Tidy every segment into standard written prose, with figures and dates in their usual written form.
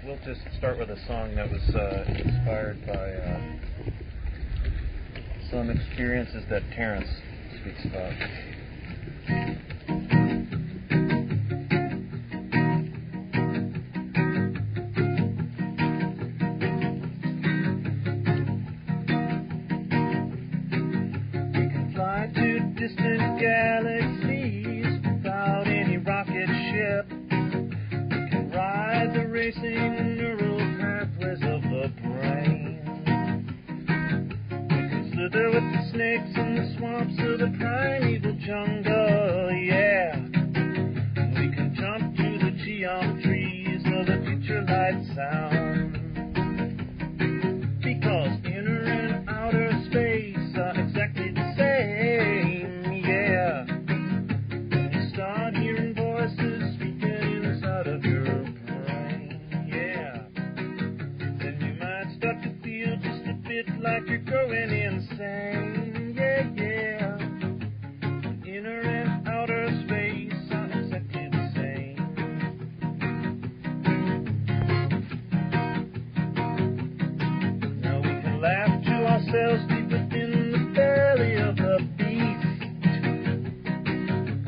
We'll just start with a song that was inspired by some experiences that Terence speaks about. We can fly to distant galaxies without any rocket ship. The racing neural pathways of the brain. We can slither with the snakes in the swamps of the primeval jungle, yeah. We can jump to the geometries of the future light sound. Because inner and outer space are exactly the same, yeah. When you start hearing voices speaking inside of your like you're going insane, yeah, yeah. Inner and outer space are exactly the same. Now we can laugh to ourselves deep within the belly of the beast.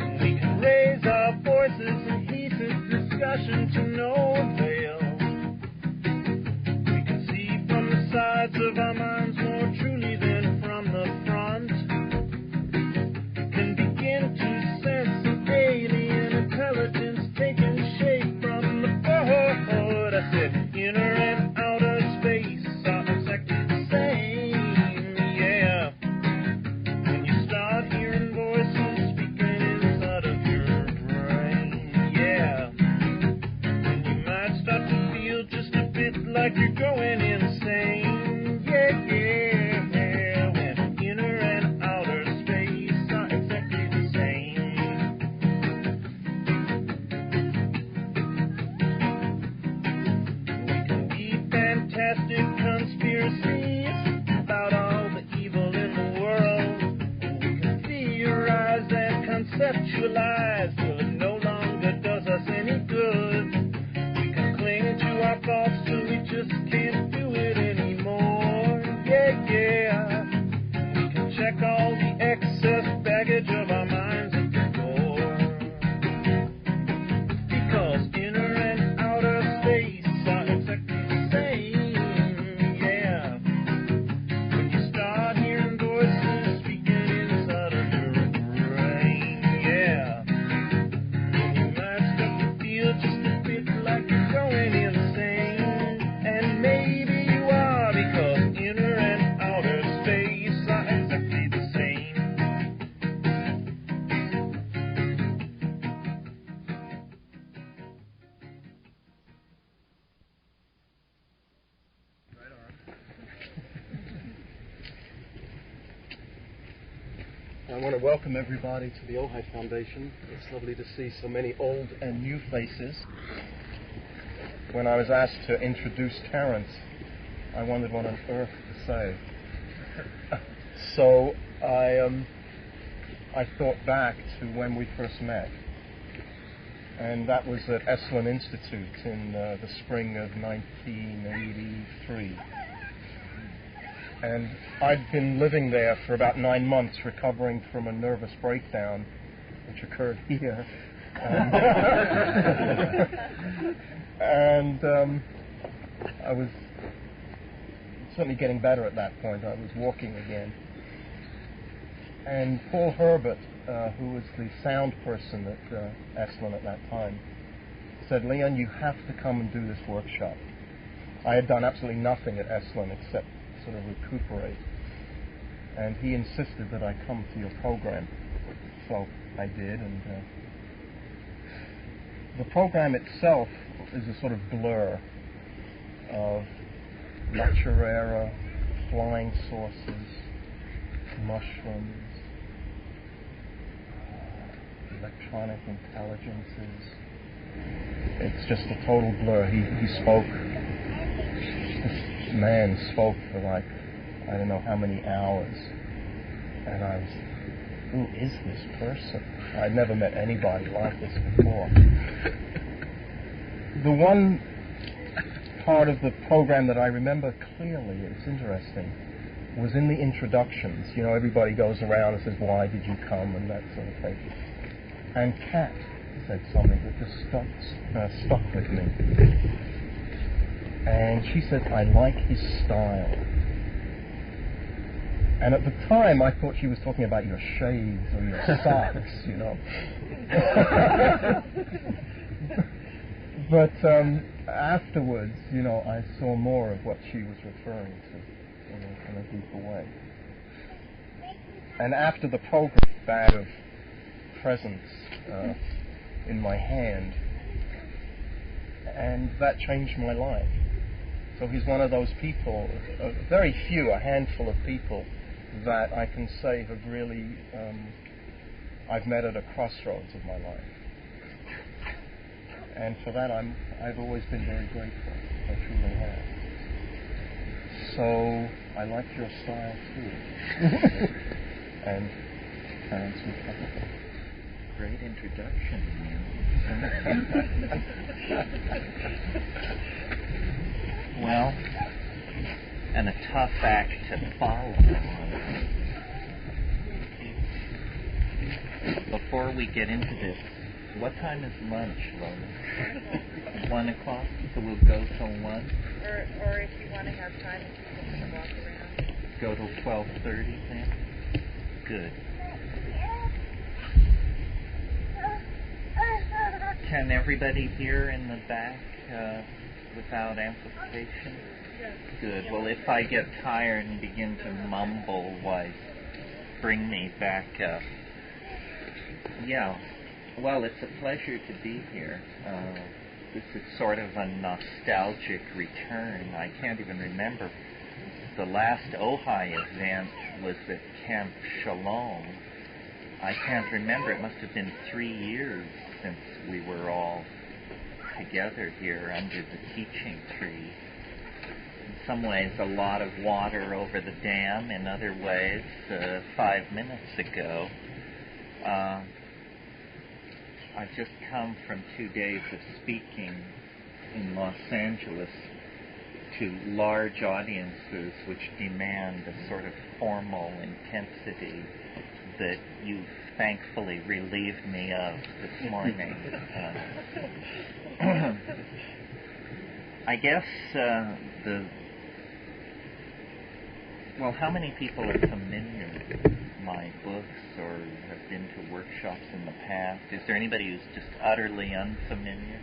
And we can raise our voices in heated discussion to no avail. Sides of our minds more truly than from the front. We can begin to sense an alien intelligence taking shape from the board. I said inner and outer space are exactly the same, yeah. When you start hearing voices speaking inside of your brain, yeah. And you might start to feel just a bit like you're going insane. Conspiracies about all the evil in the world. We can theorize and conceptualize till it no longer does us any good. We can cling to our thoughts till we just can't do it anymore. Yeah, yeah. We can check all the excess baggage of our minds at the door. Because inner and outer space are exactly the same. I want to welcome everybody to the Ojai Foundation. It's lovely to see so many old and new faces. When I was asked to introduce Terence, I wondered what on earth to say. So I thought back to when we first met. And that was at Esalen Institute in the spring of 1983. And I'd been living there for about 9 months, recovering from a nervous breakdown, which occurred here. And I was certainly getting better at that point. I was walking again. And Paul Herbert, who was the sound person at Esalen at that time, said, "Leon, you have to come and do this workshop." I had done absolutely nothing at Esalen except sort of recuperate, and he insisted that I come to your program, so I did. And the program itself is a sort of blur of Naturera, flying saucers, mushrooms, electronic intelligences. It's just a total blur. He spoke. This man spoke for like, I don't know how many hours. And I was, who is this person? I'd never met anybody like this before. The one part of the program that I remember clearly, it's interesting, was in the introductions. You know, everybody goes around and says, why did you come, and that sort of thing. And Kat said something that just stuck with me. And she said, I like his style. And at the time, I thought she was talking about your shades or your socks, you know. But afterwards, you know, I saw more of what she was referring to in a deeper way. And after the program, bag of presents in my hand, and that changed my life. So he's one of those people, very few, a handful of people that I can say have really, I've met at a crossroads of my life. And for that I've always been very grateful. I truly have. So I like your style too. And Terence McKenna. Great introduction. Well, and a tough act to follow. Before we get into this, what time is lunch, Lola? 1 o'clock? So we'll go till 1? Or if you want to have time, if you want to walk around. Go till 12:30 then? Good. Can everybody hear in the back without amplification? Yes. Good. Well, if I get tired and begin to mumble, why, bring me back up. Yeah. Well, it's a pleasure to be here. This is sort of a nostalgic return. I can't even remember. The last Ojai event was at Camp Shalom. I can't remember. It must have been 3 years since we were all together here under the teaching tree. In some ways, a lot of water over the dam. In other ways, 5 minutes ago. I've just come from 2 days of speaking in Los Angeles to large audiences which demand a sort of formal intensity that you've thankfully relieved me of this morning. I guess well, how many people are familiar with my books or have been to workshops in the past? Is there anybody who's just utterly unfamiliar?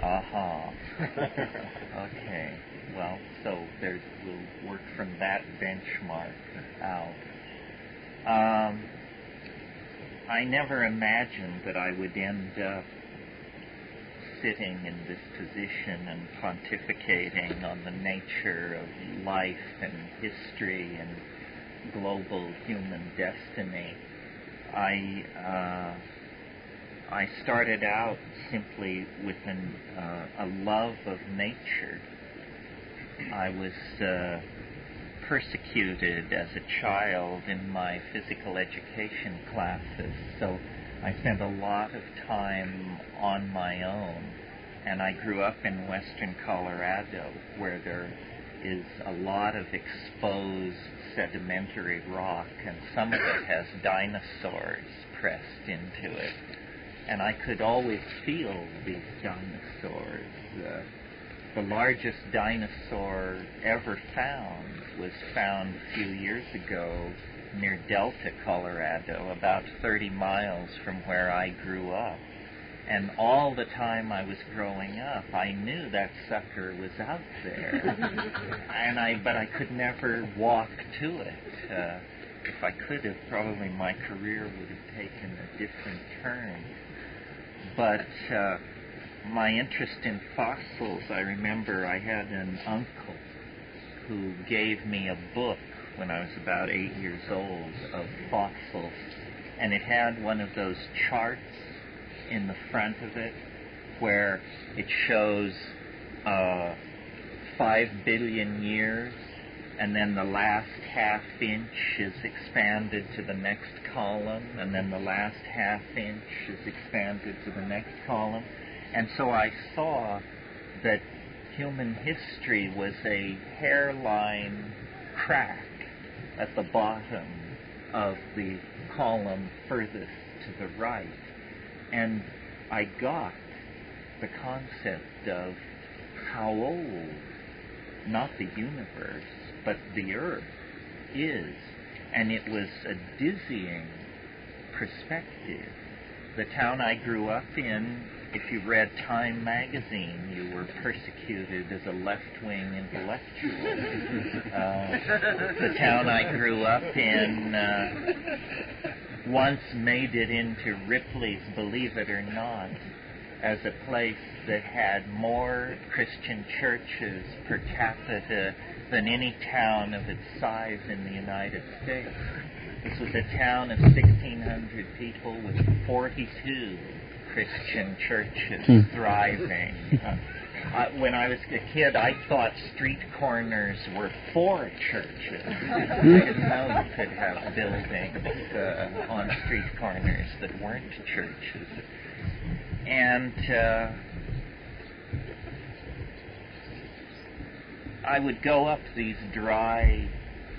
Aha. Okay. Well, so we'll work from that benchmark out. I never imagined that I would end up sitting in this position and pontificating on the nature of life and history and global human destiny. I started out simply with a love of nature. I was persecuted as a child in my physical education classes, so I spent a lot of time on my own, and I grew up in western Colorado where there is a lot of exposed sedimentary rock, and some of it has dinosaurs pressed into it. And I could always feel these dinosaurs. The largest dinosaur ever found was found a few years ago near Delta, Colorado, about 30 miles from where I grew up. And all the time I was growing up, I knew that sucker was out there. But I could never walk to it. If I could have, probably my career would have taken a different turn. But my interest in fossils, I remember I had an uncle who gave me a book when I was about 8 years old of fossils. And it had one of those charts in the front of it where it shows 5 billion years, and then the last half inch is expanded to the next column, and then the last half inch is expanded to the next column. And so I saw that human history was a hairline crack at the bottom of the column furthest to the right. And I got the concept of how old, not the universe, but the Earth is. And it was a dizzying perspective. The town I grew up in, if you read Time magazine, you were persecuted as a left-wing intellectual. The town I grew up in once made it into Ripley's Believe It or Not as a place that had more Christian churches per capita than any town of its size in the United States. This was a town of 1,600 people with 42 Christian churches thriving. When I was a kid, I thought street corners were for churches. I didn't know you could have buildings on street corners that weren't churches. And I would go up these dry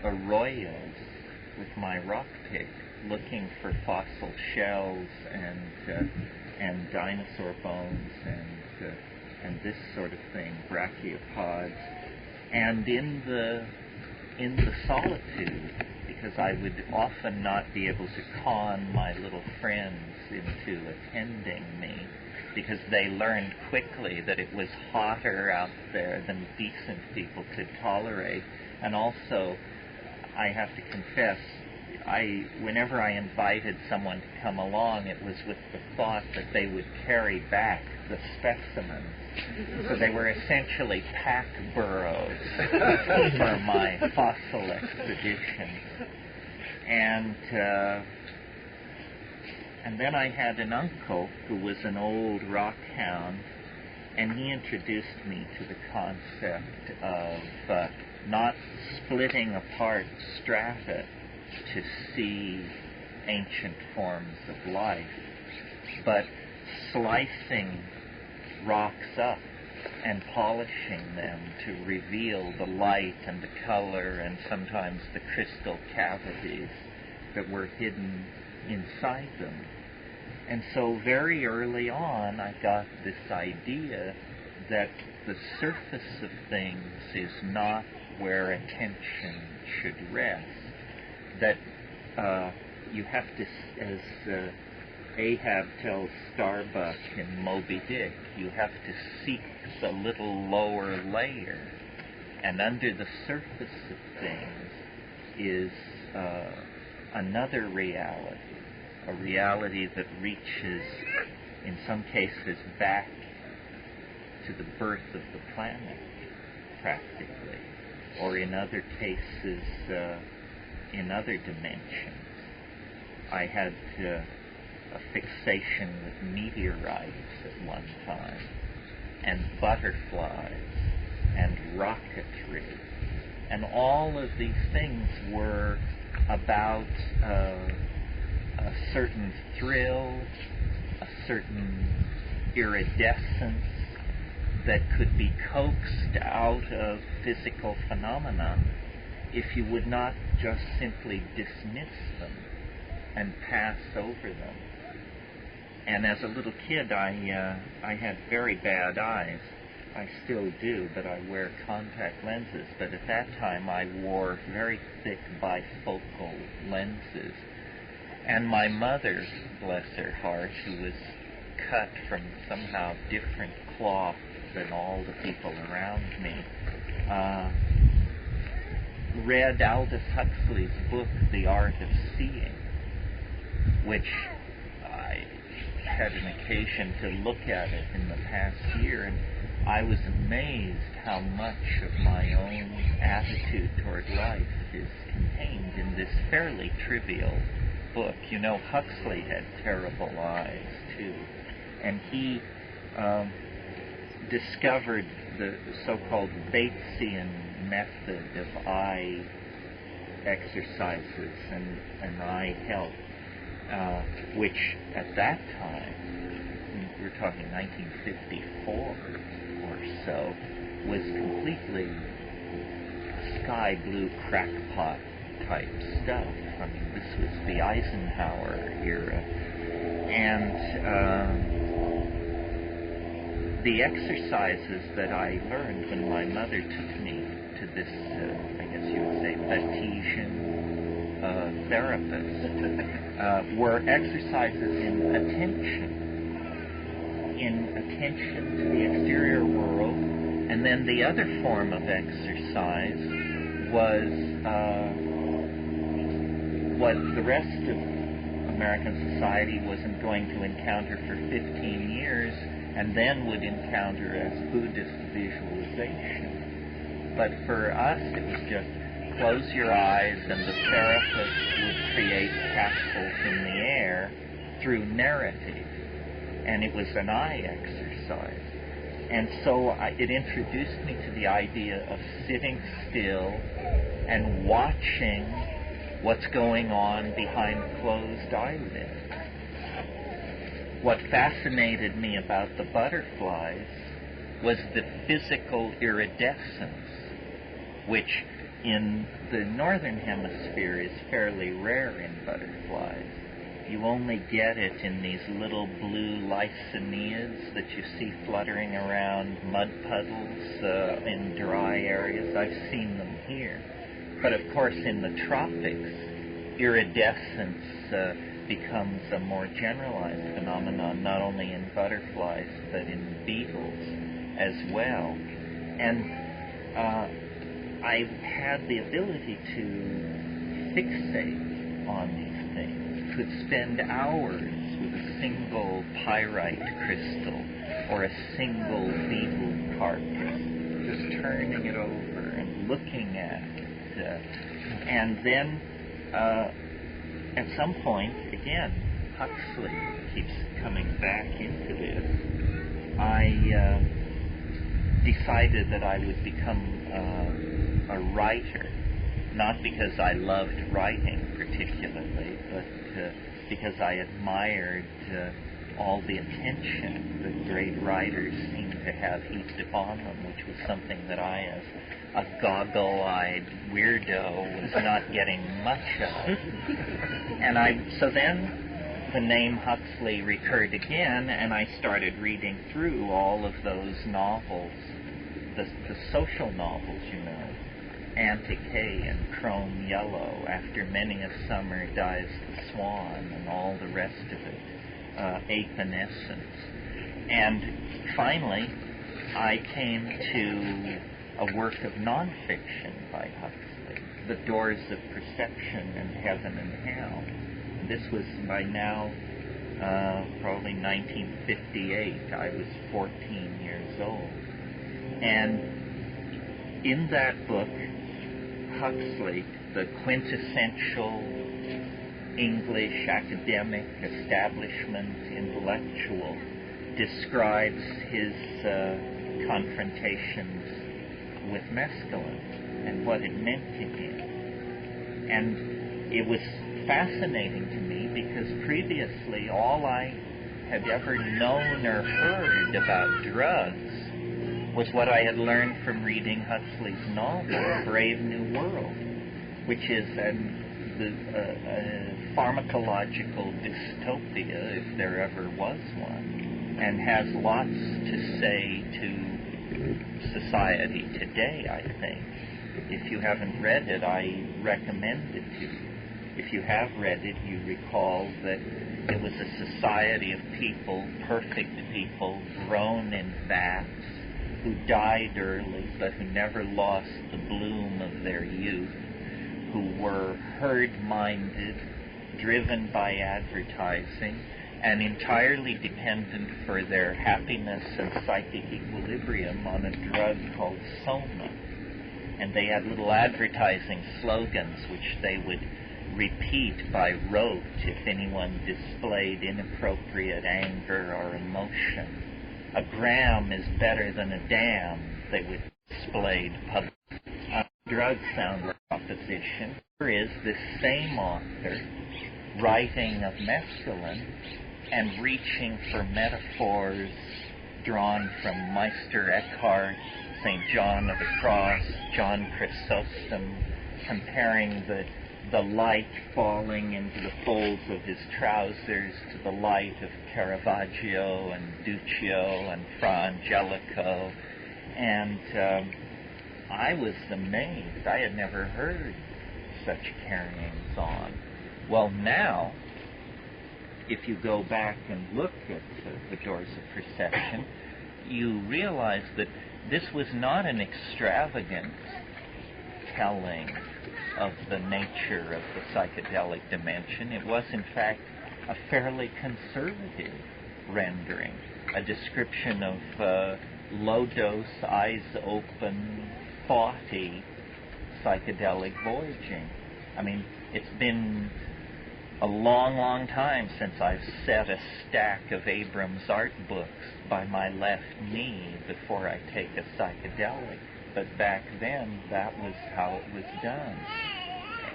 arroyos with my rock pick, looking for fossil shells and dinosaur bones and this sort of thing, brachiopods. And in the solitude, because I would often not be able to con my little friends into attending me, because they learned quickly that it was hotter out there than decent people could tolerate. And also, I have to confess, whenever I invited someone to come along, it was with the thought that they would carry back the specimens. So they were essentially pack burros for my fossil expedition. And then I had an uncle who was an old rock hound, and he introduced me to the concept of not splitting apart strata to see ancient forms of life, but slicing rocks up and polishing them to reveal the light and the color and sometimes the crystal cavities that were hidden inside them. And so very early on, I got this idea that the surface of things is not where attention should rest. That you have to, as Ahab tells Starbuck in Moby Dick, you have to seek the little lower layer. And under the surface of things is another reality, a reality that reaches, in some cases, back to the birth of the planet, practically, or in other cases, in other dimensions. I had a fixation with meteorites at one time, and butterflies, and rocketry, and all of these things were about a certain thrill, a certain iridescence that could be coaxed out of physical phenomena if you would not just simply dismiss them and pass over them. And as a little kid, I had very bad eyes. I still do, but I wear contact lenses. But at that time, I wore very thick bifocal lenses. And my mother, bless her heart, who was cut from somehow different cloth than all the people around me, read Aldous Huxley's book, The Art of Seeing, which I had an occasion to look at it in the past year, and I was amazed how much of my own attitude toward life is contained in this fairly trivial book. You know, Huxley had terrible eyes, too, and he discovered the so-called Batesian method of eye exercises and eye health, which at that time, we're we're talking 1954 or so, was completely sky blue crackpot type stuff. I mean, this was the Eisenhower era. And the exercises that I learned when my mother took me to this, I guess you would say, Batesian therapist, were exercises in attention to the exterior world. And then the other form of exercise was what the rest of American society wasn't going to encounter for 15 years and then would encounter as Buddhist visualization. But for us, it was just close your eyes and the therapist would create capsules in the air through narrative. And it was an eye exercise. And so it introduced me to the idea of sitting still and watching what's going on behind closed eyelids. What fascinated me about the butterflies was the physical iridescence, which in the northern hemisphere is fairly rare in butterflies. You only get it in these little blue lysinias that you see fluttering around mud puddles in dry areas. I've seen them here. But of course in the tropics, iridescence becomes a more generalized phenomenon, not only in butterflies, but in beetles as well. And I had the ability to fixate on these things. Could spend hours with a single pyrite crystal or a single beetle carcass, just turning it over and looking at it. And then at some point, again, Huxley keeps coming back into this, I decided that I would become a writer, not because I loved writing particularly, but because I admired all the attention that great writers seem to have heaped upon them, which was something that I, as a goggle-eyed weirdo, was not getting much of. And so then the name Huxley recurred again, and I started reading through all of those novels, the social novels, you know, Antique and Chrome Yellow, After Many a Summer Dies the Swan, and all the rest of it, Apenescence. And finally, I came to a work of nonfiction by Huxley, The Doors of Perception and Heaven and Hell. This was by now probably 1958. I was 14 years old. And in that book, Huxley, the quintessential English academic establishment intellectual, describes his confrontations with mescaline and what it meant to him. And it was fascinating to me because previously all I had ever known or heard about drugs was what I had learned from reading Huxley's novel, Brave New World, which is a pharmacological dystopia, if there ever was one, and has lots to say to society today, I think. If you haven't read it, I recommend it to you. If you have read it, you recall that it was a society of people, perfect people, grown in vats, who died early, but who never lost the bloom of their youth, who were herd-minded, driven by advertising, and entirely dependent for their happiness and psychic equilibrium on a drug called soma. And they had little advertising slogans which they would repeat by rote if anyone displayed inappropriate anger or emotion. A gram is better than a dam, they would display publicly. Drug sound proposition. Here is this same author writing of mescaline and reaching for metaphors drawn from Meister Eckhart, St. John of the Cross, John Chrysostom, comparing the light falling into the folds of his trousers to the light of Caravaggio and Duccio and Fra Angelico. And I was amazed. I had never heard such carryings on. Well, now, if you go back and look at the Doors of Perception, you realize that this was not an extravagant telling of the nature of the psychedelic dimension. It was, in fact, a fairly conservative rendering, a description of low-dose, eyes-open, thoughty psychedelic voyaging. I mean, it's been a long, long time since I've set a stack of Abrams art books by my left knee before I take a psychedelic. But back then, that was how it was done.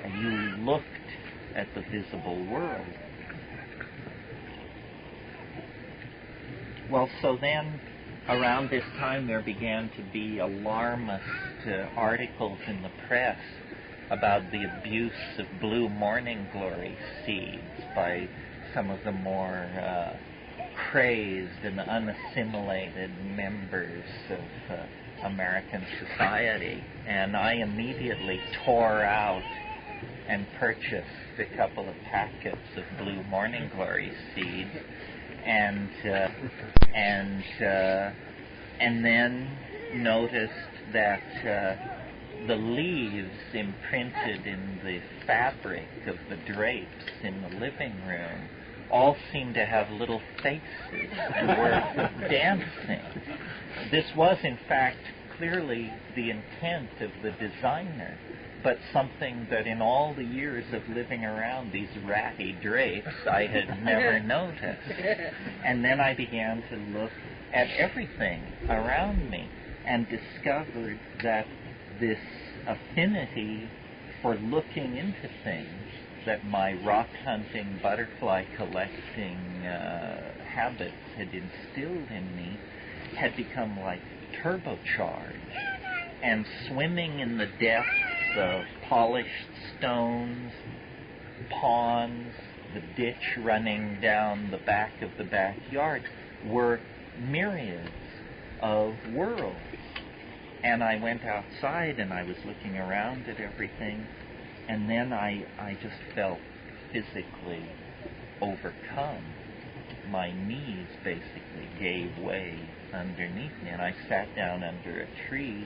And you looked at the visible world. Well, so then, around this time, there began to be alarmist articles in the press about the abuse of blue morning glory seeds by some of the more crazed and unassimilated members of American society. And I immediately tore out and purchased a couple of packets of blue morning glory seeds, and then noticed that the leaves imprinted in the fabric of the drapes in the living room all seemed to have little faces and were dancing. This was, in fact, clearly the intent of the designer, but something that in all the years of living around these ratty drapes I had never noticed. And then I began to look at everything around me and discovered that this affinity for looking into things that my rock hunting, butterfly collecting habits had instilled in me had become like turbocharged. And swimming in the depths of polished stones, ponds, the ditch running down the back of the backyard were myriads of worlds. And I went outside and I was looking around at everything, and then I just felt physically overcome. My knees basically gave way underneath me, and I sat down under a tree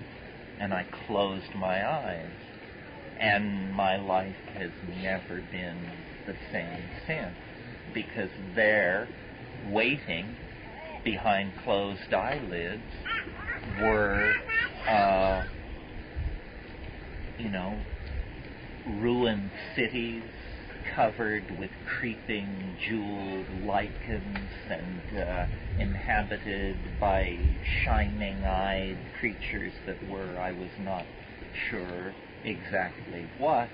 and I closed my eyes. And my life has never been the same since, because there, waiting behind closed eyelids, were, ruined cities covered with creeping jeweled lichens and inhabited by shining-eyed creatures that were, I was not sure exactly what,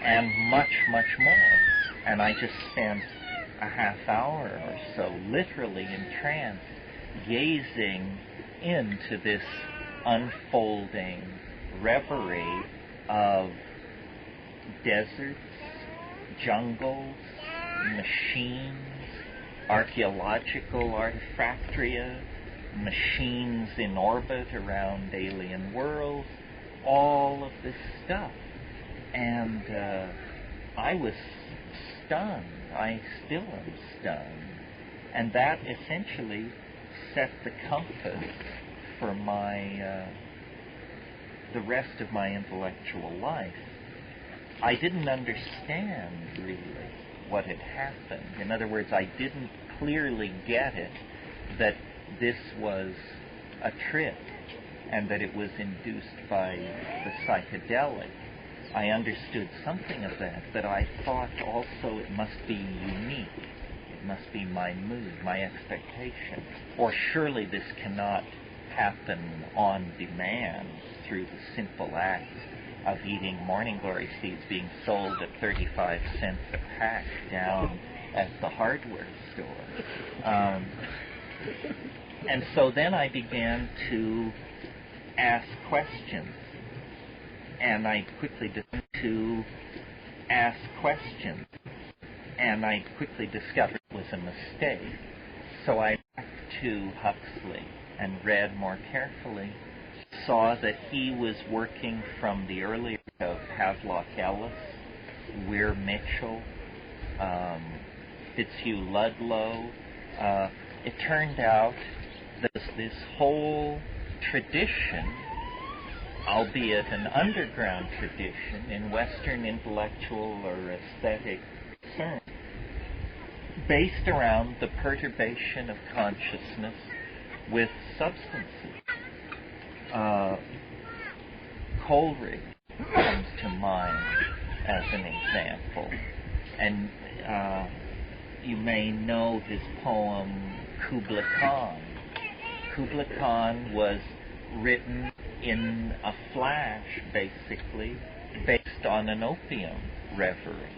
and much, much more. And I just spent a half hour or so literally entranced, gazing into this unfolding reverie of deserts, jungles, machines, archaeological artifactoria, machines in orbit around alien worlds, all of this stuff. And I was stunned. I still am stunned. And that essentially set the compass for the rest of my intellectual life. I didn't understand really what had happened. In other words, I didn't clearly get it that this was a trip and that it was induced by the psychedelic. I understood something of that, but I thought also it must be unique. It must be my mood, my expectation. Or surely this cannot happen on demand through the simple act of eating morning glory seeds being sold at 35 cents a pack down at the hardware store. And so then I began to ask questions, and I quickly discovered it was a mistake. So I back to Huxley and read more carefully, saw that he was working from the earlier of Havelock Ellis, Weir Mitchell, Fitzhugh Ludlow. It turned out that this whole tradition, albeit an underground tradition in Western intellectual or aesthetic concern, based around the perturbation of consciousness with substances. Coleridge comes to mind as an example, and you may know his poem Kubla Khan. Kubla Khan was written in a flash, basically, based on an opium reverie.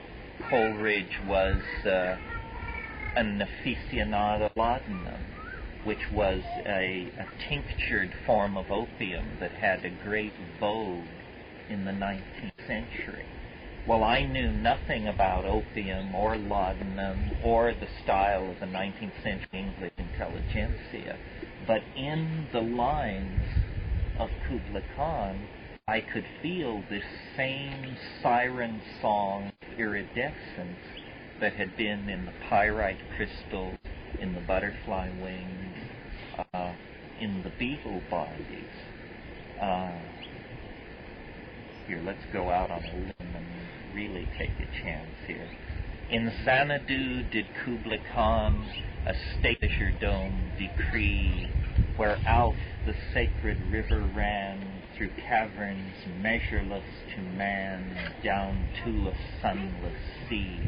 Coleridge was an aficionado laudanum, which was a tinctured form of opium that had a great vogue in the 19th century. Well, I knew nothing about opium or laudanum or the style of the 19th century English intelligentsia, but in the lines of Kubla Khan, I could feel this same siren song iridescence that had been in the pyrite crystal, in the butterfly wings, in the beetle bodies. Here, let's go out on a limb and really take a chance here. In Xanadu did Kubla Khan a statelier dome decree, where Alph the sacred river ran through caverns measureless to man, down to a sunless sea.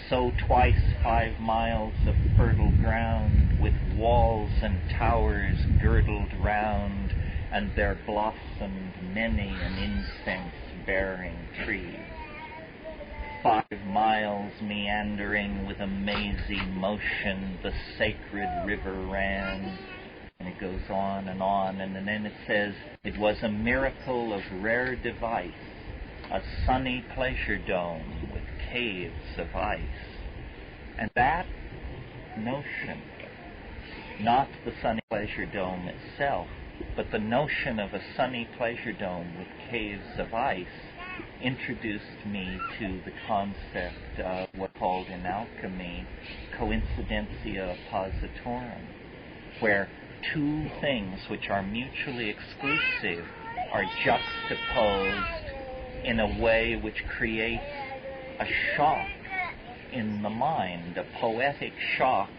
So twice 5 miles of fertile ground, with walls and towers girdled round, and there blossomed many an incense-bearing tree. 5 miles meandering with a mazy motion, the sacred river ran. And it goes on, and then it says, it was a miracle of rare device, a sunny pleasure dome with caves of ice. And that notion, not the sunny pleasure dome itself, but the notion of a sunny pleasure dome with caves of ice, introduced me to the concept of what's called in alchemy coincidentia oppositorum, where two things which are mutually exclusive are juxtaposed in a way which creates a shock in the mind, a poetic shock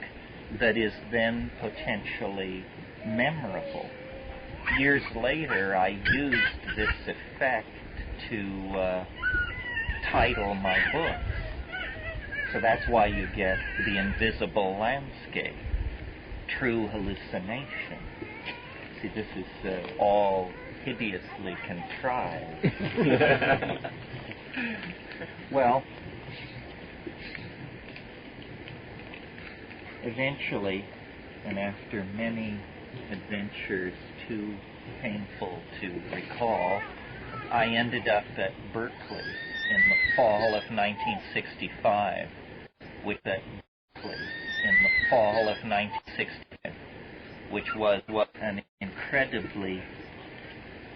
that is then potentially memorable. Years later, I used this effect to title my books. So that's why you get The Invisible Landscape, True Hallucination. See, this is all hideously contrived. Well, eventually, and after many adventures too painful to recall, I ended up at Berkeley in the fall of 1965, which was an incredibly,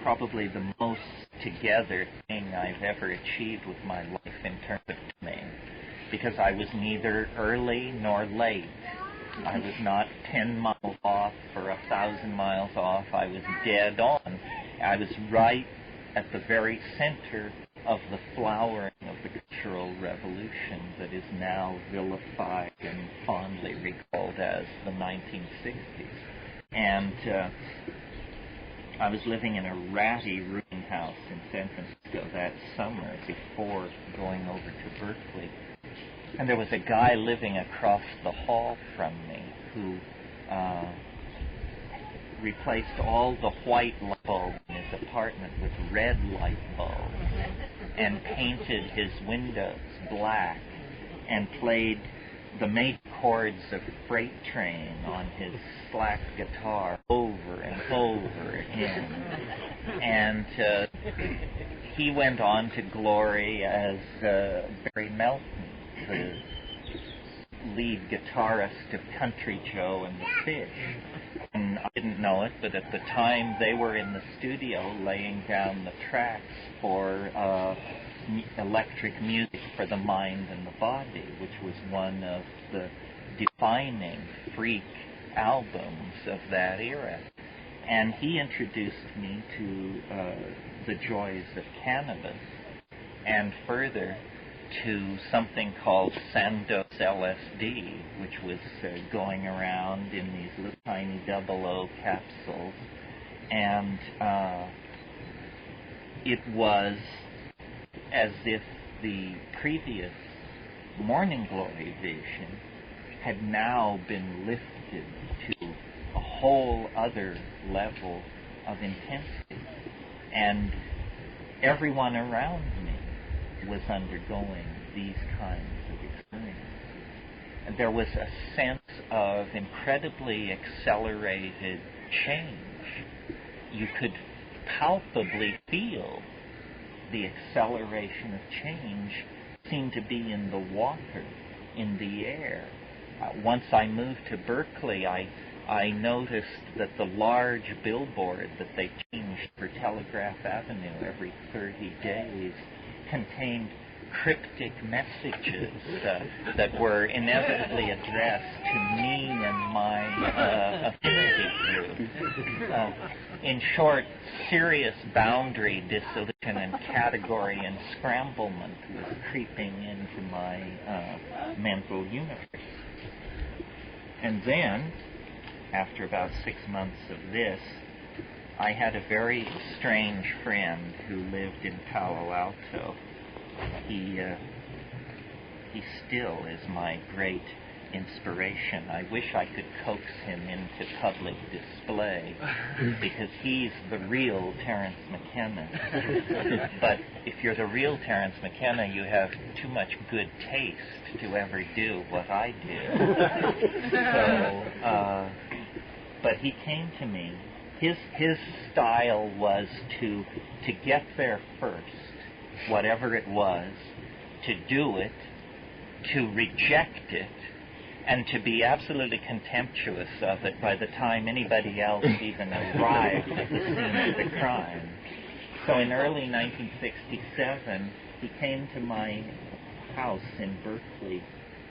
probably the most together thing I've ever achieved with my life in terms of domain, because I was neither early nor late. I was not 10 miles off or 1,000 miles off. I was dead on. I was right at the very center of the flowering of the cultural revolution that is now vilified and fondly recalled as the 1960s. And I was living in a ratty rooming house in San Francisco that summer before going over to Berkeley. And there was a guy living across the hall from me who replaced all the white light bulbs in his apartment with red light bulbs and painted his windows black and played the major chords of Freight Train on his slack guitar over and over again. And he went on to glory as Barry Melton, the lead guitarist of Country Joe and the Fish. And I didn't know it, but at the time they were in the studio laying down the tracks for electric music for the mind and the body, which was one of the defining freak albums of that era. And he introduced me to the joys of cannabis, and further to something called Sandoz LSD, which was going around in these little tiny 00 capsules. And it was as if the previous Morning Glory vision had now been lifted to a whole other level of intensity. And everyone around me was undergoing these kinds of experiences. And there was a sense of incredibly accelerated change. You could palpably feel the acceleration of change seemed to be in the water, in the air. Once I moved to Berkeley, I noticed that the large billboard that they changed for Telegraph Avenue every 30 days contained cryptic messages that were inevitably addressed to me and my affinity group. In short, serious boundary dissolution and category enscramblement was creeping into my mental universe. And then, after about 6 months of this, I had a very strange friend who lived in Palo Alto. He still is my great inspiration. I wish I could coax him into public display, because he's the real Terence McKenna. But if you're the real Terence McKenna, you have too much good taste to ever do what I do. So, but he came to me. His style was to get there first, whatever it was, to do it, to reject it, and to be absolutely contemptuous of it by the time anybody else even arrived at the scene of the crime. So in early 1967, he came to my house in Berkeley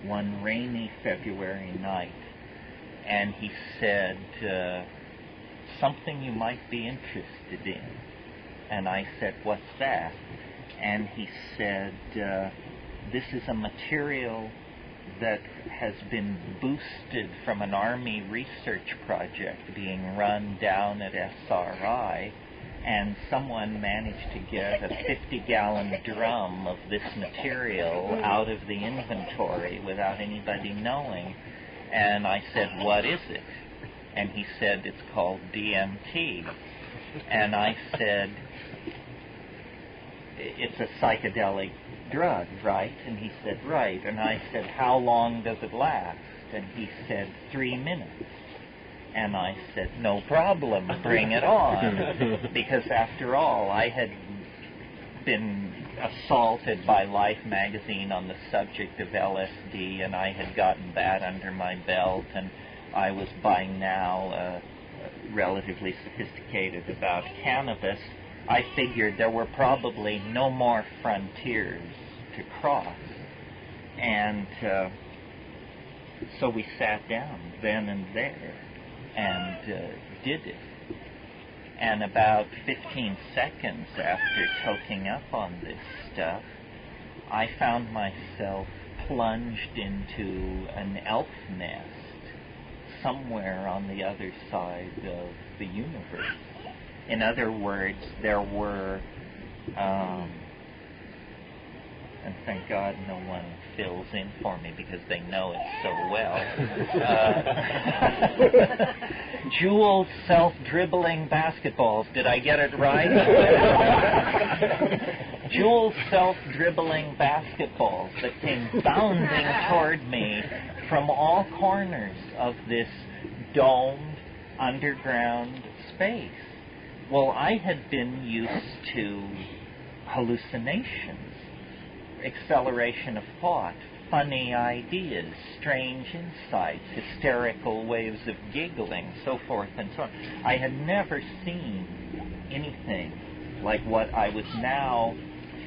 one rainy February night, and he said, something you might be interested in. And I said, what's that? And he said, this is a material that has been boosted from an Army research project being run down at SRI, and someone managed to get a 50-gallon drum of this material out of the inventory without anybody knowing. And I said, what is it? And he said, it's called DMT. And I said, it's a psychedelic drug, right? And he said, right. And I said, how long does it last? And he said, 3 minutes. And I said, no problem, bring it on. Because after all, I had been assaulted by Life magazine on the subject of LSD, and I had gotten that under my belt, and I was by now relatively sophisticated about cannabis. I figured there were probably no more frontiers to cross. And so we sat down then and there and did it. And about 15 seconds after toking up on this stuff, I found myself plunged into an elf nest somewhere on the other side of the universe. In other words, there were, and thank God no one fills in for me because they know it so well. Jeweled, self-dribbling basketballs. Did I get it right? dual self-dribbling basketballs that came bounding toward me from all corners of this domed underground space. Well, I had been used to hallucinations, acceleration of thought, funny ideas, strange insights, hysterical waves of giggling, so forth and so on. I had never seen anything like what I was now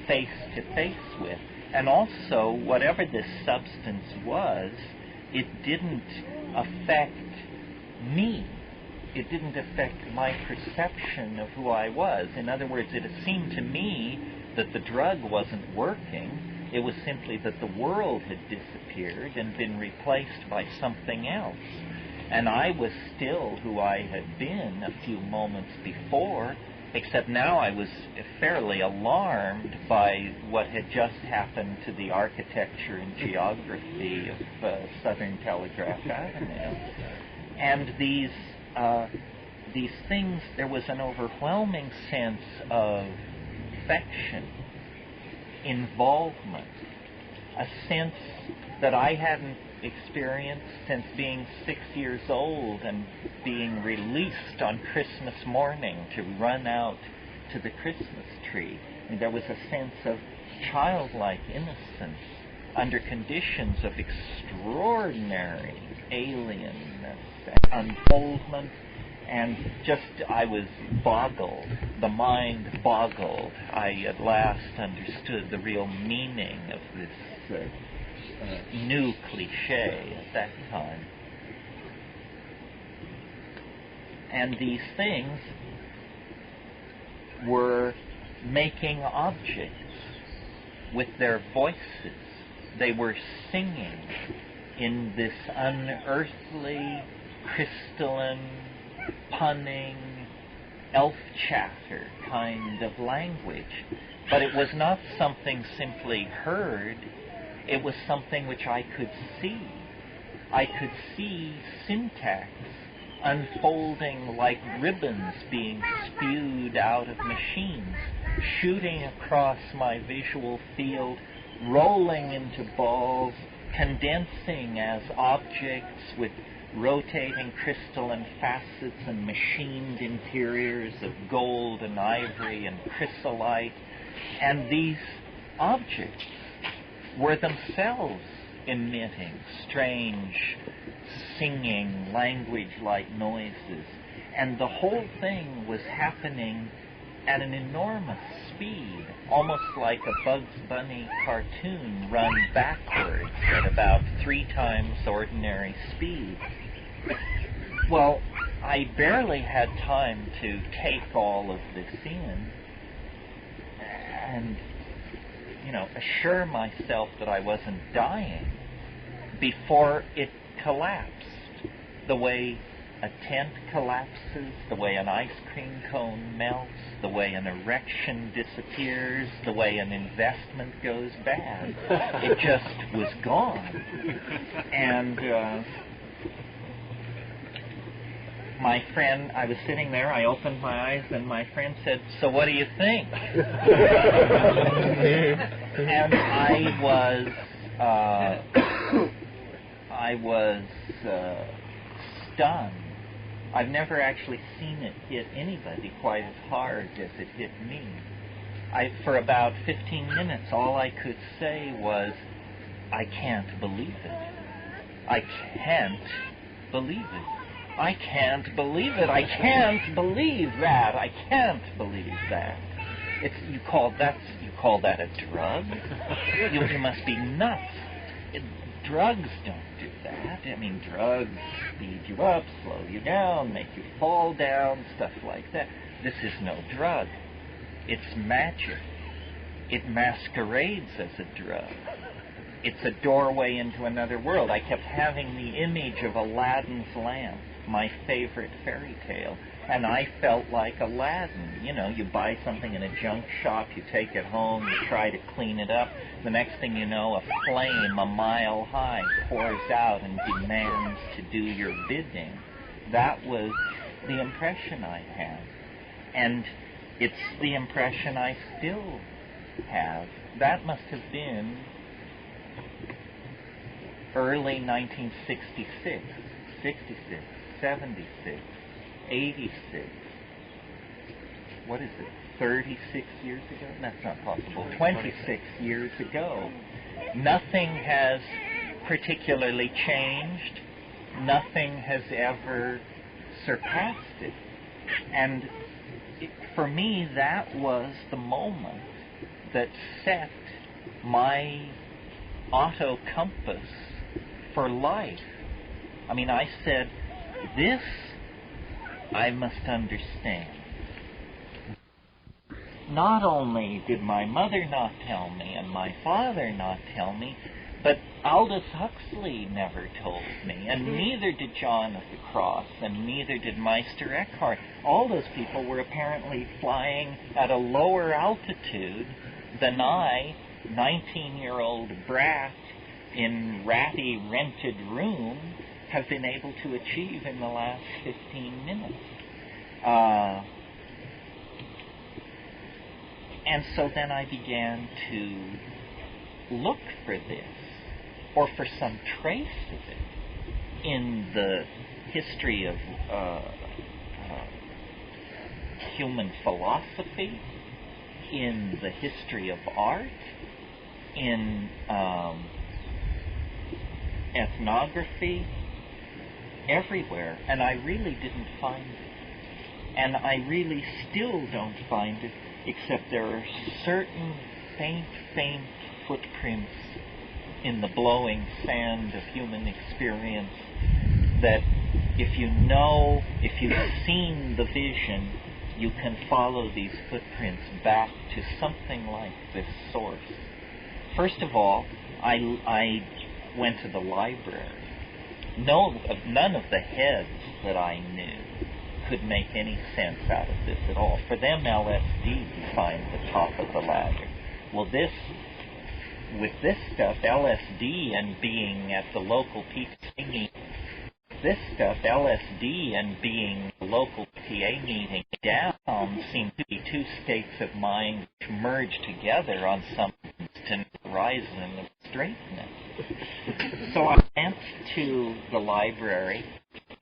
face to face with. And also, whatever this substance was, it didn't affect me. It didn't affect my perception of who I was. In other words, it seemed to me that the drug wasn't working. It was simply that the world had disappeared and been replaced by something else. And I was still who I had been a few moments before, except now I was fairly alarmed by what had just happened to the architecture and geography of Southern Telegraph Avenue. And these things, there was an overwhelming sense of affection, involvement, a sense that I hadn't experienced since being 6 years old and being released on Christmas morning to run out to the Christmas tree. And there was a sense of childlike innocence under conditions of extraordinary alienness and unfoldment. And I was boggled, the mind boggled. I at last understood the real meaning of this new cliche at that time. And these things were making objects with their voices. They were singing in this unearthly, crystalline, punning, elf chatter kind of language. But it was not something simply heard. It was something which I could see. I could see syntax unfolding like ribbons being spewed out of machines, shooting across my visual field, rolling into balls, condensing as objects with rotating crystalline facets and machined interiors of gold and ivory and chrysolite. And these objects were themselves emitting strange, singing, language-like noises. And the whole thing was happening at an enormous speed, almost like a Bugs Bunny cartoon run backwards at about 3 times ordinary speed. Well, I barely had time to take all of this in and, assure myself that I wasn't dying before it collapsed. The way a tent collapses, the way an ice cream cone melts, the way an erection disappears, the way an investment goes bad. It just was gone. And my friend, I was sitting there, I opened my eyes, and my friend said, "So what do you think?" And I was stunned. I've never actually seen it hit anybody quite as hard as it hit me. For about 15 minutes, all I could say was, "I can't believe it. I can't believe it. I can't believe it. I can't believe that. I can't believe that." You call that a drug? You must be nuts. Drugs don't do that. I mean, drugs speed you up, slow you down, make you fall down, stuff like that. This is no drug. It's magic. It masquerades as a drug. It's a doorway into another world. I kept having the image of Aladdin's lamp, my favorite fairy tale, and I felt like Aladdin. You buy something in a junk shop, you take it home, you try to clean it up. The next thing you know, a flame a mile high pours out and demands to do your bidding. That was the impression I had. And it's the impression I still have, that must have been early 1966, 66, 76, 86. What is it? 36 years ago? That's not possible. 26 years ago. Nothing has particularly changed. Nothing has ever surpassed it. And for me, that was the moment that set my auto compass for life. I mean, I said, this I must understand. Not only did my mother not tell me and my father not tell me, but Aldous Huxley never told me, and neither did John of the Cross, and neither did Meister Eckhart. All those people were apparently flying at a lower altitude than I, 19-year-old brat in ratty rented room, have been able to achieve in the last 15 minutes. And so then I began to look for this, or for some trace of it, in the history of human philosophy, in the history of art, in ethnography, everywhere, and I really didn't find it. And I really still don't find it, except there are certain faint footprints in the blowing sand of human experience that if you've seen the vision, you can follow these footprints back to something like this source. First of all, I went to the library. None of the heads that I knew could make any sense out of this at all. For them, LSD defined the top of the ladder. Well, with this stuff, LSD and being at the local PTA meeting, meeting down seem to be two states of mind which merge together on some distant horizon of straightness. So I went to the library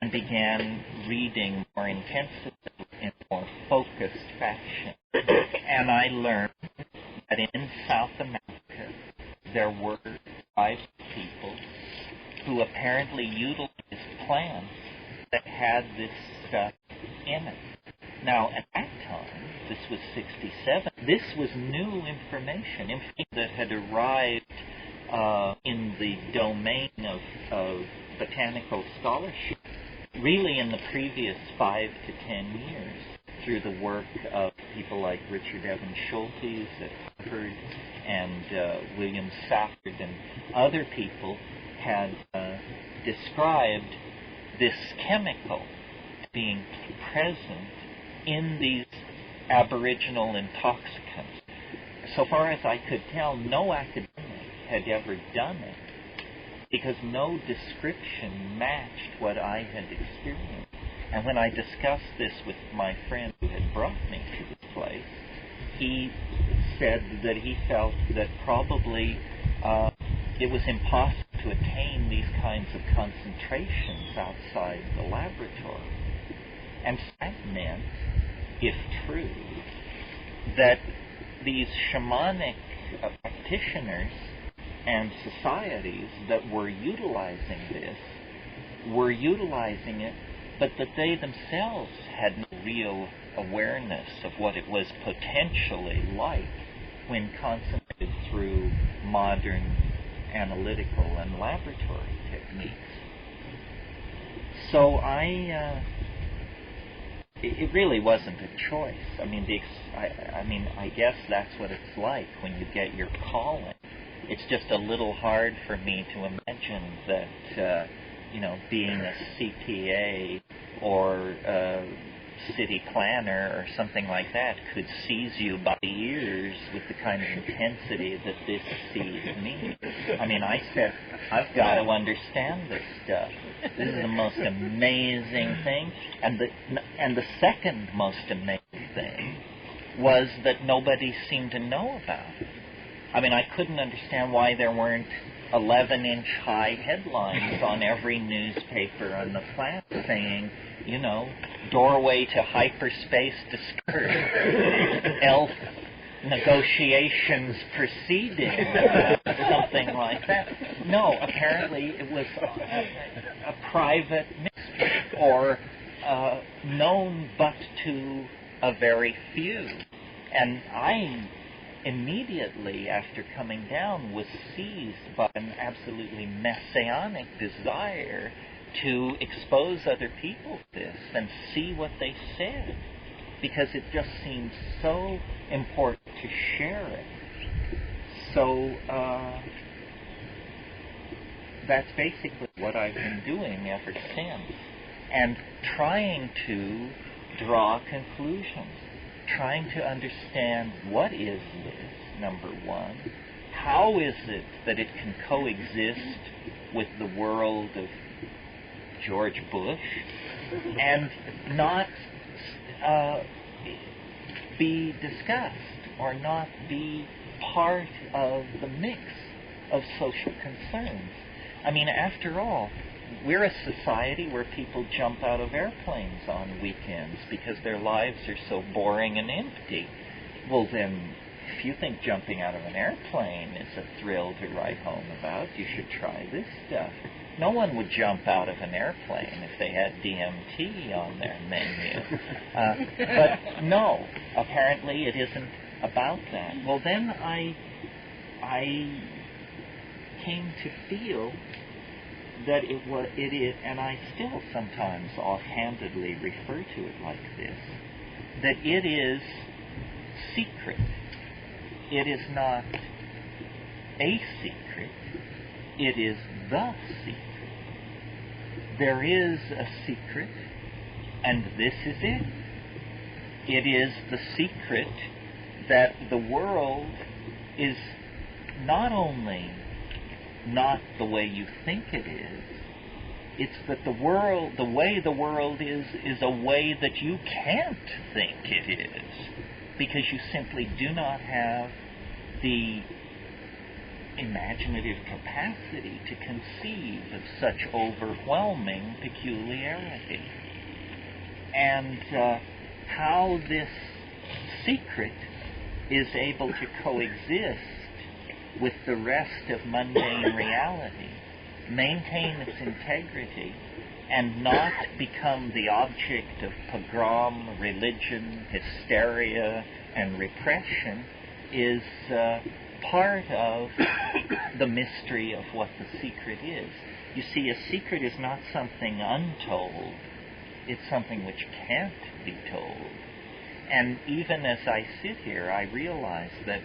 and began reading more intensively in more focused fashion. And I learned that in South America there were tribes of people who apparently utilized plants that had this stuff in it. Now, at that time, this was 67, this was new information that had arrived in the domain of botanical scholarship, really in the previous 5 to 10 years, through the work of people like Richard Evans Schultes at Harvard and William Safford and other people had described this chemical being present in these aboriginal intoxicants. So far as I could tell, no academic had ever done it, because no description matched what I had experienced. And when I discussed this with my friend who had brought me to this place, he said that he felt that probably it was impossible to attain these kinds of concentrations outside the laboratory. And that meant, if true, that these shamanic practitioners and societies that were utilizing this were utilizing it, but that they themselves had no real awareness of what it was potentially like when concentrated through modern analytical and laboratory techniques. So it really wasn't a choice. I mean, I guess that's what it's like when you get your calling. It's just a little hard for me to imagine that, being a CPA or a city planner or something like that could seize you by the ears with the kind of intensity that this seized me. I mean, I said, I've got to understand this stuff. This is the most amazing thing. And the second most amazing thing was that nobody seemed to know about it. I mean, I couldn't understand why there weren't 11-inch high headlines on every newspaper on the planet saying, you know, doorway to hyperspace discouraged, elf negotiations proceeding, something like that. No, apparently it was a private mystery, or known but to a very few. And I immediately, after coming down, was seized by an absolutely messianic desire to expose other people to this and see what they said, because it just seemed so important to share it. So that's basically what I've been doing ever since, and trying to draw conclusions, trying to understand what is this, number one. How is it that it can coexist with the world of George Bush and not be discussed or not be part of the mix of social concerns? I mean, after all, we're a society where people jump out of airplanes on weekends because their lives are so boring and empty. Well, then, if you think jumping out of an airplane is a thrill to write home about, you should try this stuff. No one would jump out of an airplane if they had DMT on their menu. But no, apparently it isn't about that. Well, then I came to feel that it is, and I still sometimes offhandedly refer to it like this, that it is secret. It is not a secret. It is the secret. There is a secret, and this is it. It is the secret that the world is not only not the way you think it is, it's that the way the world is a way that you can't think it is, because you simply do not have the imaginative capacity to conceive of such overwhelming peculiarity. And how this secret is able to coexist with the rest of mundane reality, maintain its integrity, and not become the object of pogrom, religion, hysteria, and repression is part of the mystery of what the secret is. You see, a secret is not something untold. It's something which can't be told. And even as I sit here, I realize that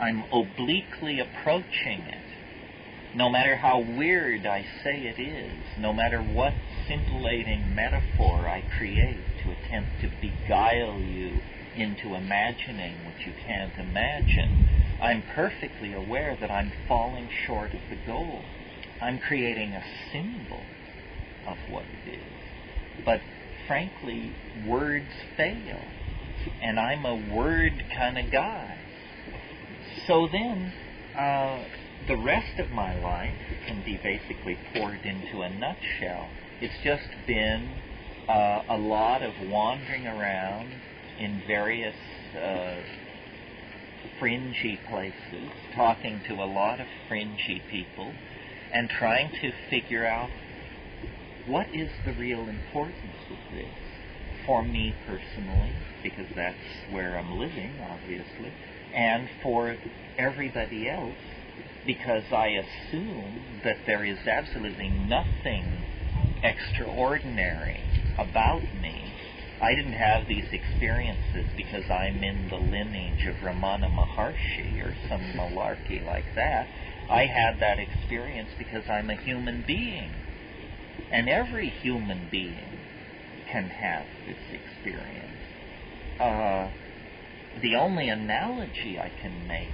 I'm obliquely approaching it. No matter how weird I say it is, no matter what scintillating metaphor I create to attempt to beguile you into imagining what you can't imagine, I'm perfectly aware that I'm falling short of the goal. I'm creating a symbol of what it is. But frankly, words fail, and I'm a word kind of guy. So then, the rest of my life can be basically poured into a nutshell. It's just been a lot of wandering around in various fringy places, talking to a lot of fringy people, and trying to figure out what is the real importance of this for me personally, because that's where I'm living, obviously, and for everybody else, because I assume that there is absolutely nothing extraordinary about me. I didn't have these experiences because I'm in the lineage of Ramana Maharshi or some malarkey like that. I had that experience because I'm a human being. And every human being can have this experience. The only analogy I can make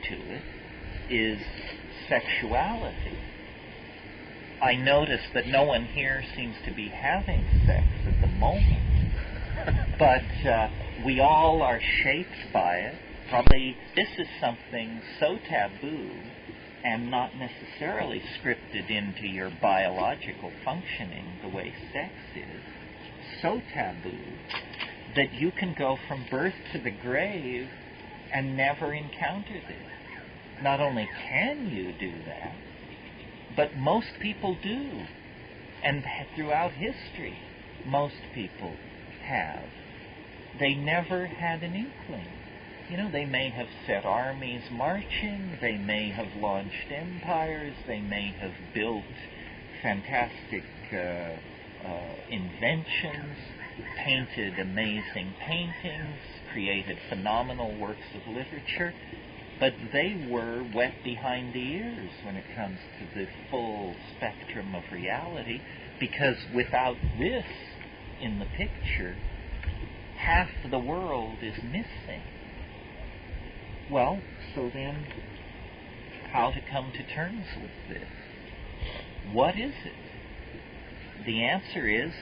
to it is sexuality. I notice that no one here seems to be having sex at the moment. But we all are shaped by it. Probably this is something so taboo and not necessarily scripted into your biological functioning the way sex is, so taboo that you can go from birth to the grave and never encounter this. Not only can you do that, but most people do. And throughout history, most people have. They never had an inkling. You know, they may have set armies marching, they may have launched empires, they may have built fantastic inventions, painted amazing paintings, created phenomenal works of literature, but they were wet behind the ears when it comes to the full spectrum of reality, because without this in the picture, half the world is missing. Well, so then, how to come to terms with this? What is it? The answer is,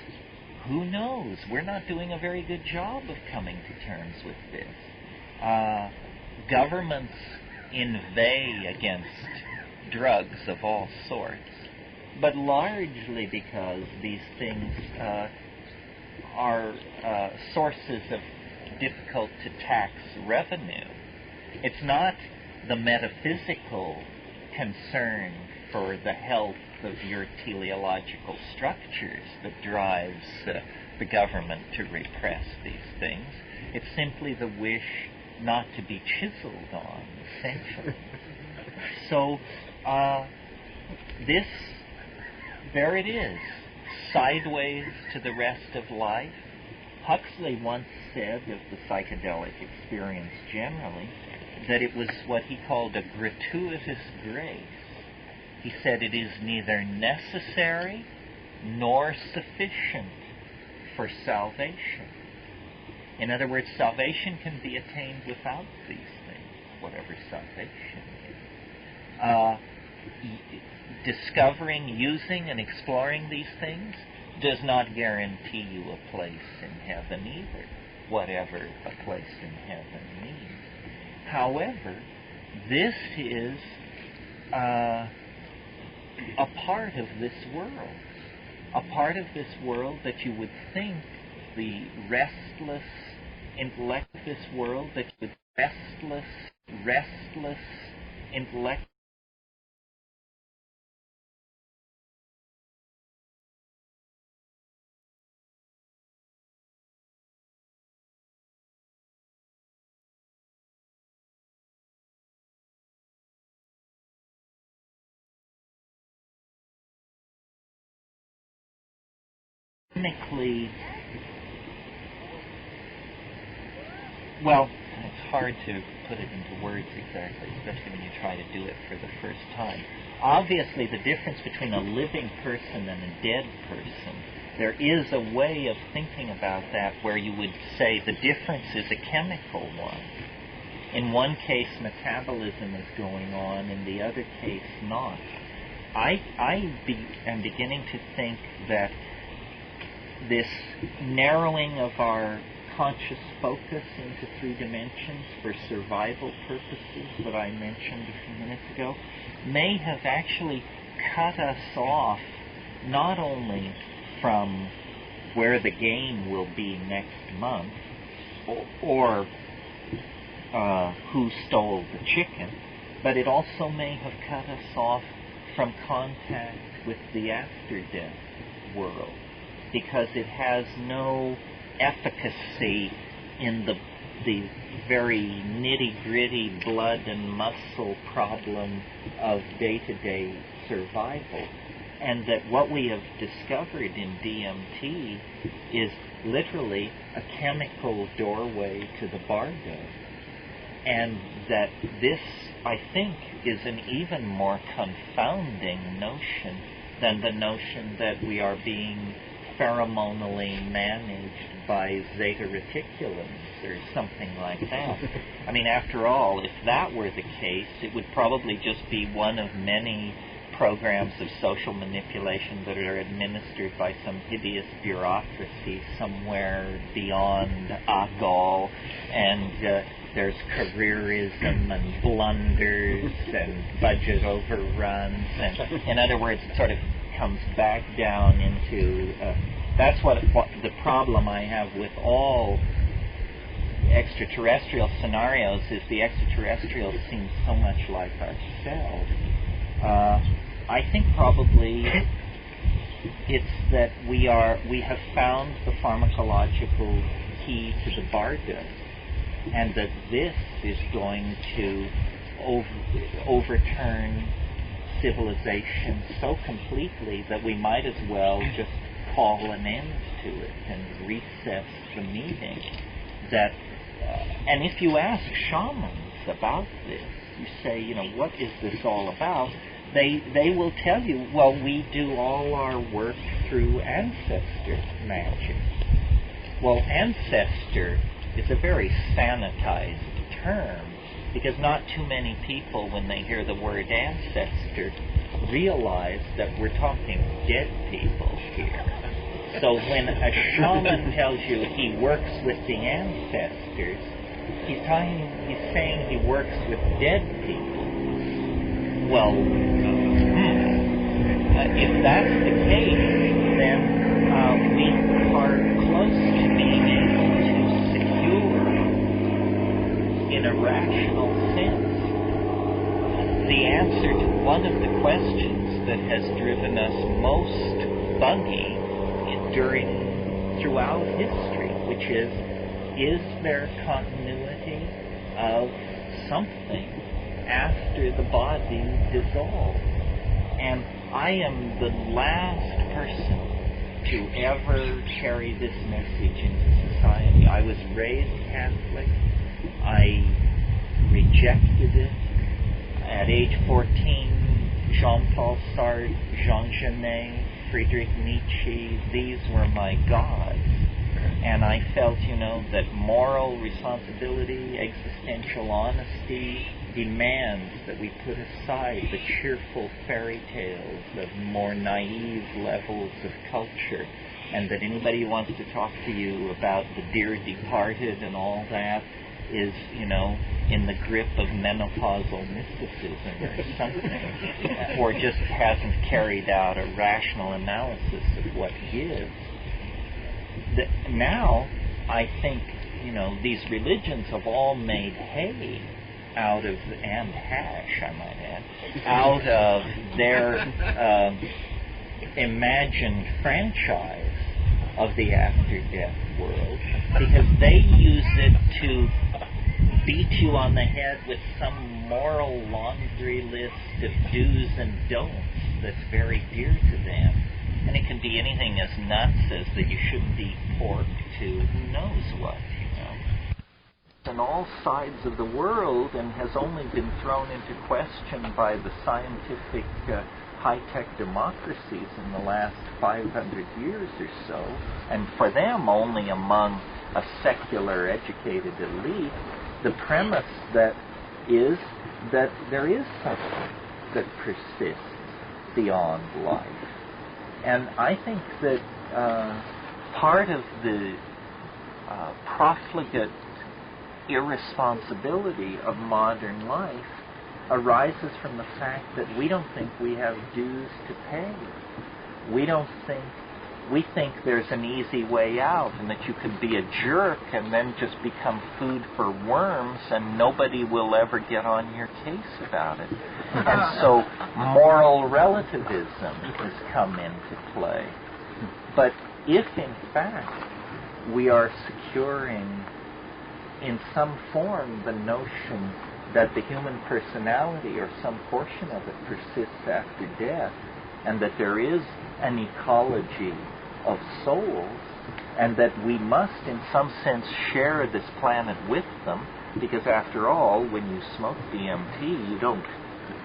who knows? We're not doing a very good job of coming to terms with this. Governments inveigh against drugs of all sorts, but largely because these things are sources of difficult to tax revenue. It's not the metaphysical concern for the health of your teleological structures that drives the government to repress these things. It's simply the wish not to be chiseled on, essentially. So, there it is, sideways to the rest of life. Huxley once said of the psychedelic experience generally that it was what he called a gratuitous grace. He said it is neither necessary nor sufficient for salvation. In other words, salvation can be attained without these things, whatever salvation is. Discovering, using, and exploring these things does not guarantee you a place in heaven either, whatever a place in heaven means. However, this is a part of this world that you would think the restless intellect of this world, that you would restless intellect technically, well, it's hard to put it into words exactly, especially when you try to do it for the first time. Obviously, the difference between a living person and a dead person, there is a way of thinking about that where you would say the difference is a chemical one. In one case, metabolism is going on, in the other case, not. I am beginning to think that this narrowing of our conscious focus into three dimensions for survival purposes that I mentioned a few minutes ago may have actually cut us off not only from where the game will be next month or who stole the chicken, but it also may have cut us off from contact with the after-death world, because it has no efficacy in the very nitty-gritty blood and muscle problem of day-to-day survival. And that what we have discovered in DMT is literally a chemical doorway to the bardo. And that this, I think, is an even more confounding notion than the notion that we are being pheromonally managed by zeta reticulums or something like that. I mean, after all, if that were the case, it would probably just be one of many programs of social manipulation that are administered by some hideous bureaucracy somewhere beyond Agol, and there's careerism and blunders and budget overruns, and in other words, it sort of comes back down into that's what the problem I have with all extraterrestrial scenarios is the extraterrestrials seem so much like ourselves. I think probably it's that we have found the pharmacological key to the bargain, and that this is going to overturn civilization so completely that we might as well just call an end to it and recess the meeting. That and if you ask shamans about this, you say, what is this all about? They will tell you, well, we do all our work through ancestor magic. Well, ancestor is a very sanitized term, because not too many people, when they hear the word ancestor, realize that we're talking dead people here. So when a shaman tells you he works with the ancestors, he's saying he works with dead people. Well, if that's the case, then we are close to being able to secure, in a rational sense, the answer to one of the questions that has driven us most buggy throughout history, which is there continuity of something after the body dissolves? And I am the last person to ever carry this message into society. I was raised Catholic. I rejected it. At age 14, Jean-Paul Sartre, Jean Genet, Friedrich Nietzsche, these were my gods. And I felt, that moral responsibility, existential honesty demands that we put aside the cheerful fairy tales of more naive levels of culture, and that anybody who wants to talk to you about the dear departed and all that is, in the grip of menopausal mysticism or something, or just hasn't carried out a rational analysis of what gives. Now, I think, these religions have all made hay out of, and hash, I might add, out of their imagined franchise of the after-death world, because they use it to beat you on the head with some moral laundry list of do's and don'ts that's very dear to them. And it can be anything as nuts as that you shouldn't eat pork to who knows what, on all sides of the world, and has only been thrown into question by the scientific high-tech democracies in the last 500 years or so, and for them only among a secular educated elite, the premise that there is something that persists beyond life. And I think that part of the profligate irresponsibility of modern life arises from the fact that we don't think we have dues to pay. We think there's an easy way out, and that you could be a jerk and then just become food for worms, and nobody will ever get on your case about it. And so moral relativism has come into play. But if in fact we are securing in some form the notion that the human personality or some portion of it persists after death, and that there is an ecology of souls, and that we must in some sense share this planet with them, because after all, when you smoke DMT, you don't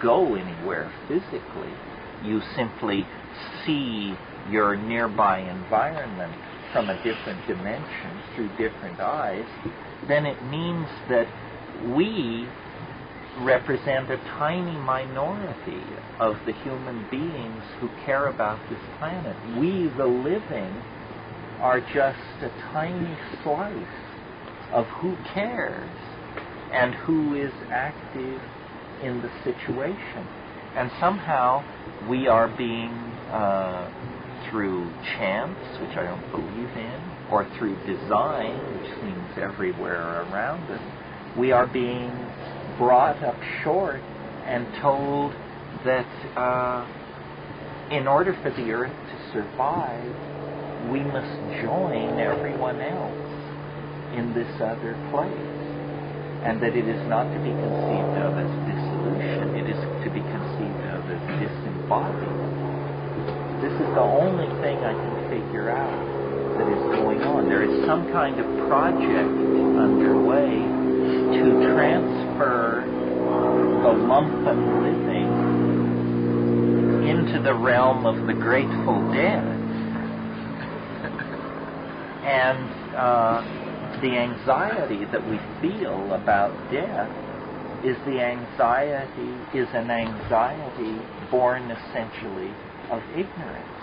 go anywhere physically. You simply see your nearby environment from a different dimension through different eyes. Then it means that we represent a tiny minority of the human beings who care about this planet. We, the living, are just a tiny slice of who cares and who is active in the situation. And somehow we are being, through chance, which I don't believe in, or through design, which seems everywhere around us, we are being brought up short and told that in order for the Earth to survive, we must join everyone else in this other place. And that it is not to be conceived of as dissolution, it is to be conceived of as disembodiment. This is the only thing I can figure out that is going on. There is some kind of project underway to transfer the lumpen living into the realm of the Grateful Dead. And the anxiety that we feel about death is an anxiety born essentially of ignorance.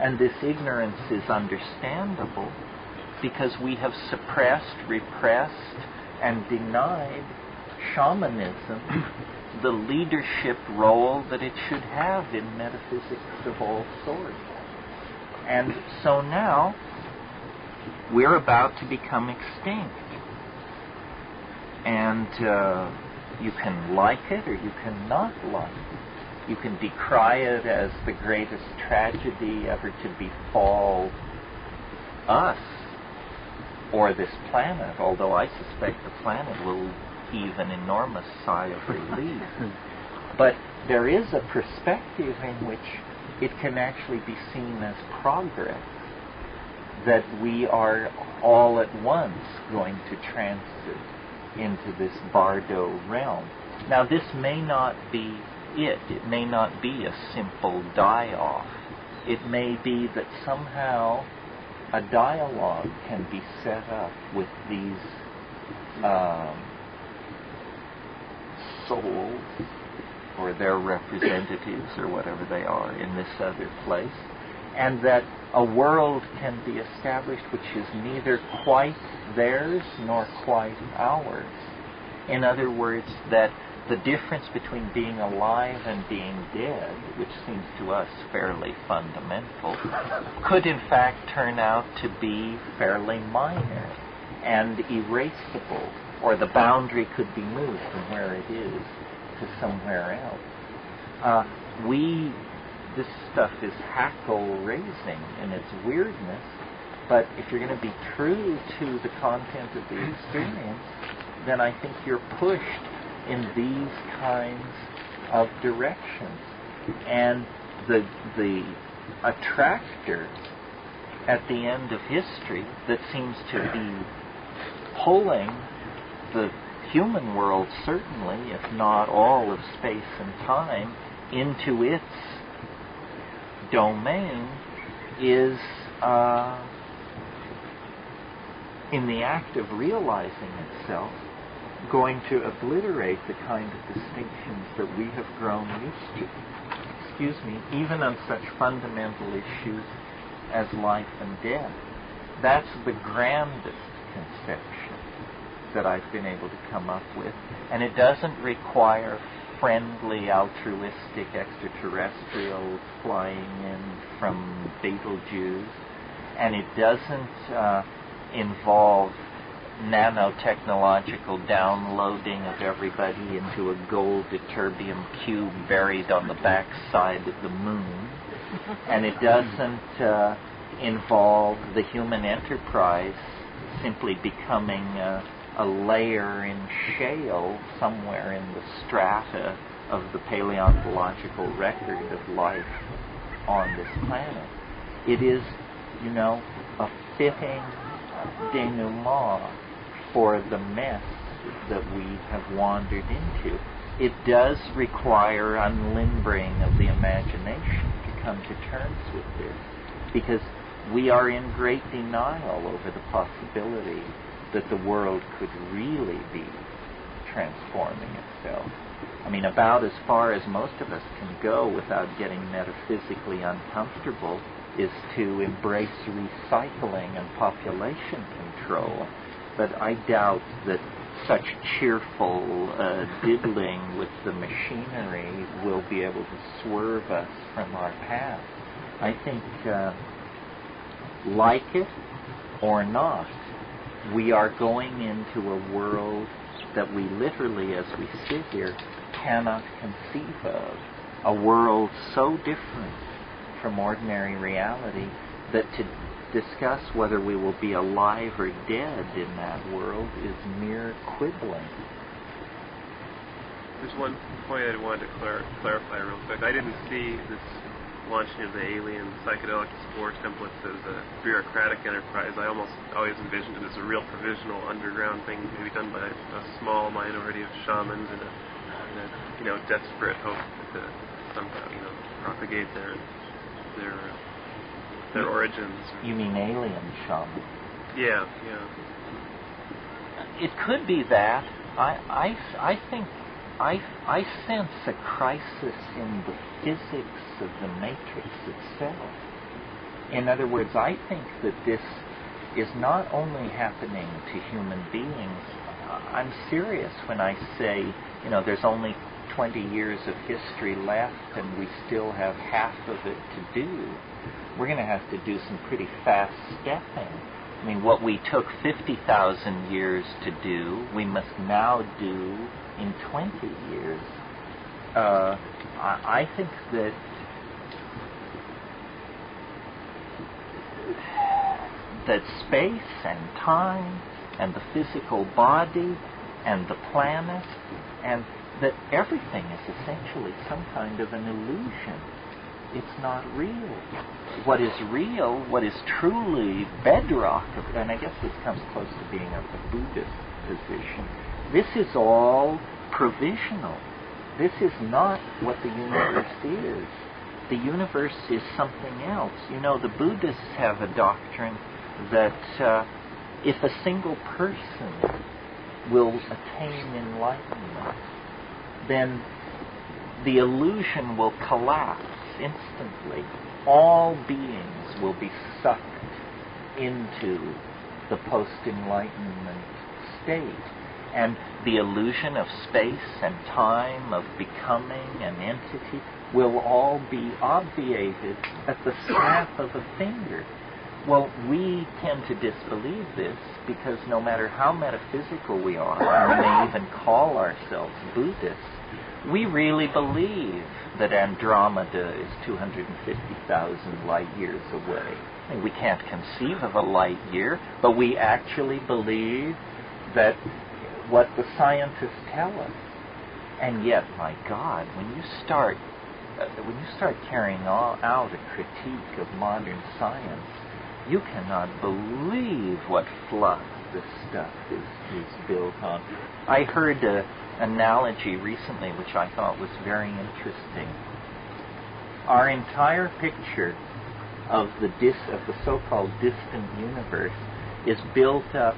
And this ignorance is understandable because we have suppressed, repressed, and denied shamanism the leadership role that it should have in metaphysics of all sorts. And so now we're about to become extinct. And you can like it or you can not like it. You can decry it as the greatest tragedy ever to befall us or this planet, although I suspect the planet will heave an enormous sigh of relief. But there is a perspective in which it can actually be seen as progress, that we are all at once going to transit into this Bardo realm. Now, this may not be it. It may not be a simple die-off. It may be that somehow a dialogue can be set up with these souls, or their representatives, or whatever they are, in this other place, and that a world can be established which is neither quite theirs nor quite ours. In other words, that the difference between being alive and being dead, which seems to us fairly fundamental, could in fact turn out to be fairly minor and erasable, or the boundary could be moved from where it is to somewhere else. This stuff is hackle-raising in its weirdness, but if you're going to be true to the content of the experience, then I think you're pushed in these kinds of directions. And the attractor at the end of history that seems to be pulling the human world, certainly, if not all of space and time, into its domain, is in the act of realizing itself, going to obliterate the kind of distinctions that we have grown used to. Even on such fundamental issues as life and death. That's the grandest conception that I've been able to come up with. And it doesn't require friendly, altruistic extraterrestrials flying in from Betelgeuse. And it doesn't involve nanotechnological downloading of everybody into a gold ytterbium cube buried on the backside of the moon. And it doesn't involve the human enterprise simply becoming a layer in shale somewhere in the strata of the paleontological record of life on this planet. It is, a fitting denouement for the mess that we have wandered into. It does require unlimbering of the imagination to come to terms with this, because we are in great denial over the possibility that the world could really be transforming itself. I mean, about as far as most of us can go without getting metaphysically uncomfortable is to embrace recycling and population control. But I doubt that such cheerful diddling with the machinery will be able to swerve us from our path. I think, like it or not, we are going into a world that we literally, as we sit here, cannot conceive of. A world so different from ordinary reality that to discuss whether we will be alive or dead in that world is mere quibbling. There's one point I wanted to clarify real quick. I didn't see this launching of the alien psychedelic spore templates as a bureaucratic enterprise. I almost always envisioned it as a real provisional underground thing, maybe done by a small minority of shamans in a desperate hope to somehow, propagate their origins. You mean alien shaman? Yeah. It could be that. I think I sense a crisis in the physics of the matrix itself. In other words, I think that this is not only happening to human beings. I'm serious when I say, there's only 20 years of history left and we still have half of it to do. We're going to have to do some pretty fast stepping. I mean, what we took 50,000 years to do, we must now do in 20 years. I think that space and time and the physical body and the planet and that everything is essentially some kind of an illusion. It's not real. What is real, what is truly bedrock, and I guess this comes close to being of the Buddhist position, this is all provisional. This is not what the universe is. The universe is something else. The Buddhists have a doctrine that if a single person will attain enlightenment, then the illusion will collapse instantly. All beings will be sucked into the post-enlightenment state. And the illusion of space and time, of becoming an entity, will all be obviated at the snap of a finger. Well, we tend to disbelieve this because no matter how metaphysical we are, and we may even call ourselves Buddhists, we really believe that Andromeda is 250,000 light years away. I mean, we can't conceive of a light year, but we actually believe that what the scientists tell us. And yet, my God, when you start carrying out a critique of modern science, you cannot believe what fluff this stuff is built on. I heard an analogy recently which I thought was very interesting. Our entire picture of the so-called distant universe is built up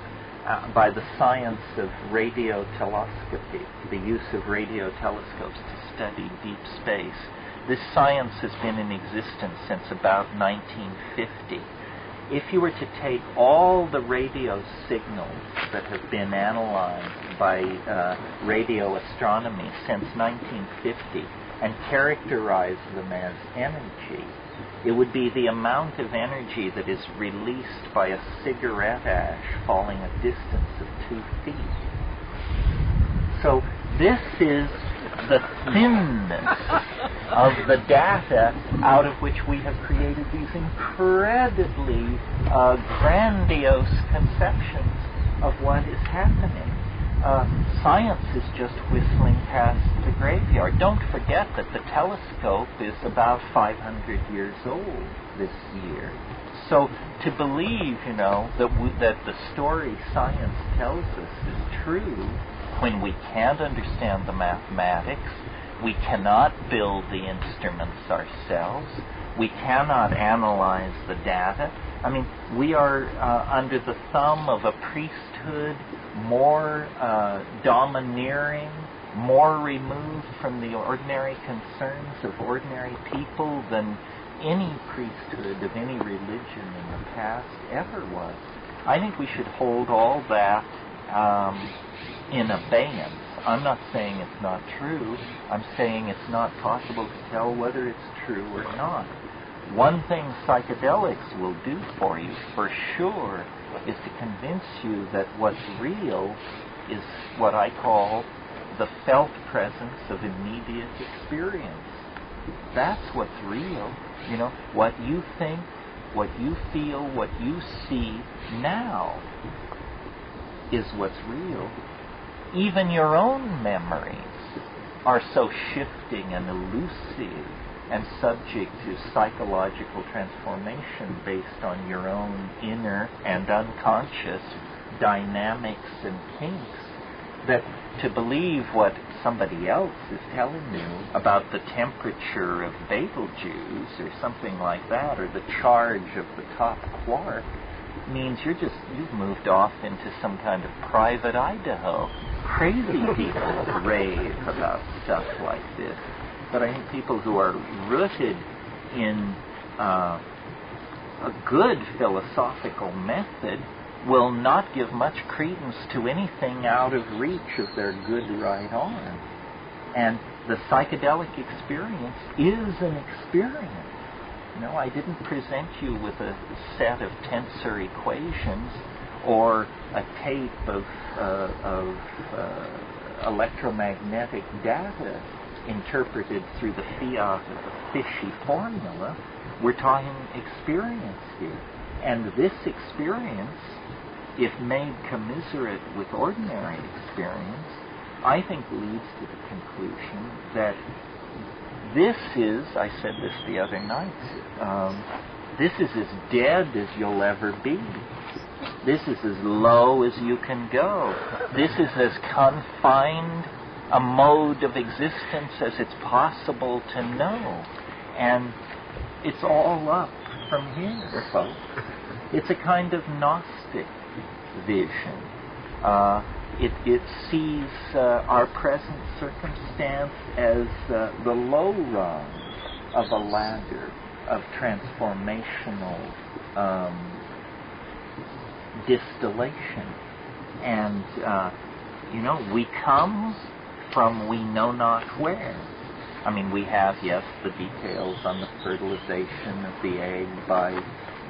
by the science of radiotelescopy, the use of radio telescopes to study deep space. This science has been in existence since about 1950. If you were to take all the radio signals that have been analyzed by radio astronomy since 1950 and characterize them as energy, it would be the amount of energy that is released by a cigarette ash falling a distance of 2 feet. So this is the thinness of the data out of which we have created these incredibly grandiose conceptions of what is happening. Science is just whistling past the graveyard. Don't forget that the telescope is about 500 years old this year. So to believe, that the story science tells us is true, when we can't understand the mathematics, we cannot build the instruments ourselves, we cannot analyze the data. I mean, we are under the thumb of a priesthood more domineering, more removed from the ordinary concerns of ordinary people than any priesthood of any religion in the past ever was. I think we should hold all that in abeyance. I'm not saying it's not true. I'm saying it's not possible to tell whether it's true or not. One thing psychedelics will do for you, for sure, is to convince you that what's real is what I call the felt presence of immediate experience. That's what's real. You know, what you think, what you feel, what you see now is what's real. Even your own memories are so shifting and elusive and subject to psychological transformation based on your own inner and unconscious dynamics and kinks, that to believe what somebody else is telling you about the temperature of Betelgeuse or something like that, or the charge of the top quark, means you've moved off into some kind of private Idaho. Crazy people rave about stuff like this. But I think people who are rooted in a good philosophical method will not give much credence to anything out of reach of their good right arm. And the psychedelic experience is an experience. You know, I didn't present you with a set of tensor equations or a tape of electromagnetic data interpreted through the fiat of a fishy formula. We're talking experience here. And this experience, if made commiserate with ordinary experience, I think leads to the conclusion that this is, I said this the other night, this is as dead as you'll ever be. This is as low as you can go. This is as confined a mode of existence as it's possible to know. And it's all up from here, folks. It's a kind of Gnostic vision. It sees our present circumstance as the low rung of a ladder of transformational distillation. And, we come from we know not where. I mean, we have, yes, the details on the fertilization of the egg by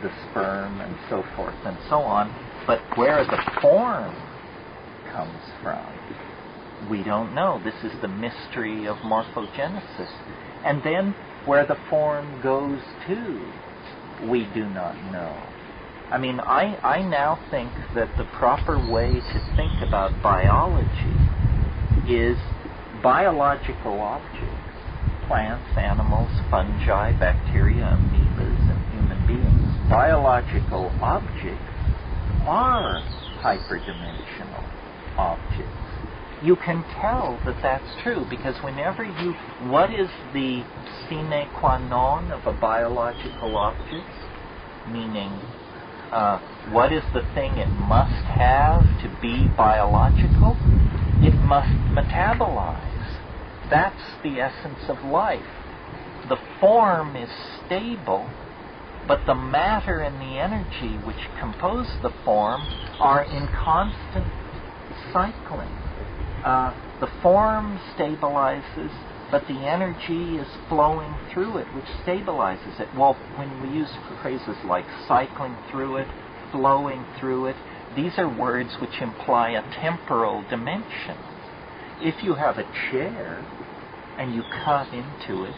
the sperm and so forth and so on, but where the form comes from, we don't know. This is the mystery of morphogenesis. And then where the form goes to, we do not know. I mean, I now think that the proper way to think about biology is biological objects, plants, animals, fungi, bacteria, amoebas, and human beings. Biological objects are hyperdimensional objects. You can tell that that's true because whenever what is the sine qua non of a biological object? Meaning, what is the thing it must have to be biological? It must metabolize. That's the essence of life. The form is stable, but the matter and the energy which compose the form are in constant cycling. The form stabilizes, but the energy is flowing through it, which stabilizes it. Well, when we use phrases like cycling through it, flowing through it, these are words which imply a temporal dimension. If you have a chair and you cut into it,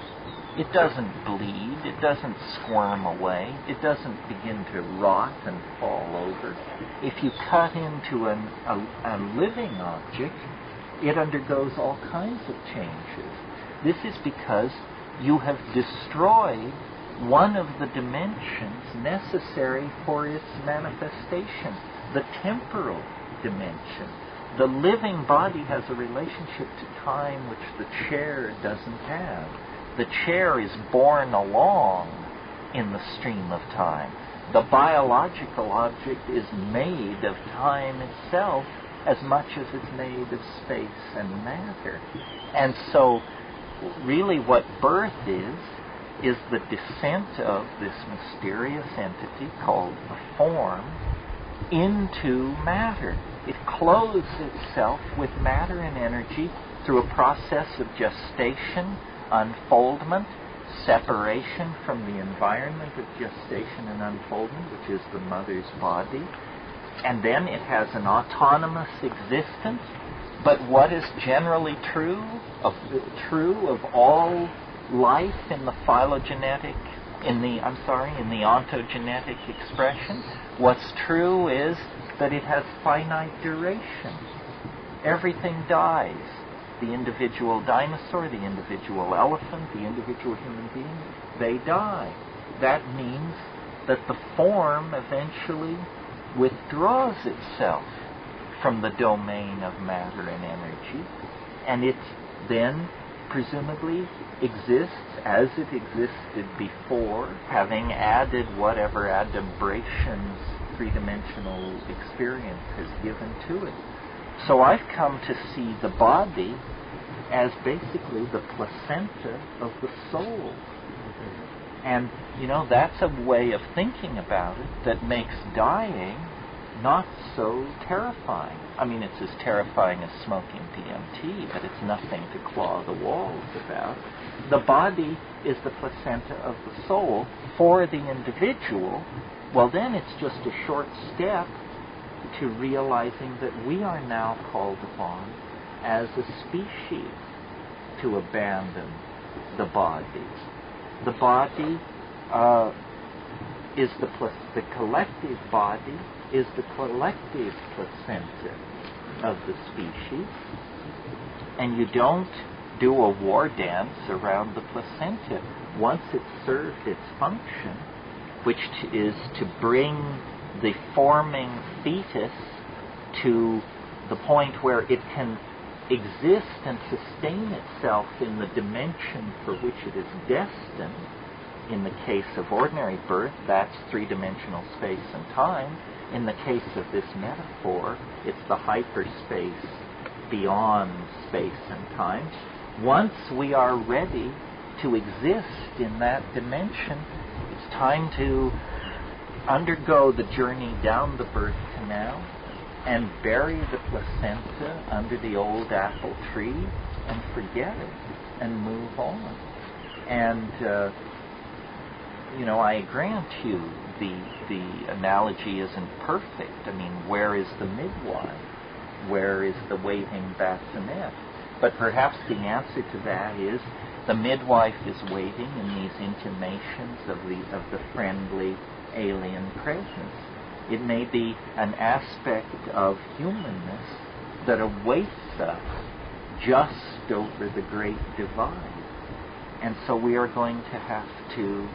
it doesn't bleed, it doesn't squirm away, it doesn't begin to rot and fall over. If you cut into a living object, it undergoes all kinds of changes. This is because you have destroyed one of the dimensions necessary for its manifestation, the temporal dimension. The living body has a relationship to time which the chair doesn't have. The chair is borne along in the stream of time. The biological object is made of time itself as much as it's made of space and matter. And so really what birth is the descent of this mysterious entity called the form into matter. It clothes itself with matter and energy through a process of gestation, unfoldment, separation from the environment of gestation and unfoldment, which is the mother's body. And then it has an autonomous existence. But what is generally true of all life in the phylogenetic, in the ontogenetic expression? What's true is that it has finite duration. Everything dies. The individual dinosaur, the individual elephant, the individual human being, they die. That means that the form eventually withdraws itself from the domain of matter and energy, and it then presumably exists as it existed before, having added whatever adumbrations three-dimensional experience has given to it. So I've come to see the body as basically the placenta of the soul. And, that's a way of thinking about it that makes dying not so terrifying. I mean, it's as terrifying as smoking DMT, but it's nothing to claw the walls about. The body is the placenta of the soul. For the individual, well, then it's just a short step to realizing that we are now called upon as a species to abandon the body. The body is the collective body is the collective placenta of the species, and you don't do a war dance around the placenta. Once it's served its function, which is to bring the forming fetus to the point where it can exist and sustain itself in the dimension for which it is destined. In the case of ordinary birth, that's three-dimensional space and time. In the case of this metaphor, it's the hyperspace beyond space and time. Once we are ready to exist in that dimension, it's time to undergo the journey down the birth canal and bury the placenta under the old apple tree and forget it and move on. And I grant you the analogy isn't perfect. I mean, where is the midwife? Where is the waiting bassinet? But perhaps the answer to that is the midwife is waiting in these intimations of the friendly alien presence. It may be an aspect of humanness that awaits us just over the great divide. And so we are going to have to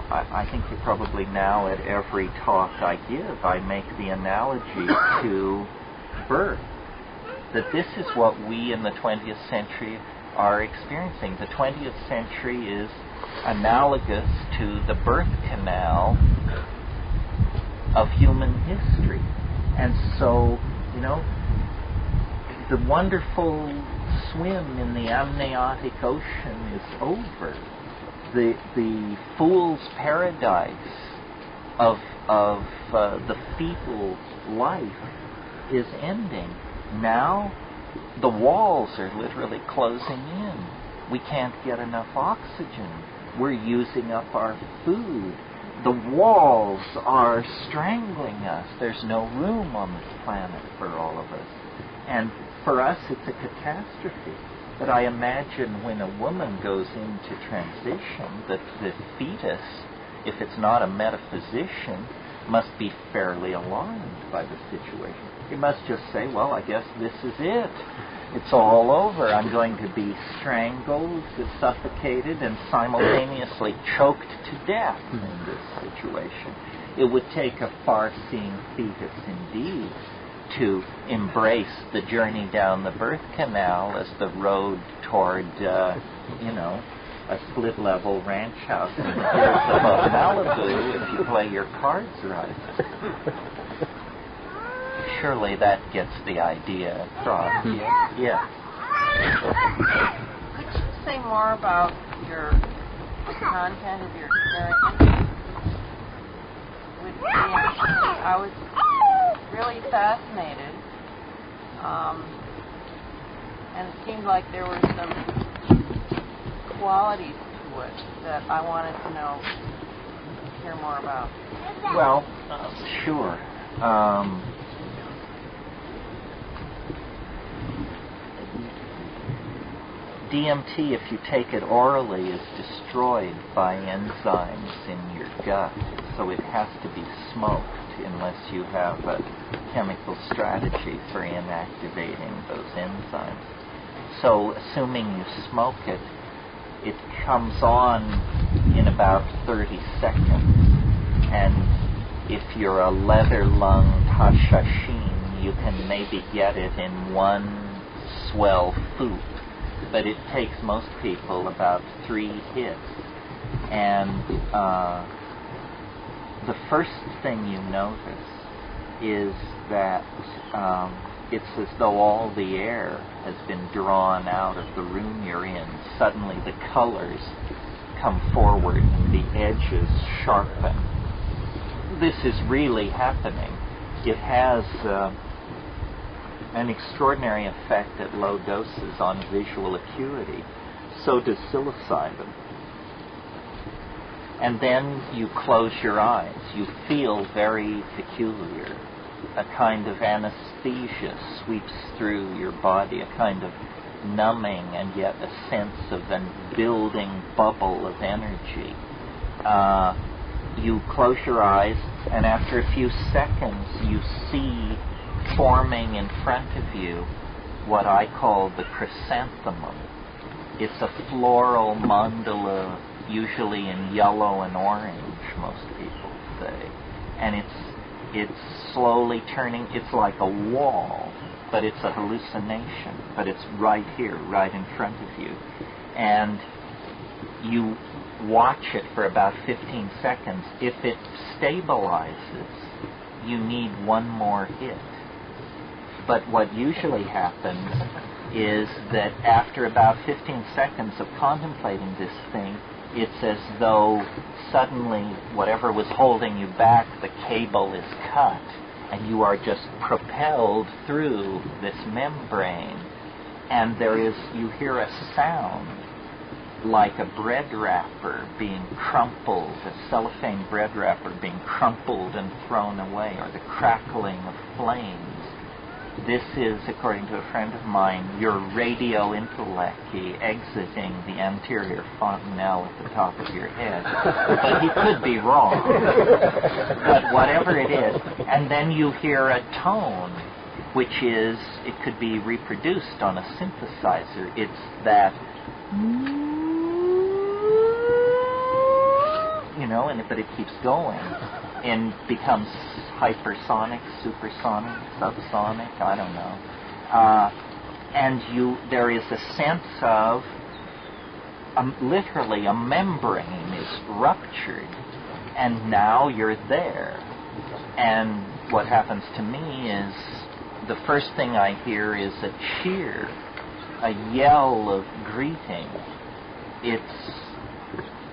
I think that probably now at every talk I give, I make the analogy to birth. That this is what we in the 20th century are experiencing. The 20th century is analogous to the birth canal of human history. And so, the wonderful swim in the amniotic ocean is over. The fool's paradise of the fetal life is ending. Now the walls are literally closing in. We can't get enough oxygen. We're using up our food. The walls are strangling us. There's no room on this planet for all of us. And for us, it's a catastrophe. But I imagine when a woman goes into transition, that the fetus, if it's not a metaphysician, must be fairly alarmed by the situation. It must just say, well, I guess this is it. It's all over. I'm going to be strangled, suffocated, and simultaneously choked to death in this situation. It would take a far-seeing fetus indeed to embrace the journey down the birth canal as the road toward, a split-level ranch house in the hills above Malibu if you play your cards right. surely that gets the idea across. Yeah. Could you say more about the content of your experience with DMT? I was really fascinated, and it seemed like there were some qualities to it that I wanted to hear more about. Well, sure. DMT, if you take it orally, is destroyed by enzymes in your gut, so it has to be smoked unless you have a chemical strategy for inactivating those enzymes. So, assuming you smoke it, it comes on in about 30 seconds, and if you're a leather-lunged Hashashin, you can maybe get it in one swell foop. But it takes most people about 3 hits. And the first thing you notice is that it's as though all the air has been drawn out of the room you're in. Suddenly the colors come forward and the edges sharpen. This is really happening. It has an extraordinary effect at low doses on visual acuity. So does psilocybin. And then you close your eyes. You feel very peculiar. A kind of anesthesia sweeps through your body, a kind of numbing and yet a sense of a building bubble of energy. You close your eyes, and after a few seconds you see forming in front of you what I call the chrysanthemum. It's a floral mandala, usually in yellow and orange, most people say. And it's slowly turning, it's like a wall, but it's a hallucination, but it's right here, right in front of you. And you watch it for about 15 seconds. If it stabilizes, you need one more hit. But what usually happens is that after about 15 seconds of contemplating this thing, it's as though suddenly whatever was holding you back, the cable is cut, and you are just propelled through this membrane, and you hear a sound like a bread wrapper being crumpled, a cellophane bread wrapper being crumpled and thrown away, or the crackling of flames. This is, according to a friend of mine, your radio intellecty exiting the anterior fontanelle at the top of your head. But he could be wrong. But whatever it is, and then you hear a tone, which is, it could be reproduced on a synthesizer. It's that, but it keeps going and becomes hypersonic, supersonic, subsonic, I don't know. And there is a sense of, literally a membrane is ruptured, and now you're there. And what happens to me is, the first thing I hear is a cheer, a yell of greeting. It's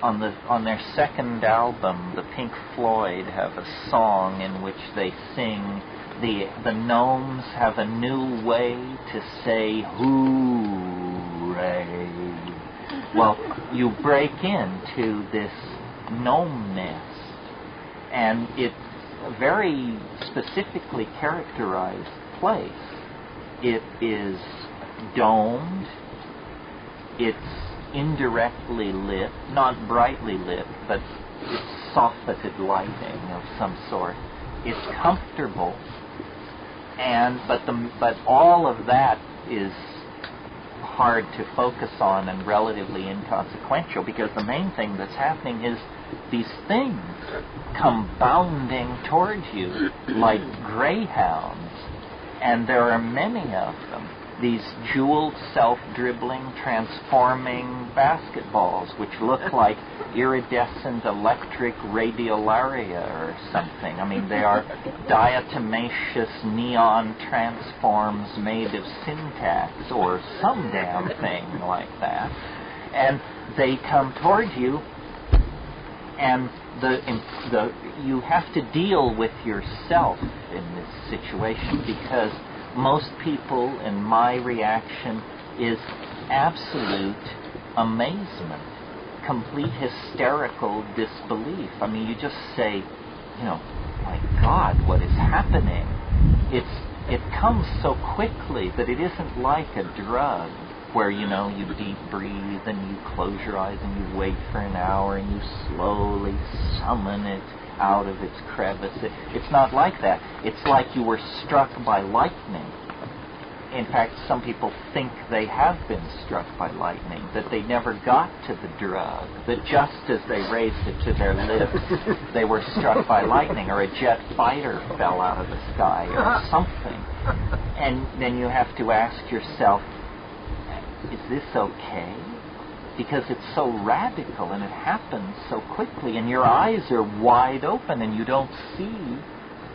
on their second album, the Pink Floyd have a song in which they sing, the gnomes have a new way to say hooray. Well, you break into this gnome nest, and it's a very specifically characterized place. It is domed, it's indirectly lit, not brightly lit, but it's softened lighting of some sort. It's comfortable, but all of that is hard to focus on and relatively inconsequential, because the main thing that's happening is these things come bounding towards you like greyhounds, and there are many of them. these jeweled, self-dribbling, transforming basketballs, which look like iridescent electric radiolaria or something. I mean, they are diatomaceous neon transforms made of syntax or some damn thing like that. And they come toward you, and you have to deal with yourself in this situation, because most people, in my reaction, is absolute amazement, complete hysterical disbelief. I mean, you just say, you know, my God, what is happening? It comes so quickly that it isn't like a drug where, you know, you deep breathe and you close your eyes and you wait for an hour and you slowly summon it out of its crevice. It's not like that. It's like you were struck by lightning. In fact, some people think they have been struck by lightning, that they never got to the drug, that just as they raised it to their lips, they were struck by lightning, or a jet fighter fell out of the sky, or something. And then you have to ask yourself, is this okay? Because it's so radical and it happens so quickly, and your eyes are wide open and you don't see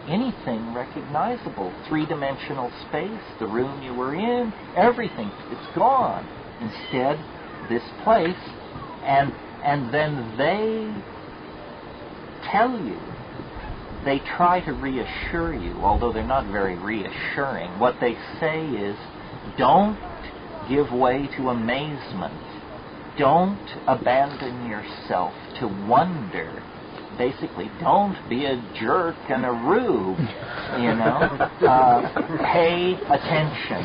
anything recognizable. Three-dimensional space, the room you were in, everything, it's gone. Instead, this place, and then they tell you, they try to reassure you, although they're not very reassuring. What they say is, don't give way to amazement. Don't abandon yourself to wonder. Basically, don't be a jerk and a rube, you know. Pay attention.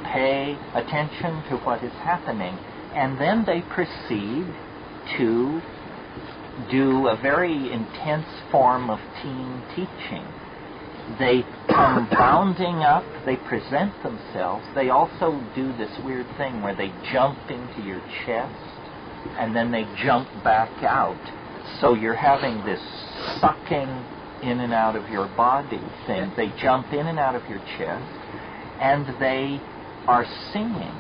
Pay attention to what is happening. And then they proceed to do a very intense form of team teaching. They come bounding up, they present themselves. They also do this weird thing where they jump into your chest and then they jump back out. So you're having this sucking in and out of your body thing. They jump in and out of your chest, and they are singing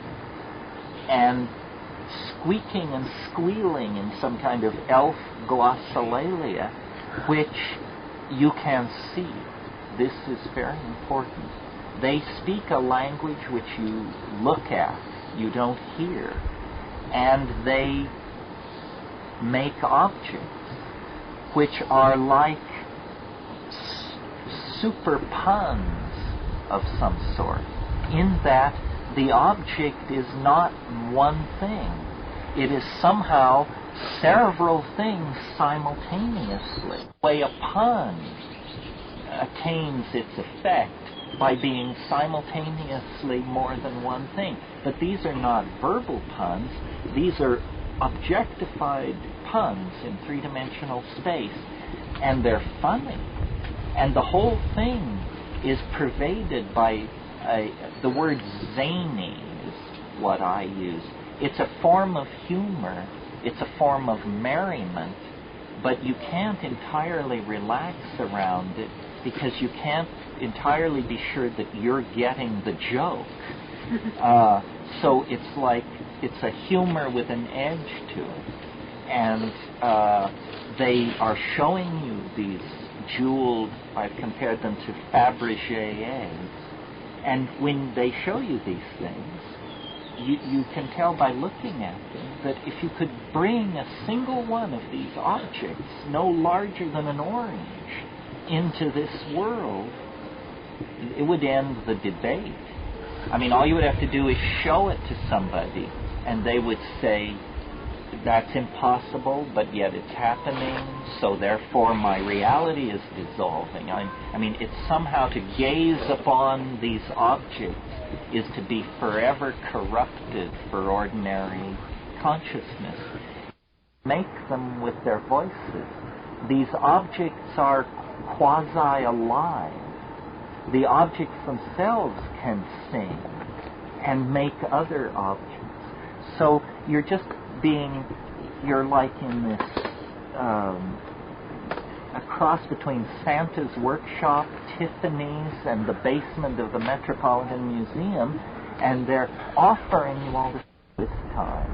and squeaking and squealing in some kind of elf glossolalia, which you can see. This is very important. They speak a language which you look at, you don't hear, and they make objects which are like super puns of some sort, in that the object is not one thing. It is somehow several things simultaneously. The way a pun attains its effect by being simultaneously more than one thing. But these are not verbal puns. These are objectified puns in three-dimensional space, and they're funny. And the whole thing is pervaded by the word zany is what I use. It's a form of humor. It's a form of merriment, but you can't entirely relax around it because you can't entirely be sure that you're getting the joke. So it's like it's a humor with an edge to it. And they are showing you these jeweled, I've compared them to Fabergé eggs. And when they show you these things, you can tell by looking at them that if you could bring a single one of these objects, no larger than an orange, into this world, it would end the debate. I mean, all you would have to do is show it to somebody, and they would say, that's impossible, but yet it's happening, so therefore my reality is dissolving. I mean, it's somehow to gaze upon these objects is to be forever corrupted for ordinary consciousness. Make them with their voices. These objects are quasi-alive. The objects themselves can sing and make other objects. So you're like in this, a cross between Santa's workshop, Tiffany's, and the basement of the Metropolitan Museum, And they're offering you all this time.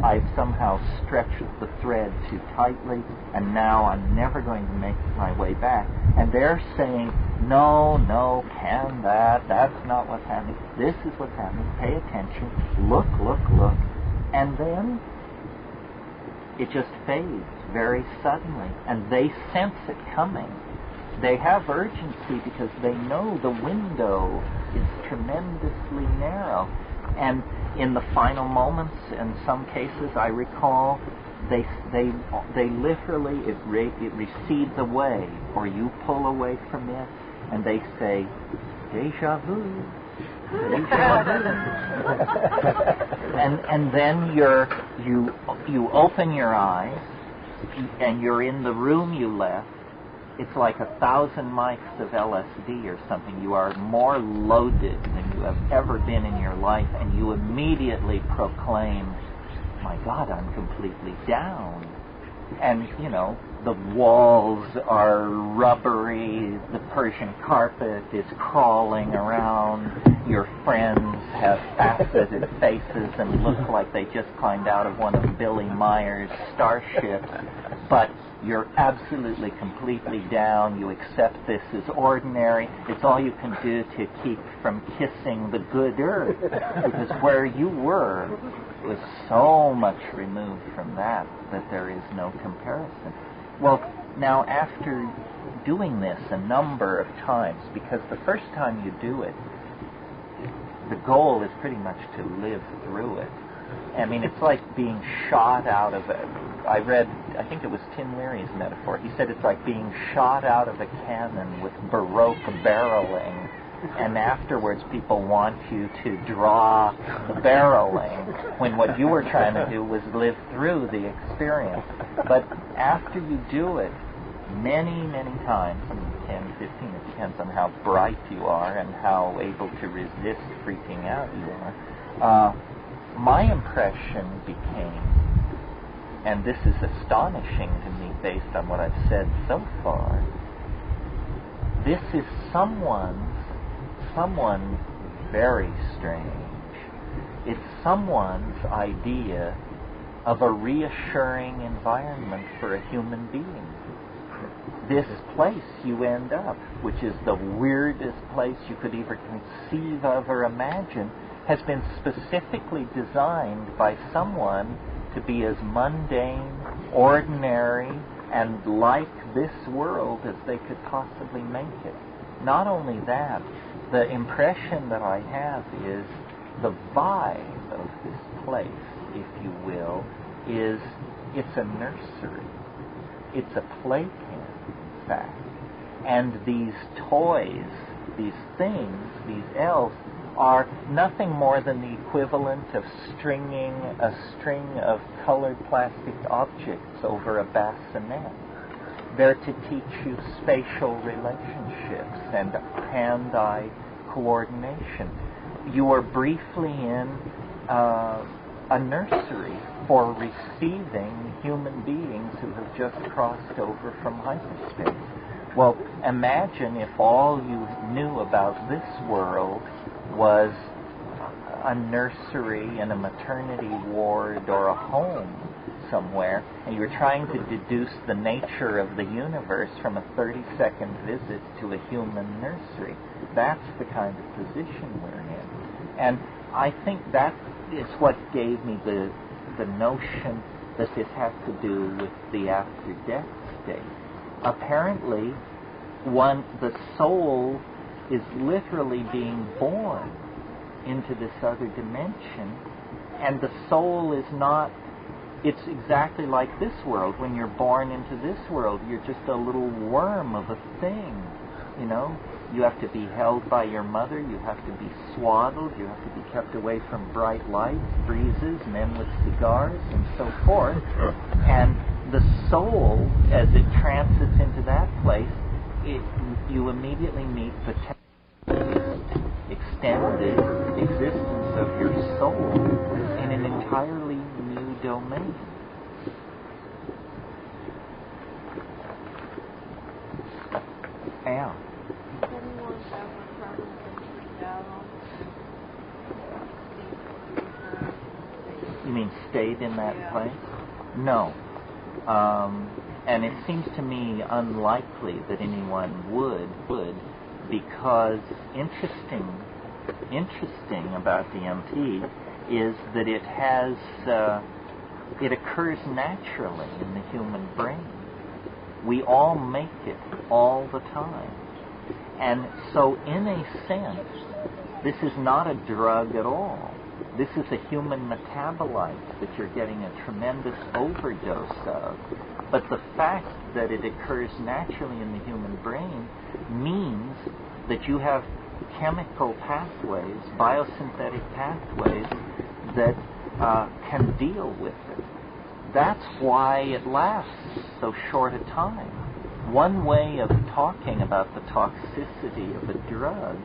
I've somehow stretched the thread too tightly, and now I'm never going to make my way back. And they're saying, no, that's not what's happening. This is what's happening. Pay attention. Look. And then it just fades very suddenly, and they sense it coming. They have urgency because they know the window is tremendously narrow. And in the final moments, in some cases, I recall, they literally, it recedes away, or you pull away from it, and they say, déjà vu. and then you open your eyes, and you're in the room you left. It's like 1,000 mics of LSD or something. You are more loaded than you have ever been in your life, and you immediately proclaim, my God, I'm completely down. And, the walls are rubbery, the Persian carpet is crawling around, your friends have faceted faces and look like they just climbed out of one of Billy Meyer's starships, but you're absolutely, completely down. You accept this as ordinary. It's all you can do to keep from kissing the good earth, because where you were was so much removed from that there is no comparison. Well, now after doing this a number of times, because the first time you do it, the goal is pretty much to live through it. I mean, it's like being shot out of I think it was Tim Leary's metaphor. He said it's like being shot out of a cannon with Baroque barreling, and afterwards people want you to draw the barreling, when what you were trying to do was live through the experience. But after you do it many, many times, 10, 15, it depends on how bright you are and how able to resist freaking out you are, my impression became, and this is astonishing to me based on what I've said so far, this is someone very strange. It's someone's idea of a reassuring environment for a human being. This place you end up, which is the weirdest place you could ever conceive of or imagine, has been specifically designed by someone to be as mundane, ordinary, and like this world as they could possibly make it. Not only that, the impression that I have is the vibe of this place, if you will, is it's a nursery. It's a playpen, in fact. And these toys, these things, these elves, are nothing more than the equivalent of stringing a string of colored plastic objects over a bassinet. They're to teach you spatial relationships and hand-eye coordination. You are briefly in a nursery for receiving human beings who have just crossed over from hyperspace. Well, imagine if all you knew about this world was a nursery in a maternity ward or a home somewhere, and you were trying to deduce the nature of the universe from a 30-second visit to a human nursery. That's the kind of position we're in. And I think that is what gave me the notion that this has to do with the after-death state. Apparently, the soul is literally being born into this other dimension, and the soul is not, it's exactly like this world. When you're born into this world, you're just a little worm of a thing, You have to be held by your mother, you have to be swaddled, you have to be kept away from bright lights, breezes, men with cigars, and so forth. And the soul, as it transits into that place, you immediately meet the extended existence of your soul in an entirely new domain. Yeah. You mean stayed in that place? No. And it seems to me unlikely that anyone would, because interesting about DMT is that it occurs naturally in the human brain. We all make it all the time. And so in a sense, this is not a drug at all. This is a human metabolite that you're getting a tremendous overdose of. But the fact that it occurs naturally in the human brain means that you have chemical pathways, biosynthetic pathways, that can deal with it. That's why it lasts so short a time. One way of talking about the toxicity of a drug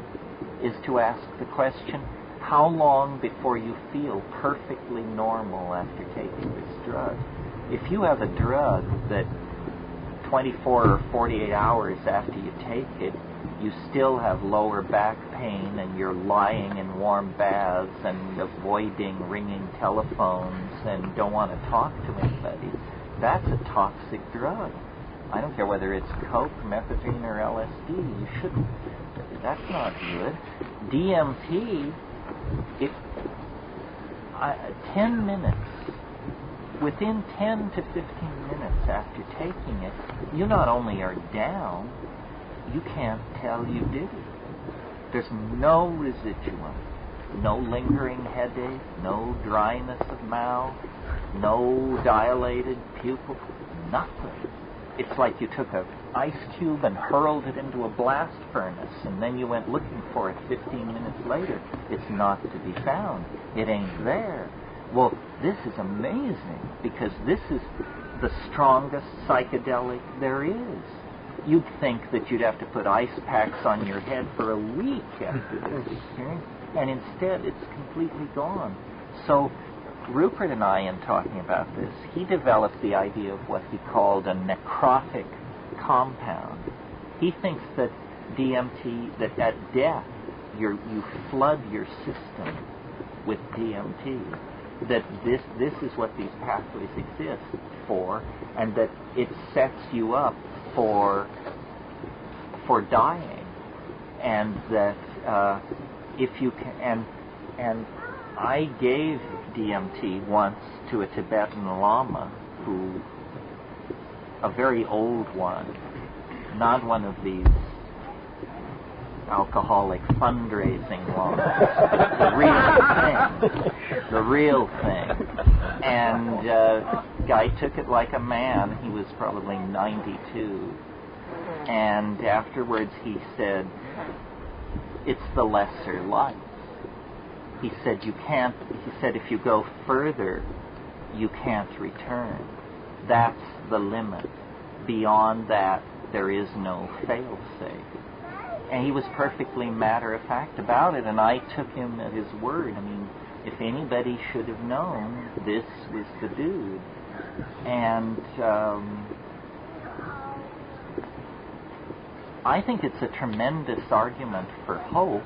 is to ask the question, how long before you feel perfectly normal after taking this drug? If you have a drug that 24 or 48 hours after you take it, you still have lower back pain and you're lying in warm baths and avoiding ringing telephones and don't want to talk to anybody, that's a toxic drug. I don't care whether it's coke, methadone, or LSD. You shouldn't. That's not good. DMT, 10 minutes, within 10 to 15 minutes after taking it, you not only are down, you can't tell you did it. There's no residuum, no lingering headache, no dryness of mouth, no dilated pupil, nothing. It's like you took an ice cube and hurled it into a blast furnace, and then you went looking for it 15 minutes later. It's not to be found. It ain't there. Well, this is amazing, because this is the strongest psychedelic there is. You'd think that you'd have to put ice packs on your head for a week after this experience, and instead it's completely gone. So Rupert and I, in talking about this, he developed the idea of what he called a necrotic compound. He thinks that DMT, that at death, you flood your system with DMT, that this is what these pathways exist for, and that it sets you up for dying, and that if you can, and I gave DMT once to a Tibetan Lama, a very old one, not one of these alcoholic fundraising lamas, the real thing. And guy took it like a man. He was probably 92. And afterwards he said, it's the lesser life. He said, if you go further, you can't return. That's the limit. Beyond that, there is no fail-safe. And he was perfectly matter-of-fact about it, and I took him at his word. I mean, if anybody should have known, this was the dude. And I think it's a tremendous argument for hope.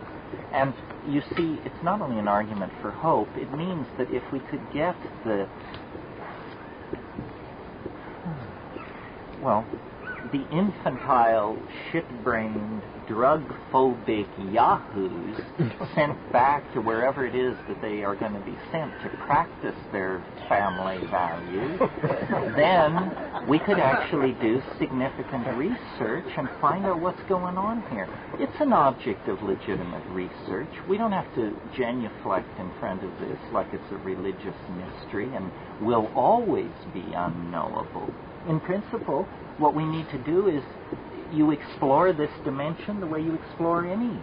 And you see, it's not only an argument for hope, it means that if we could get the infantile, shit-brained, drug-phobic yahoos sent back to wherever it is that they are going to be sent to practice their family values, then we could actually do significant research and find out what's going on here. It's an object of legitimate research. We don't have to genuflect in front of this like it's a religious mystery and will always be unknowable. In principle, what we need to do is you explore this dimension the way you explore any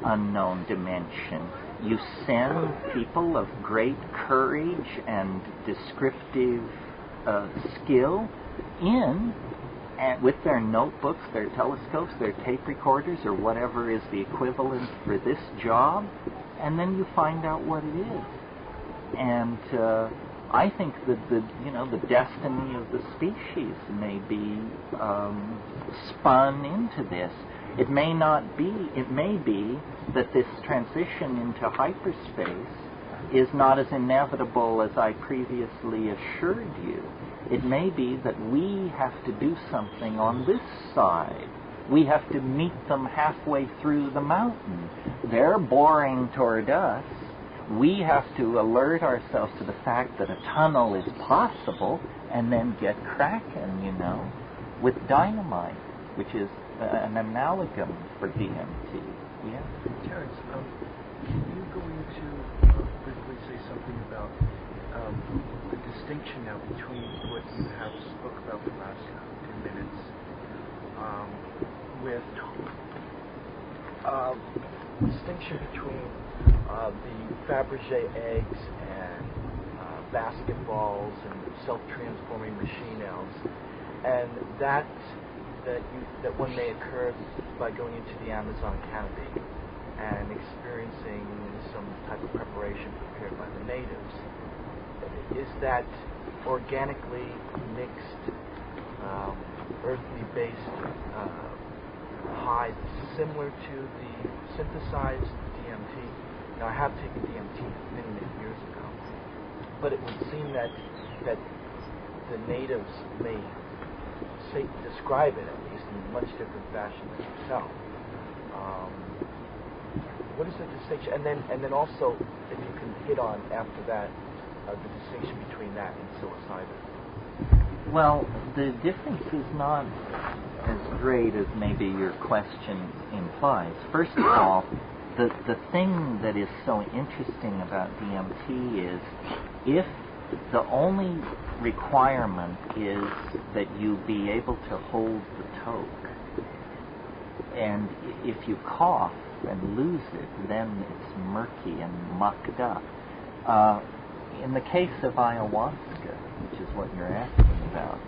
unknown dimension. You send people of great courage and descriptive skill in with their notebooks, their telescopes, their tape recorders, or whatever is the equivalent for this job, and then you find out what it is. And I think that the destiny of the species may be spun into this. It may be that this transition into hyperspace is not as inevitable as I previously assured you. It may be that we have to do something on this side. We have to meet them halfway through the mountain. They're boring toward us. We have to alert ourselves to the fact that a tunnel is possible and then get cracking, with dynamite, which is an amalgam for DMT. Yeah. Terence, can you go into briefly say something about the distinction now between what you have spoke about the last 10 minutes with distinction between the Fabergé eggs and basketballs and self-transforming machine elves, and that one may occur by going into the Amazon canopy and experiencing some type of preparation prepared by the natives. Is that organically mixed, earthly-based hide similar to the synthesized DMT? Now, I have taken DMT many, many years ago, but it would seem that the natives may describe it, at least, in a much different fashion than yourself. What is the distinction? And then also, if you can hit on after that, the distinction between that and psilocybin. Well, the difference is not as great as maybe your question implies. First of all, the thing that is so interesting about DMT is if the only requirement is that you be able to hold the toke, and if you cough and lose it, then it's murky and mucked up. In the case of ayahuasca, which is what you're asking about,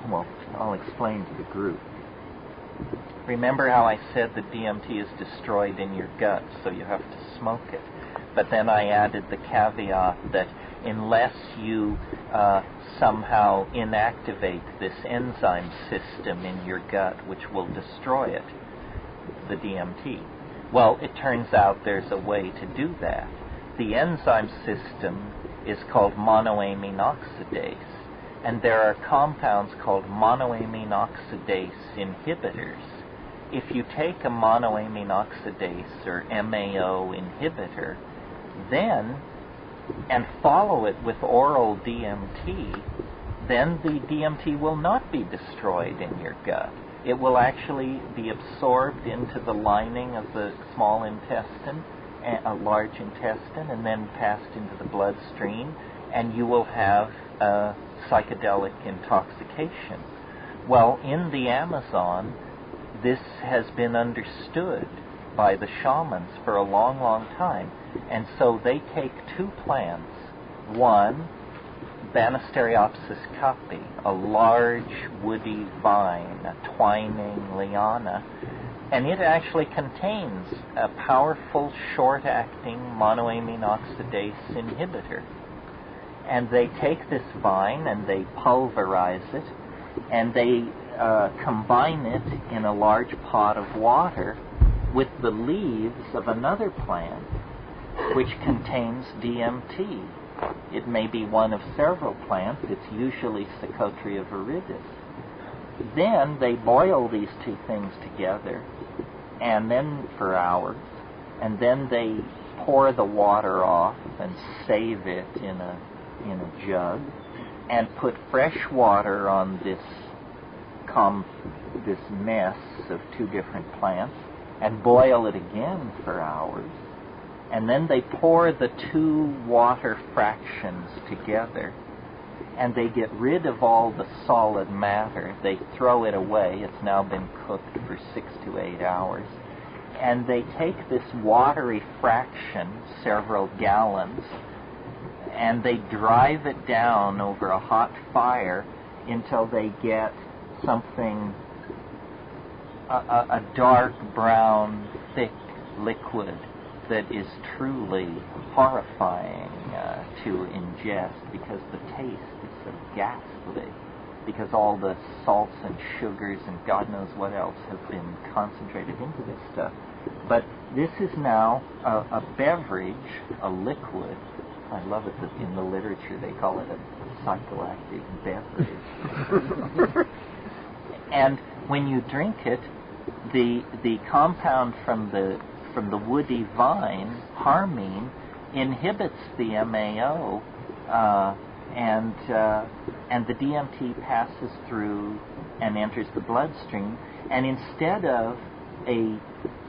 well, I'll explain to the group. Remember how I said that DMT is destroyed in your gut, so you have to smoke it. But then I added the caveat that unless you somehow inactivate this enzyme system in your gut, which will destroy it, the DMT. Well, it turns out there's a way to do that. The enzyme system is called monoamine oxidase, and there are compounds called monoamine oxidase inhibitors. If you take a monoamine oxidase or MAO inhibitor, then, and follow it with oral DMT, then the DMT will not be destroyed in your gut. It will actually be absorbed into the lining of the small intestine, a large intestine, and then passed into the bloodstream, and you will have psychedelic intoxication. Well, in the Amazon, this has been understood by the shamans for a long, long time. And so they take two plants. One, Banisteriopsis caapi, a large woody vine, a twining liana, and it actually contains a powerful short-acting monoamine oxidase inhibitor. And they take this vine and they pulverize it, and they combine it in a large pot of water with the leaves of another plant which contains DMT. It may be one of several plants. It's usually Psychotria viridis. Then they boil these two things together, and then for hours, and then they pour the water off and save it in a jug, and put fresh water on this mess of two different plants, and boil it again for hours. And then they pour the two water fractions together, and they get rid of all the solid matter. They throw it away. It's now been cooked for 6 to 8 hours. And they take this watery fraction, several gallons, and they drive it down over a hot fire until they get something, a dark brown, thick liquid that is truly horrifying to ingest because the taste is so ghastly. because all the salts and sugars and God knows what else have been concentrated into this stuff. But this is now a beverage, a liquid. I love it that in the literature they call it a psychoactive beverage. And when you drink it, the compound from the woody vine, harmine, inhibits the MAO, and the DMT passes through and enters the bloodstream. And instead of a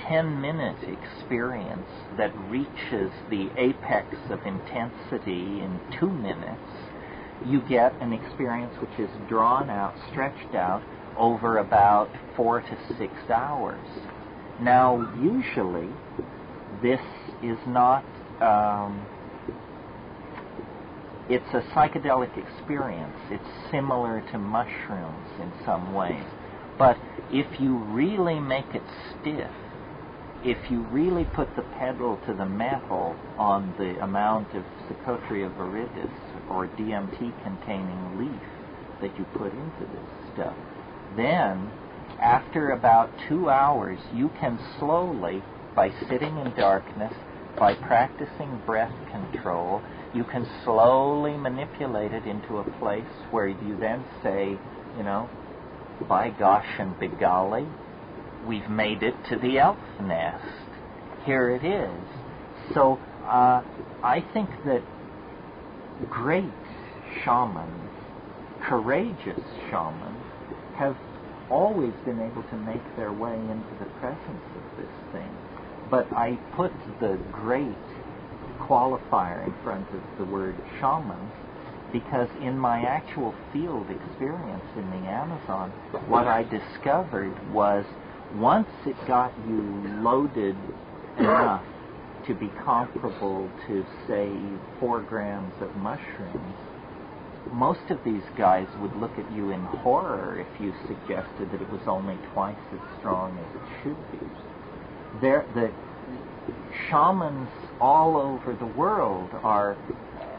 10-minute experience that reaches the apex of intensity in 2 minutes, you get an experience which is drawn out, stretched out over about 4 to 6 hours. Now, usually, this is not, it's a psychedelic experience. It's similar to mushrooms in some ways. But if you really make it stiff, if you really put the pedal to the metal on the amount of Psychotria viridis or DMT-containing leaf that you put into this stuff, then after about 2 hours, you can slowly, by sitting in darkness, by practicing breath control, you can slowly manipulate it into a place where you then say, you know, by gosh and begolly, we've made it to the elf nest. Here it is. So I think that great shamans, courageous shamans, have always been able to make their way into the presence of this thing. But I put the great qualifier in front of the word shamans because in my actual field experience in the Amazon, what I discovered was once it got you loaded enough to be comparable to, say, 4 grams of mushrooms, most of these guys would look at you in horror if you suggested that it was only twice as strong as it should be. The shamans all over the world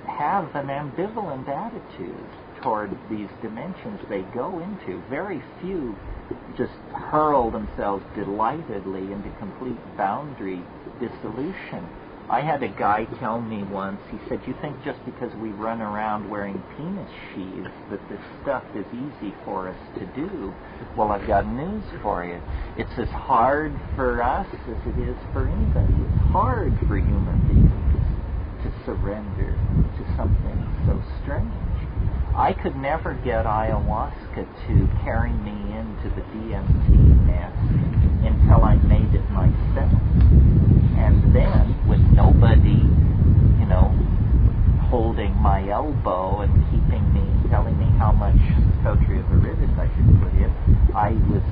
have an ambivalent attitude toward these dimensions they go into. Very few just hurl themselves delightedly into complete boundary dissolution. I had a guy tell me once, he said, you think just because we run around wearing penis sheaths that this stuff is easy for us to do? Well, I've got news for you. It's as hard for us as it is for anybody. It's hard for human beings to surrender to something so strange. I could never get ayahuasca to carry me into the DMT nest until I made it myself. And then, with nobody, you know, holding my elbow and telling me how much Psychotria viridis I should put in, I was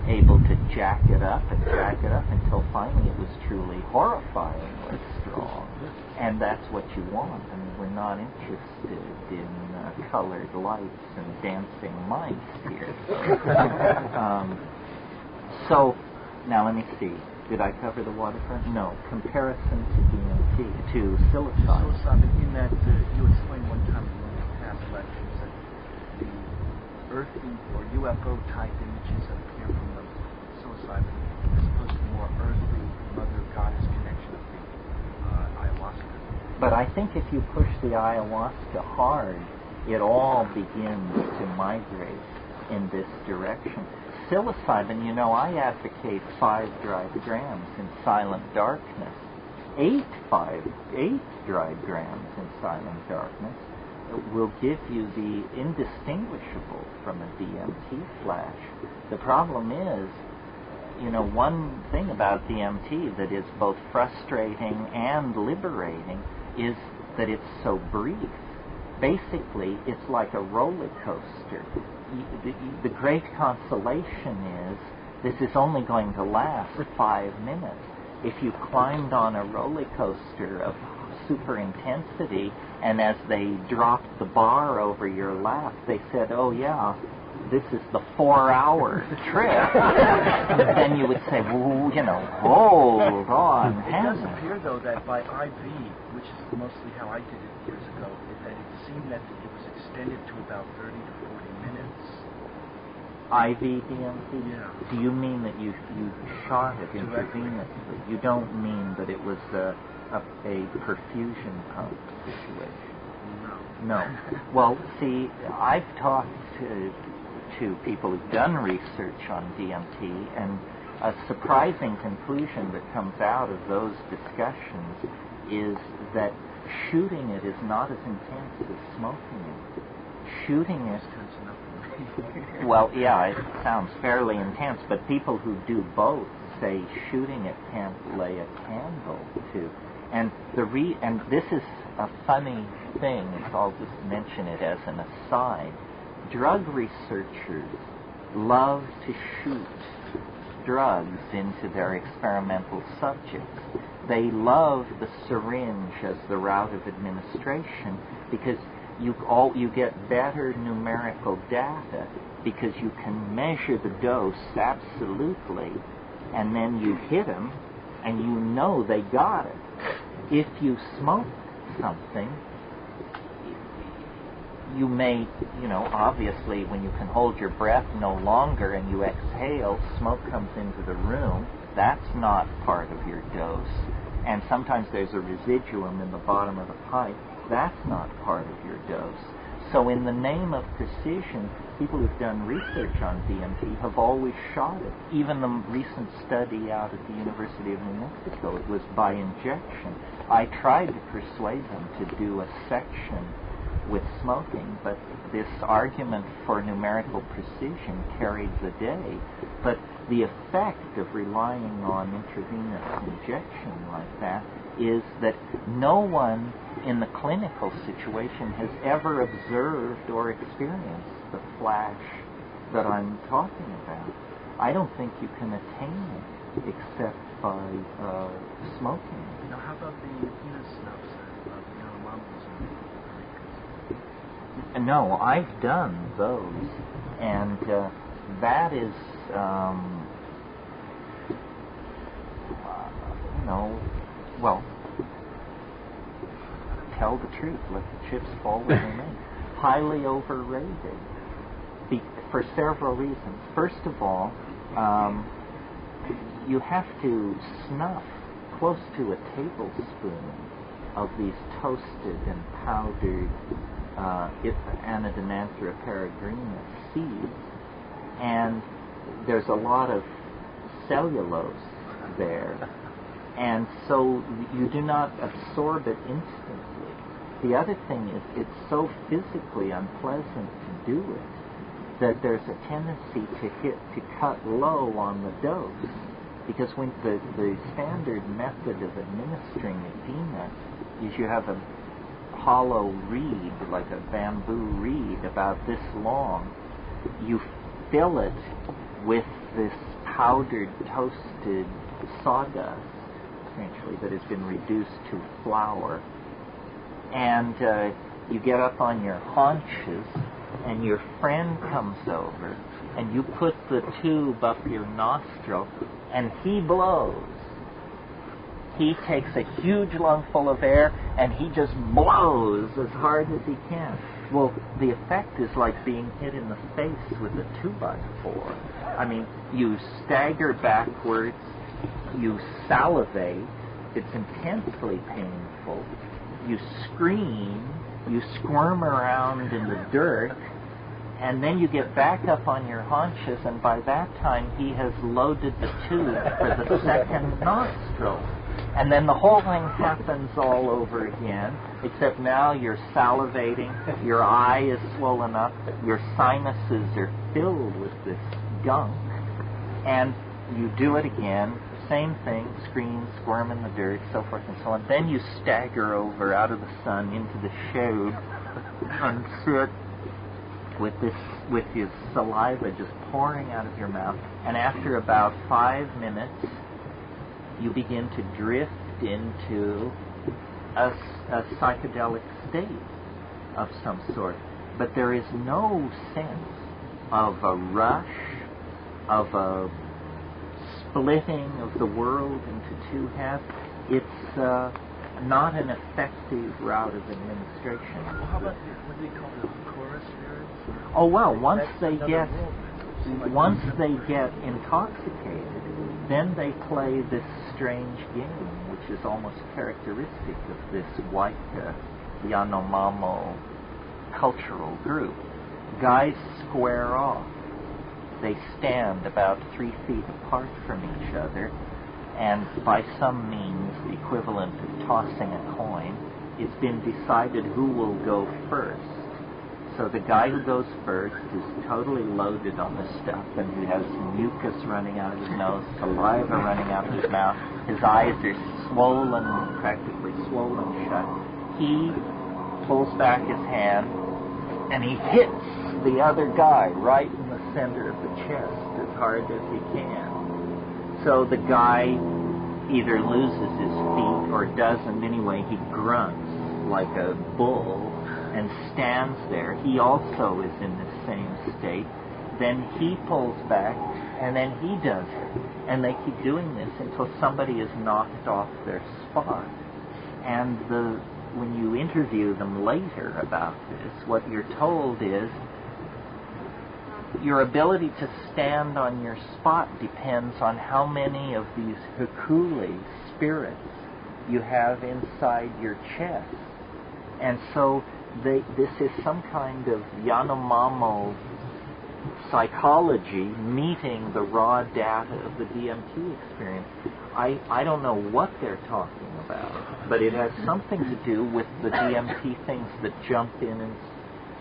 able to jack it up until finally it was truly horrifyingly strong. And that's what you want. I mean, we're not interested in colored lights and dancing mice here. So, now let me see. Did I cover the waterfront? No. Comparison to DMT, to psilocybin. Psilocybin, in that you explained one time in one of the past lectures that the earthy or UFO type images that appear from the psilocybin are supposed to be more earthly, mother goddess connection of the ayahuasca. But I think if you push the ayahuasca hard, it all begins to migrate in this direction. Psilocybin, you know, I advocate 5 dried grams in silent darkness. 8 dried grams in silent darkness will give you the indistinguishable from a DMT flash. The problem is, you know, one thing about DMT that is both frustrating and liberating is that it's so brief. Basically, it's like a roller coaster. The great consolation is this is only going to last 5 minutes. If you climbed on a roller coaster of super intensity and as they dropped the bar over your lap, they said, oh yeah, this is the 4-hour trip, then you would say, well, hold on. It does appear, though, that by IV, which is mostly how I did it years ago, that it seemed that it was extended to about 30 to 40 minutes. IV DMT? Yeah. Do you mean that you shot it intravenously? You don't mean that it was a perfusion pump situation? No. Well, see, I've talked to people who've done research on DMT, and a surprising conclusion that comes out of those discussions is that shooting it is not as intense as smoking it. Shooting it... Well, yeah, it sounds fairly intense, but people who do both say shooting it can't lay a candle to. And and this is a funny thing, so I'll just mention it as an aside. Drug researchers love to shoot drugs into their experimental subjects. They love the syringe as the route of administration because you get better numerical data because you can measure the dose absolutely, and then you hit them and you know they got it. If you smoke something, you may, obviously when you can hold your breath no longer and you exhale, smoke comes into the room. That's not part of your dose. And sometimes there's a residuum in the bottom of the pipe. That's not part of your dose. So in the name of precision, people who've done research on DMT have always shot it. Even the recent study out at the University of New Mexico, it was by injection. I tried to persuade them to do a section with smoking, but this argument for numerical precision carried the day. But the effect of relying on intravenous injection like that is that no one in the clinical situation has ever observed or experienced the flash that I'm talking about. I don't think you can attain it except by smoking. Now, how about the penis snuffs that Yanomama's in? No, I've done those, and that is, well, tell the truth, let the chips fall where they may. Highly overrated for several reasons. First of all, you have to snuff close to a tablespoon of these toasted and powdered Anodonanthera peregrina seeds, and there's a lot of cellulose there, and so you do not absorb it instantly. The other thing is it's so physically unpleasant to do it that there's a tendency to cut low on the dose, because when the standard method of administering edema is you have a hollow reed, like a bamboo reed about this long. You fill it with this powdered, toasted sawdust, essentially, that has been reduced to flour. And you get up on your haunches, and your friend comes over, and you put the tube up your nostril, and he blows. He takes a huge lungful of air, and he just blows as hard as he can. Well, the effect is like being hit in the face with a 2x4. I mean, you stagger backwards, you salivate, it's intensely painful, you scream, you squirm around in the dirt, and then you get back up on your haunches, and by that time he has loaded the tube for the second nostril. And then the whole thing happens all over again, except now you're salivating, your eye is swollen up, your sinuses are filled with this gunk, and you do it again, same thing, scream, squirm in the dirt, so forth and so on. Then you stagger over out of the sun into the shade and sit with your saliva just pouring out of your mouth, and after about 5 minutes, you begin to drift into a psychedelic state of some sort. But there is no sense of a rush, of a splitting of the world into two halves. It's not an effective route of administration. Well, how about what do they call the chorus spirits? Oh well, once That's they another get world. Like once they get intoxicated, then they play this strange game, which is almost characteristic of this white Yanomamo cultural group. Guys square off. They stand about 3 feet apart from each other, and by some means, the equivalent of tossing a coin, it's been decided who will go first. So the guy who goes first is totally loaded on the stuff, and he has mucus running out of his nose, saliva running out of his mouth. His eyes are swollen, practically swollen shut. He pulls back his hand, and he hits the other guy right in the center of the chest as hard as he can. So the guy either loses his feet or doesn't. Anyway, he grunts like a bull and stands there. He also is in the same state. Then he pulls back, and then he does it. And they keep doing this until somebody is knocked off their spot. And when you interview them later about this, what you're told is your ability to stand on your spot depends on how many of these hukuli spirits you have inside your chest. And so this is some kind of Yanomamo psychology meeting the raw data of the DMT experience. I don't know what they're talking about, but it has something to do with the DMT things that jump in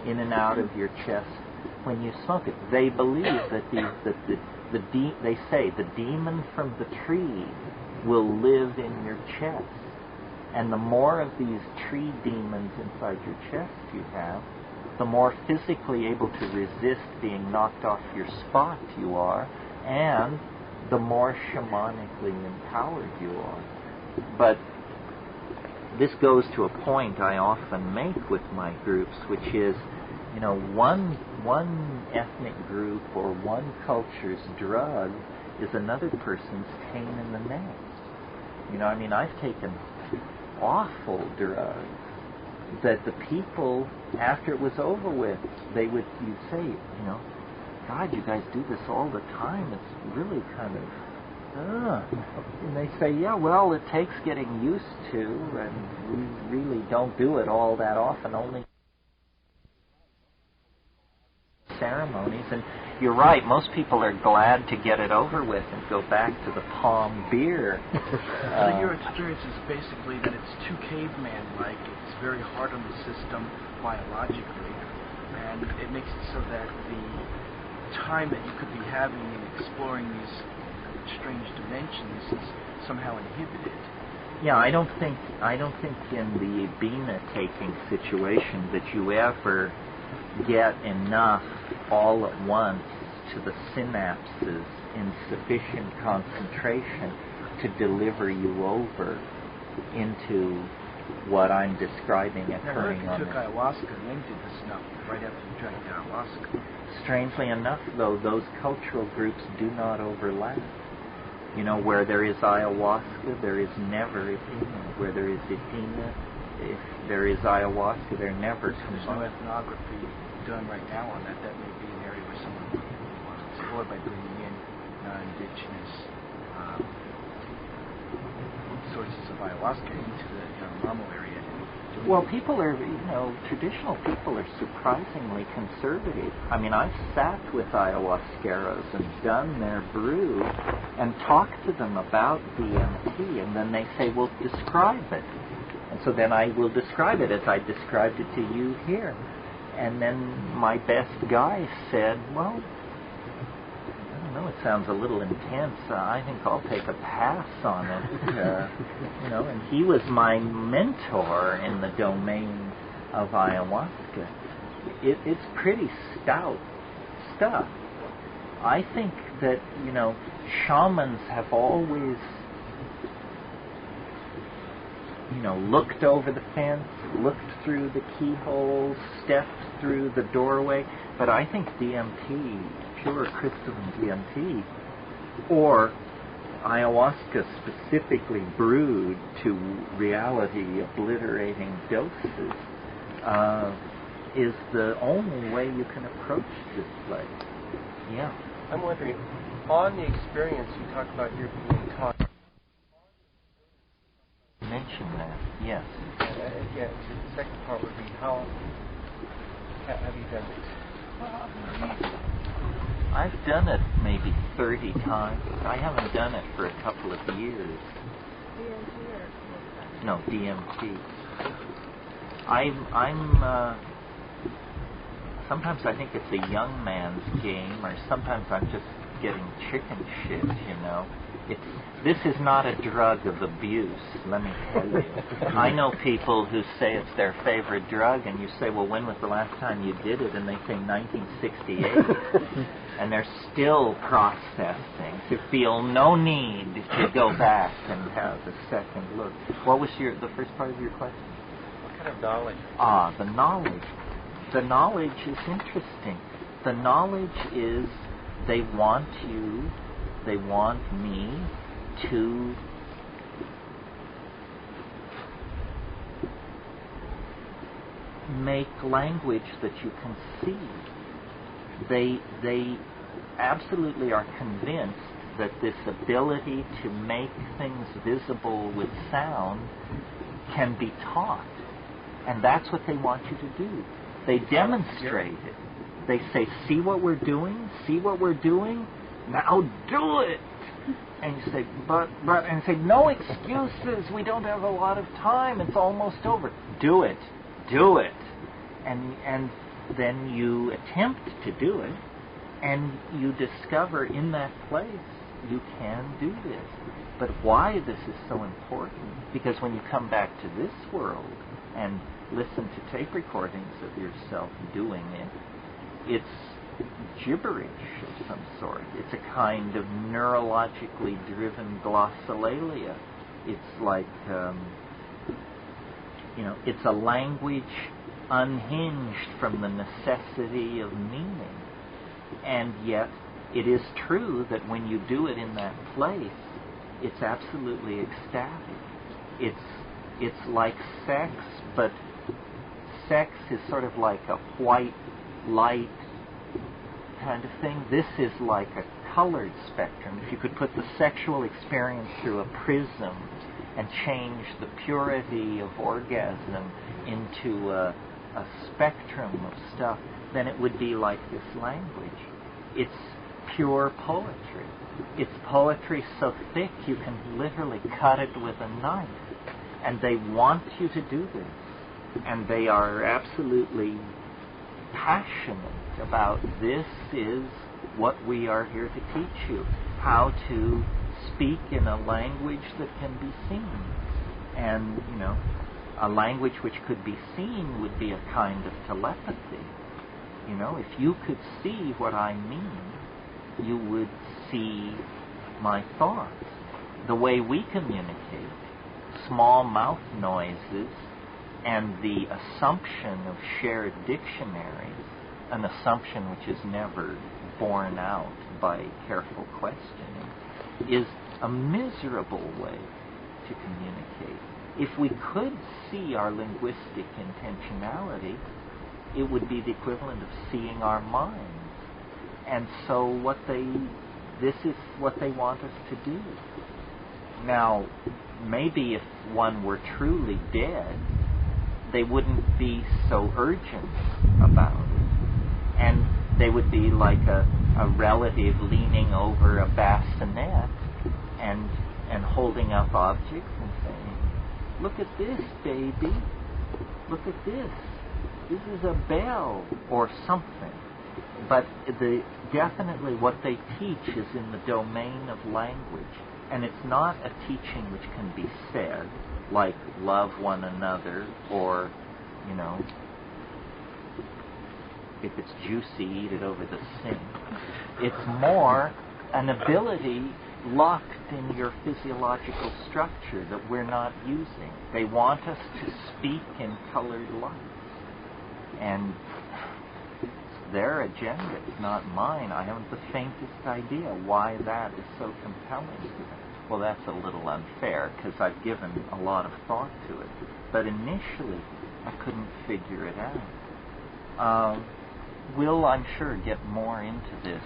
and out of your chest when you smoke it. They believe that they say the demon from the tree will live in your chest. And the more of these tree demons inside your chest you have, the more physically able to resist being knocked off your spot you are, and the more shamanically empowered you are. But this goes to a point I often make with my groups, which is, one ethnic group or one culture's drug is another person's pain in the neck. I've taken awful drugs that the people, after it was over with, you'd say, God, you guys do this all the time. It's really kind of, And they say, yeah, well, it takes getting used to, and we really don't do it all that often, only ceremonies. And you're right, most people are glad to get it over with and go back to the palm beer. So your experience is basically that it's too caveman-like, it's very hard on the system biologically, and it makes it so that the time that you could be having in exploring these strange dimensions is somehow inhibited. Yeah, I don't think in the Bina taking situation that you ever get enough all at once to the synapses in sufficient concentration to deliver you over into what I'm describing occurring on you took ayahuasca and then did the snuff right after you drank ayahuasca. Strangely enough, though, those cultural groups do not overlap. Where there is ayahuasca, there is never Ipina. Where there is Ipina, if there is ayahuasca, they're never There's no ethnography done right now on that. That may be an area where someone wants to explore by bringing in non-indigenous sources of ayahuasca into the normal area. Well, people are, traditional people are surprisingly conservative. I've sat with ayahuasqueros and done their brew and talked to them about DMT, and then they say, well, describe it. And so then I will describe it as I described it to you here. And then my best guy said, well, I don't know, it sounds a little intense. I think I'll take a pass on it. And he was my mentor in the domain of ayahuasca. It's pretty stout stuff. I think that, shamans have always looked over the fence, looked through the keyhole, stepped through the doorway. But I think DMT, pure crystalline DMT, or ayahuasca specifically brewed to reality obliterating doses, is the only way you can approach this place. Yeah. I'm wondering, on the experience you talked about your being taught. Mention that, yes. Yeah, the second part would be how have you done this? I've done it maybe 30 times. I haven't done it for a couple of years. DMT or No, DMT. Sometimes I think it's a young man's game, or sometimes I'm just getting chicken shit, This is not a drug of abuse, let me tell you. I know people who say it's their favorite drug, and you say, well, when was the last time you did it? And they say 1968. And they're still processing to feel no need to go back and have a second look. What was the first part of your question? What kind of knowledge? The knowledge. The knowledge is interesting. The knowledge is they want me to make language that you can see. They absolutely are convinced that this ability to make things visible with sound can be taught. And that's what they want you to do. They demonstrate it. They say, see what we're doing? See what we're doing? Now do it! And you say, but, and say, no excuses. We don't have a lot of time. It's almost over. Do it. Do it. And then you attempt to do it, and you discover in that place you can do this. But why this is so important? Because when you come back to this world and listen to tape recordings of yourself doing it, it's gibberish of some sort. It's a kind of neurologically driven glossolalia. It's like, it's a language unhinged from the necessity of meaning. And yet, it is true that when you do it in that place, it's absolutely ecstatic. It's like sex, but sex is sort of like a white light kind of thing. This is like a colored spectrum. If you could put the sexual experience through a prism and change the purity of orgasm into a spectrum of stuff, then it would be like this language. It's pure poetry. It's poetry so thick you can literally cut it with a knife. And they want you to do this. And they are absolutely passionate about this is what we are here to teach you. How to speak in a language that can be seen. And, a language which could be seen would be a kind of telepathy. If you could see what I mean, you would see my thoughts. The way we communicate, small mouth noises, and the assumption of shared dictionaries, an assumption which is never borne out by careful questioning, is a miserable way to communicate. If we could see our linguistic intentionality, it would be the equivalent of seeing our minds. And so this is what they want us to do. Now, maybe if one were truly dead, they wouldn't be so urgent about it. And they would be like a relative leaning over a bassinet and holding up objects and saying, look at this, baby. Look at this. This is a bell or something. But definitely what they teach is in the domain of language. And it's not a teaching which can be said, like love one another, or, if it's juicy, eat it over the sink. It's more an ability locked in your physiological structure that we're not using. They want us to speak in colored light. And it's their agenda, it's not mine. I haven't the faintest idea why that is so compelling to them. Well, that's a little unfair, because I've given a lot of thought to it. But initially, I couldn't figure it out. We'll, I'm sure, get more into this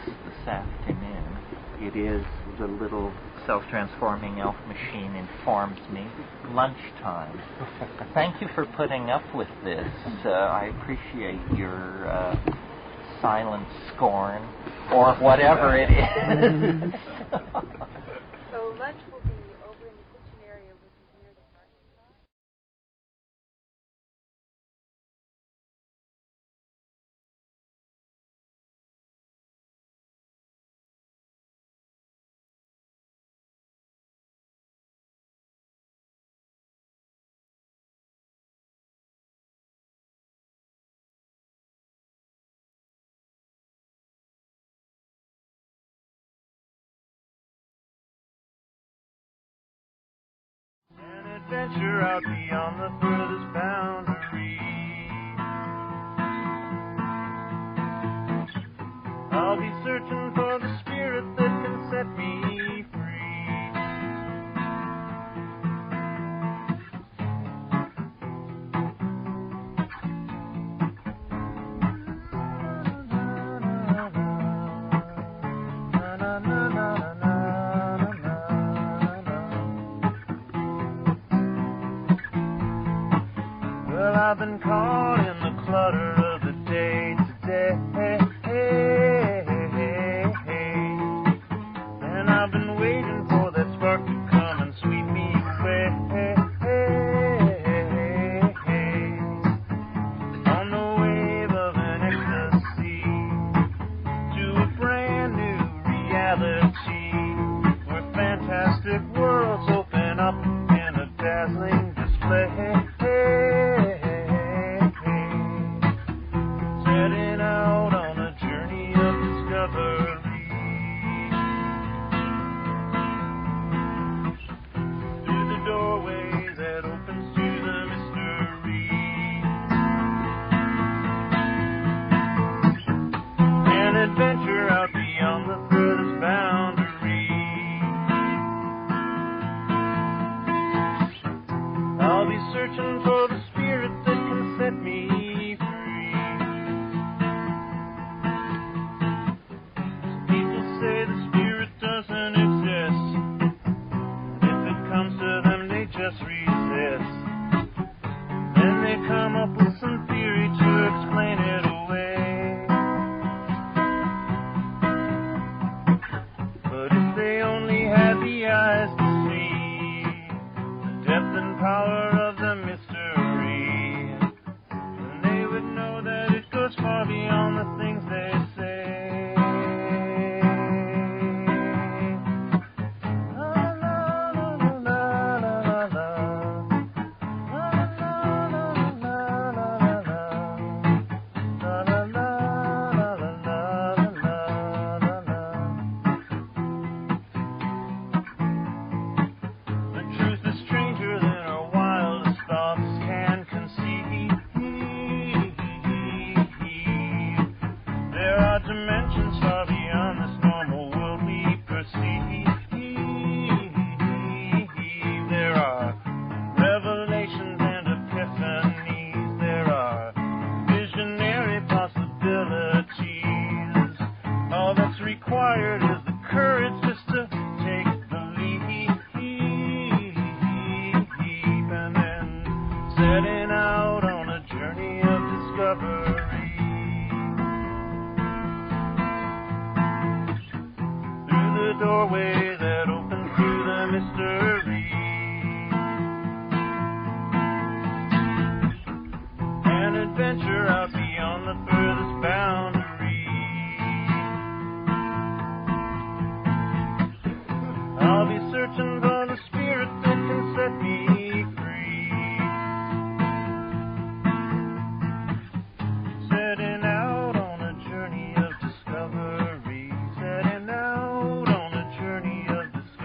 afternoon. It is the little self-transforming elf machine informs me. Lunchtime. Thank you for putting up with this. I appreciate your silent scorn, or whatever it is. So lunch will be over in the kitchen area, which is near the parking lot. An adventure out beyond the furthest boundary. I'll be searching for the spirit that can set me free. Well, I've been caught in the clutter of the day today. And I've been waiting for that spark to come and sweep me away. On the wave of an ecstasy to a brand new reality, where fantastic worlds open up in a dazzling display. Setting out on a journey of discovery. Through the doorway that opens to the mystery. An adventure out beyond the furthest boundary. I'll be searching for the spirit that can set me free. People say the spirit doesn't exist. If it comes to them, they just resist. Then they come up with some theory to explain it away. But if they only had the eyes to see the depth and power of the mystery, then they would know that it goes far beyond the things they say. La la la la la la la la. La la la la la la la. La la la la la la la. The truth is stranger than our wildest thoughts can conceive. There are dimensions far beyond this normal world we perceive. There are revelations and epiphanies. There are visionary possibilities. All that's required is the courage just to take the leap. And then setting out on a journey of discovery. Through the doorway that opens to the mystery. An adventure out beyond the furthest boundary. I'll be searching for the spirit that can set me free. Setting out on a journey of discovery. Setting out on a journey of discovery.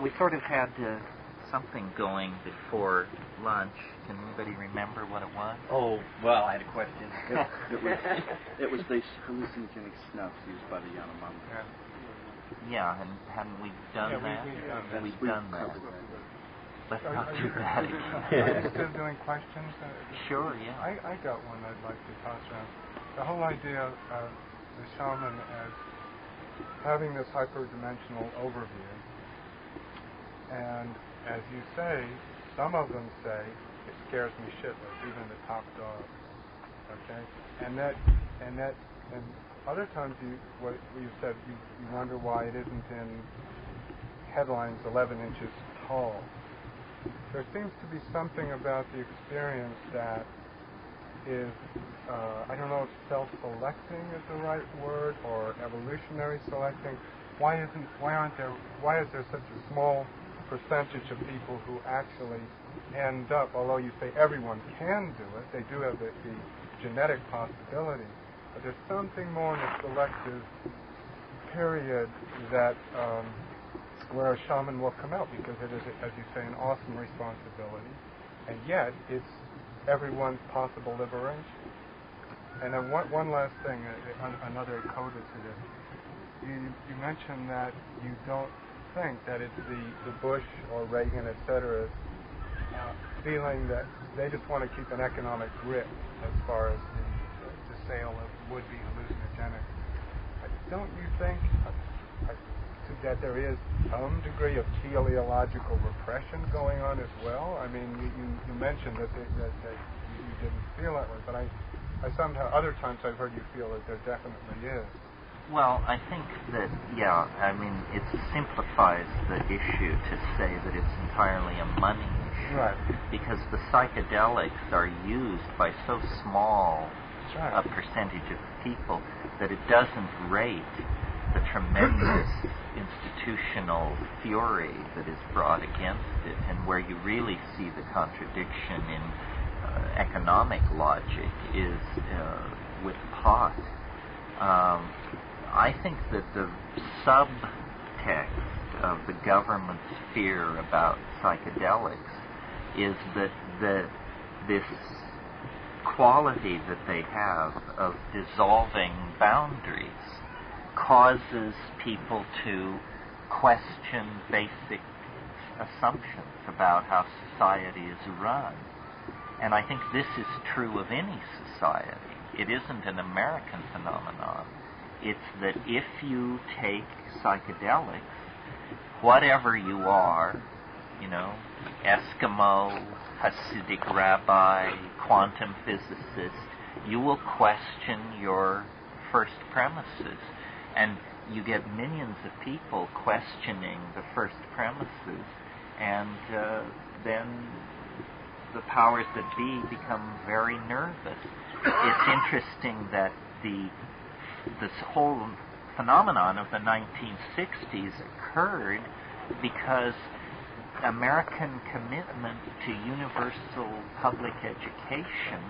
we sort of had something going before lunch. Can anybody remember what it was? Oh, well, I had a question. It was these hallucinogenic snuffs used by the Yanomami. Yeah, and hadn't we done that? We've done that. Let's not do that again. Are you still doing questions? Sure, yeah. I got one I'd like to toss around. The whole idea of the shaman as having this hyperdimensional overview, and as you say, some of them say, it scares me shitless, even the top dog. Okay? And other times what you said, you wonder why it isn't in headlines 11 inches tall. There seems to be something about the experience that is, I don't know if self-selecting is the right word, or evolutionary selecting. Why is there such a small percentage of people who actually end up, although you say everyone can do it, they do have the genetic possibility, but there's something more in the selective period that where a shaman will come out, because it is, as you say, an awesome responsibility, and yet it's everyone's possible liberation. And then one last thing, another coda to this. You mentioned that you don't think that it's the Bush or Reagan, etc., feeling that they just want to keep an economic grip as far as the sale of would-be hallucinogenics. Don't you think that there is some degree of teleological repression going on as well? I mean, you mentioned that you didn't feel that way, but I somehow, other times I've heard you feel that there definitely is. Well, I think that, yeah, I mean, it simplifies the issue to say that it's entirely a money issue. Right. Because the psychedelics are used by so small right. a percentage of people that it doesn't rate the tremendous institutional fury that is brought against it, and where you really see the contradiction in economic logic is with pot. I think that the subtext of the government's fear about psychedelics is that this quality that they have of dissolving boundaries causes people to question basic assumptions about how society is run. And I think this is true of any society. It isn't an American phenomenon. It's that if you take psychedelics, whatever you are, you know, Eskimo, Hasidic rabbi, quantum physicist, you will question your first premises. And you get millions of people questioning the first premises, and then the powers that be become very nervous. It's interesting that this whole phenomenon of the 1960s occurred because American commitment to universal public education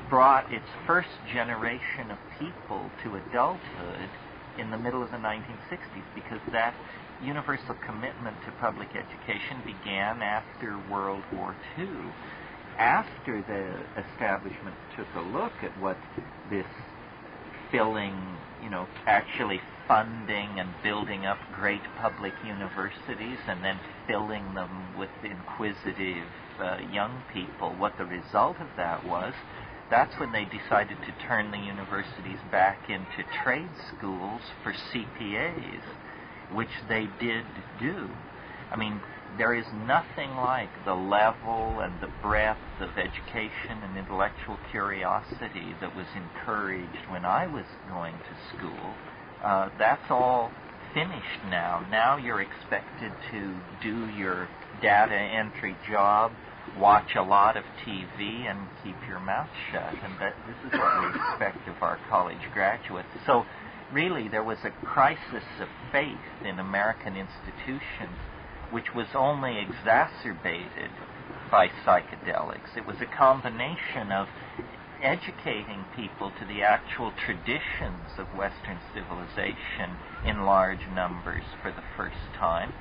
brought its first generation of people to adulthood in the middle of the 1960s, because that universal commitment to public education began after World War II. After the establishment took a look at what this filling, actually funding and building up great public universities and then filling them with inquisitive young people, what the result of that was, that's when they decided to turn the universities back into trade schools for CPAs, which they did do. I mean, there is nothing like the level and the breadth of education and intellectual curiosity that was encouraged when I was going to school. That's all finished now. Now you're expected to do your data entry job, watch a lot of TV, and keep your mouth shut. And this is what we expect of our college graduates. So really there was a crisis of faith in American institutions, which was only exacerbated by psychedelics. It was a combination of educating people to the actual traditions of Western civilization in large numbers for the first time,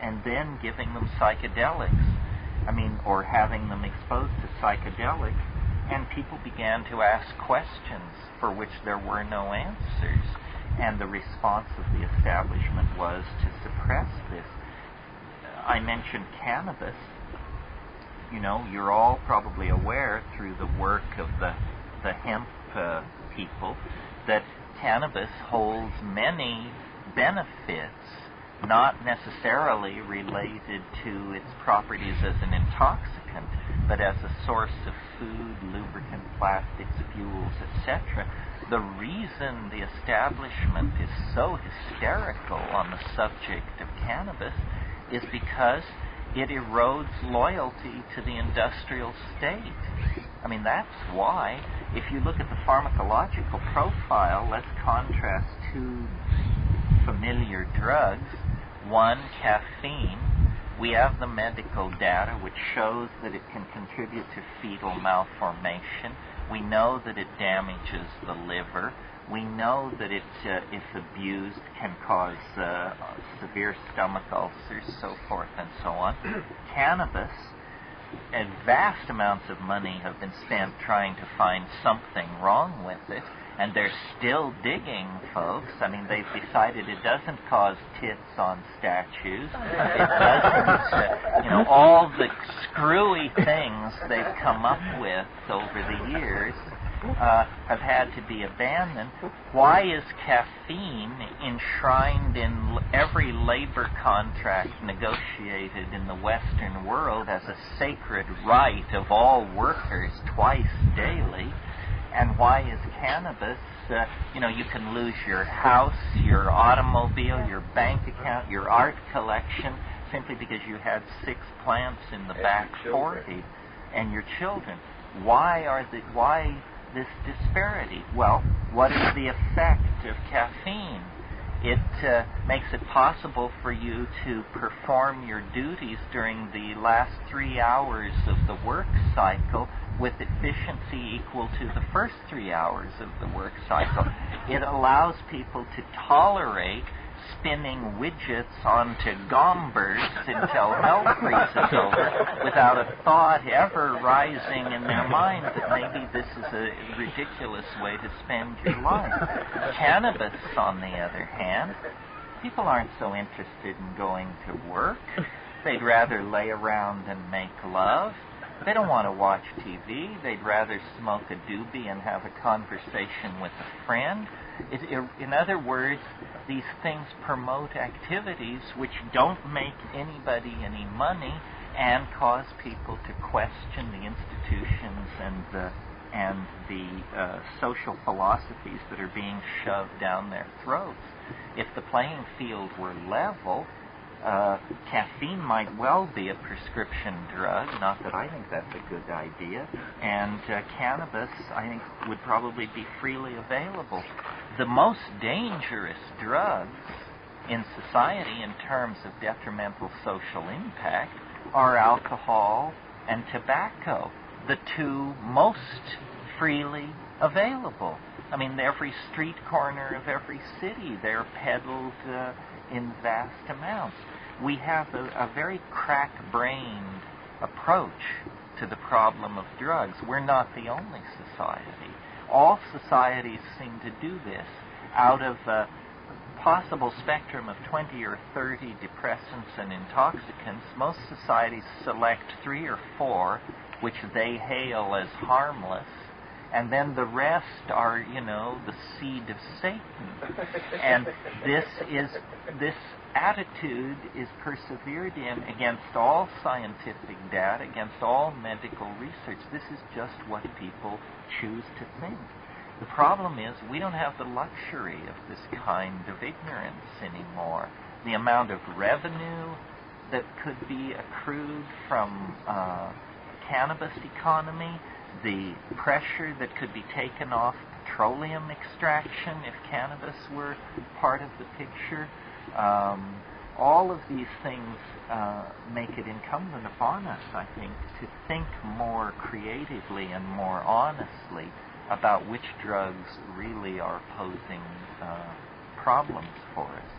and then giving them psychedelics, or having them exposed to psychedelics, and people began to ask questions for which there were no answers, and the response of the establishment was to suppress this. I mentioned cannabis. You're all probably aware through the work of the hemp people that cannabis holds many benefits, not necessarily related to its properties as an intoxicant, but as a source of food, lubricant, plastics, fuels, etc. The reason the establishment is so hysterical on the subject of cannabis is because it erodes loyalty to the industrial state. That's why, if you look at the pharmacological profile, let's contrast two familiar drugs. One, caffeine. We have the medical data which shows that it can contribute to fetal malformation. We know that it damages the liver. We know that it, if abused, can cause severe stomach ulcers, so forth and so on. Cannabis, and vast amounts of money have been spent trying to find something wrong with it, and they're still digging, folks. They've decided it doesn't cause tits on statues. It doesn't, all the screwy things they've come up with over the years have had to be abandoned. Why is caffeine enshrined in every labor contract negotiated in the Western world as a sacred right of all workers twice daily? And why is cannabis, you can lose your house, your automobile, your bank account, your art collection, simply because you had 6 plants in the back 40, and your children. Why this disparity? Well, what is the effect of caffeine? It makes it possible for you to perform your duties during the last 3 hours of the work cycle with efficiency equal to the first 3 hours of the work cycle. It allows people to tolerate spinning widgets onto gombers until hell freezes over without a thought ever rising in their mind that maybe this is a ridiculous way to spend your life. Cannabis, on the other hand, people aren't so interested in going to work. They'd rather lay around and make love. They don't want to watch TV. They'd rather smoke a doobie and have a conversation with a friend. In other words, these things promote activities which don't make anybody any money and cause people to question the institutions and the social philosophies that are being shoved down their throats. If the playing field were level, caffeine might well be a prescription drug, not that I think that's a good idea, and cannabis, I think, would probably be freely available. The most dangerous drugs in society in terms of detrimental social impact are alcohol and tobacco, the two most freely available. Every street corner of every city, they're peddled in vast amounts. We have a very crack-brained approach to the problem of drugs. We're not the only society. All societies seem to do this. Out of a possible spectrum of 20 or 30 depressants and intoxicants, most societies select 3 or 4 which they hail as harmless, and then the rest are, the seed of Satan. And this attitude is persevered in against all scientific data, against all medical research. This is just what people choose to think. The problem is we don't have the luxury of this kind of ignorance anymore. The amount of revenue that could be accrued from cannabis economy, the pressure that could be taken off petroleum extraction if cannabis were part of the picture, all of these things make it incumbent upon us, I think, to think more creatively and more honestly about which drugs really are posing problems for us.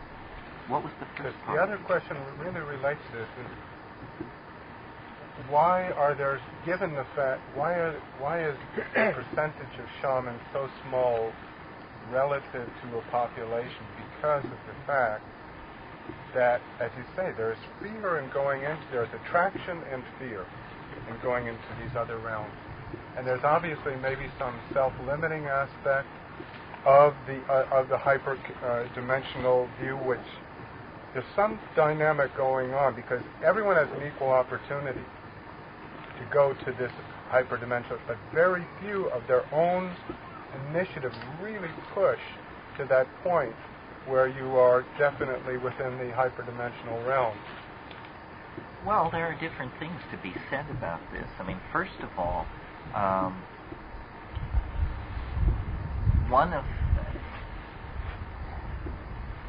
What was the first part? The other question really relates to this is, why are there, given the fact, why is the percentage of shamans so small relative to a population? Because of the fact that, as you say, there's fear in going into, there's attraction and fear in going into these other realms. And there's obviously maybe some self-limiting aspect of the hyper-dimensional view, which there's some dynamic going on, because everyone has an equal opportunity to go to this hyperdimensional, but very few of their own initiative really push to that point where you are definitely within the hyperdimensional realm. Well, there are different things to be said about this. I mean, first of all,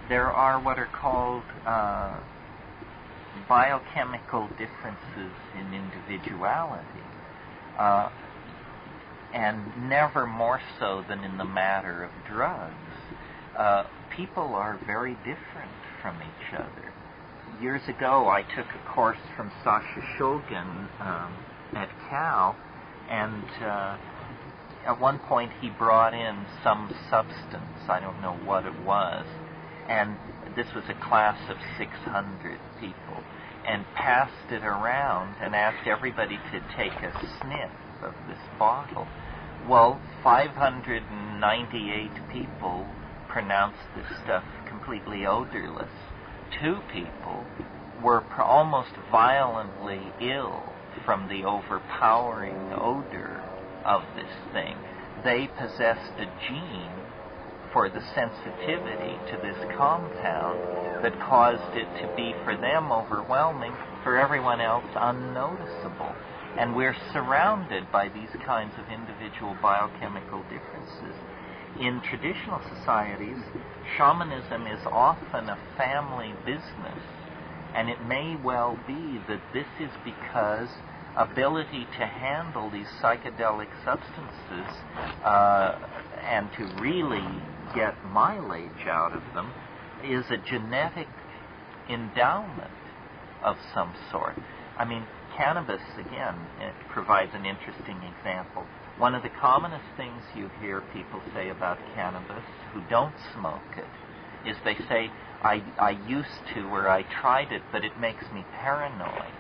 there are what are called biochemical differences in individuality, and never more so than in the matter of drugs. People are very different from each other. Years ago, I took a course from Sasha Shulgin at Cal, and at one point he brought in some substance, I don't know what it was, and this was a class of 600 people, and passed it around and asked everybody to take a sniff of this bottle. Well, 598 people pronounced this stuff completely odorless. 2 people were almost violently ill from the overpowering odor of this thing. They possessed a gene for the sensitivity to this compound that caused it to be, for them, overwhelming, for everyone else, unnoticeable. And we're surrounded by these kinds of individual biochemical differences. In traditional societies, shamanism is often a family business, and it may well be that this is because ability to handle these psychedelic substances and to really get mileage out of them is a genetic endowment of some sort. I mean, cannabis, again, it provides an interesting example. One of the commonest things you hear people say about cannabis who don't smoke it is they say, I used to, or I tried it, but it makes me paranoid.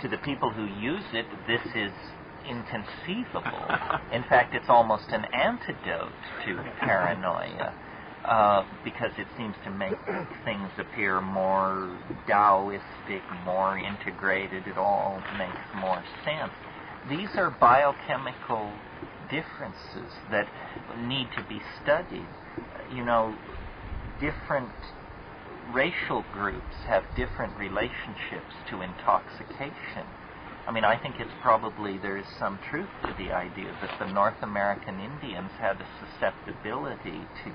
To the people who use it, this is inconceivable. In fact, it's almost an antidote to paranoia, because it seems to make things appear more Taoistic, more integrated. It all makes more sense. These are biochemical differences that need to be studied. You know, different racial groups have different relationships to intoxication. I mean, I think there is some truth to the idea that the North American Indians had a susceptibility to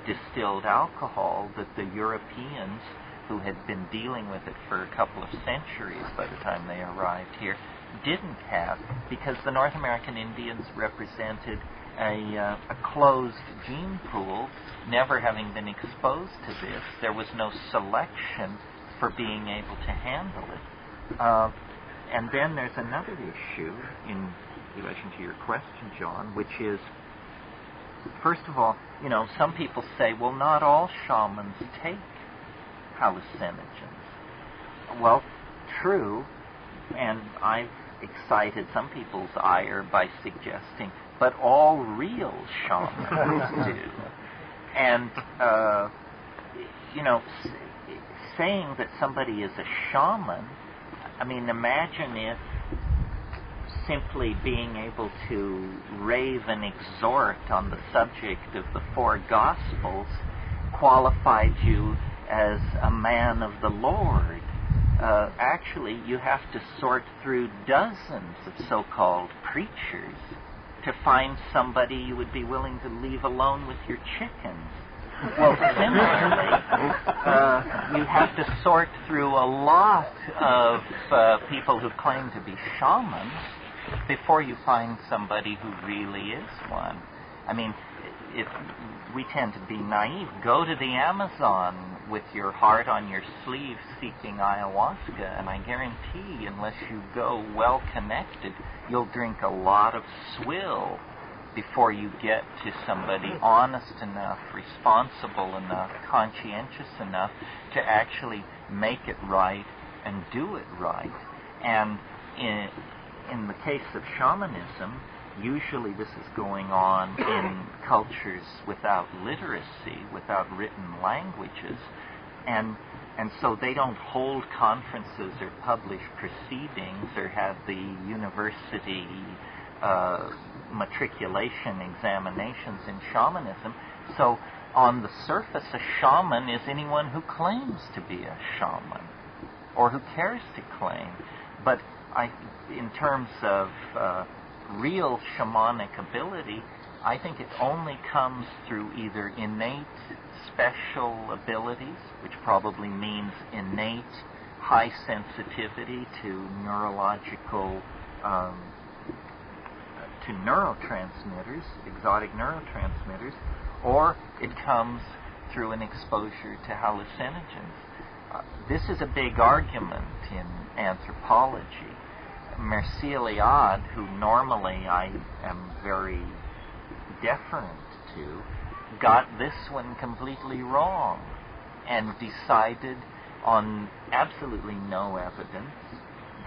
distilled alcohol that the Europeans, who had been dealing with it for a couple of centuries by the time they arrived here, didn't have, because the North American Indians represented a closed gene pool, never having been exposed to this. There was no selection for being able to handle it. And then there's another issue in relation to your question, John, which is, first of all, you know, some people say, well, not all shamans take hallucinogens. Well, true, and I've excited some people's ire by suggesting, but all real shamans do. And, you know, saying that somebody is a shaman, I mean, imagine if simply being able to rave and exhort on the subject of the 4 Gospels qualified you as a man of the Lord. Actually, you have to sort through dozens of so-called preachers to find somebody you would be willing to leave alone with your chickens. Well, similarly, you have to sort through a lot of people who claim to be shamans before you find somebody who really is one. I mean, if we tend to be naive, go to the Amazon with your heart on your sleeve seeking ayahuasca, and I guarantee, unless you go well connected, you'll drink a lot of swill before you get to somebody honest enough, responsible enough, conscientious enough to actually make it right and do it right. And in the case of shamanism, usually this is going on in cultures without literacy, without written languages, and so they don't hold conferences or publish proceedings or have the university matriculation examinations in shamanism. So on the surface, a shaman is anyone who claims to be a shaman or who cares to claim. But in terms of real shamanic ability, I think it only comes through either innate special abilities, which probably means innate high sensitivity to neurological to neurotransmitters, exotic neurotransmitters, or it comes through an exposure to hallucinogens. This is a big argument in anthropology. Mircea Eliade, who normally I am very deferent to, got this one completely wrong and decided on absolutely no evidence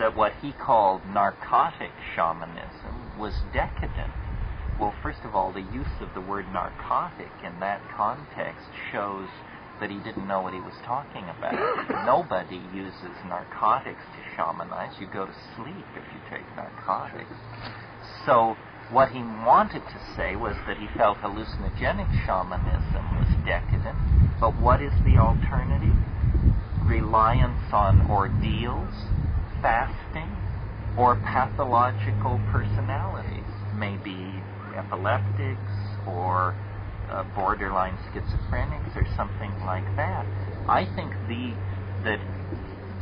that what he called narcotic shamanism was decadent. Well, first of all, the use of the word narcotic in that context shows that he didn't know what he was talking about. Nobody uses narcotics to shamanize. You go to sleep if you take narcotics. So what he wanted to say was that he felt hallucinogenic shamanism was decadent, but what is the alternative? Reliance on ordeals, fasting, or pathological personalities, maybe epileptics or borderline schizophrenics or something like that. I think that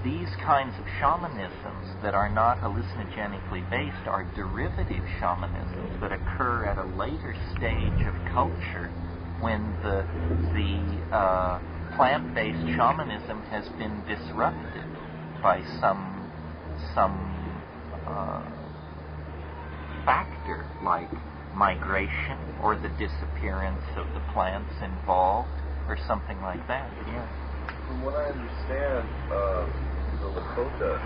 these kinds of shamanisms that are not hallucinogenically based are derivative shamanisms that occur at a later stage of culture when the plant-based shamanism has been disrupted by some factor like migration or the disappearance of the plants involved or something like that. Yeah. From what I understand, the Lakota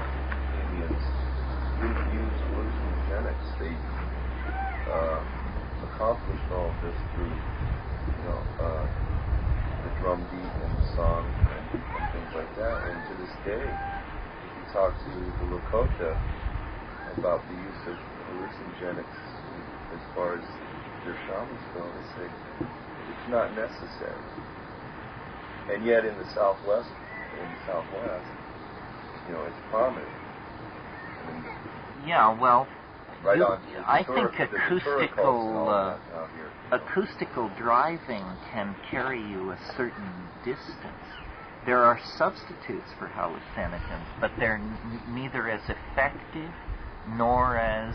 Indians didn't use hallucinogenics. They accomplished all this through, the drum beat and the song and things like that. And to this day, if you talk to the Lakota about the use of hallucinogenics as far as their shamans go, they say it's not necessary. And yet in the Southwest, it's prominent. Yeah, well, right on. I think acoustical driving can carry you a certain distance. There are substitutes for hallucinogens, but they're neither as effective nor as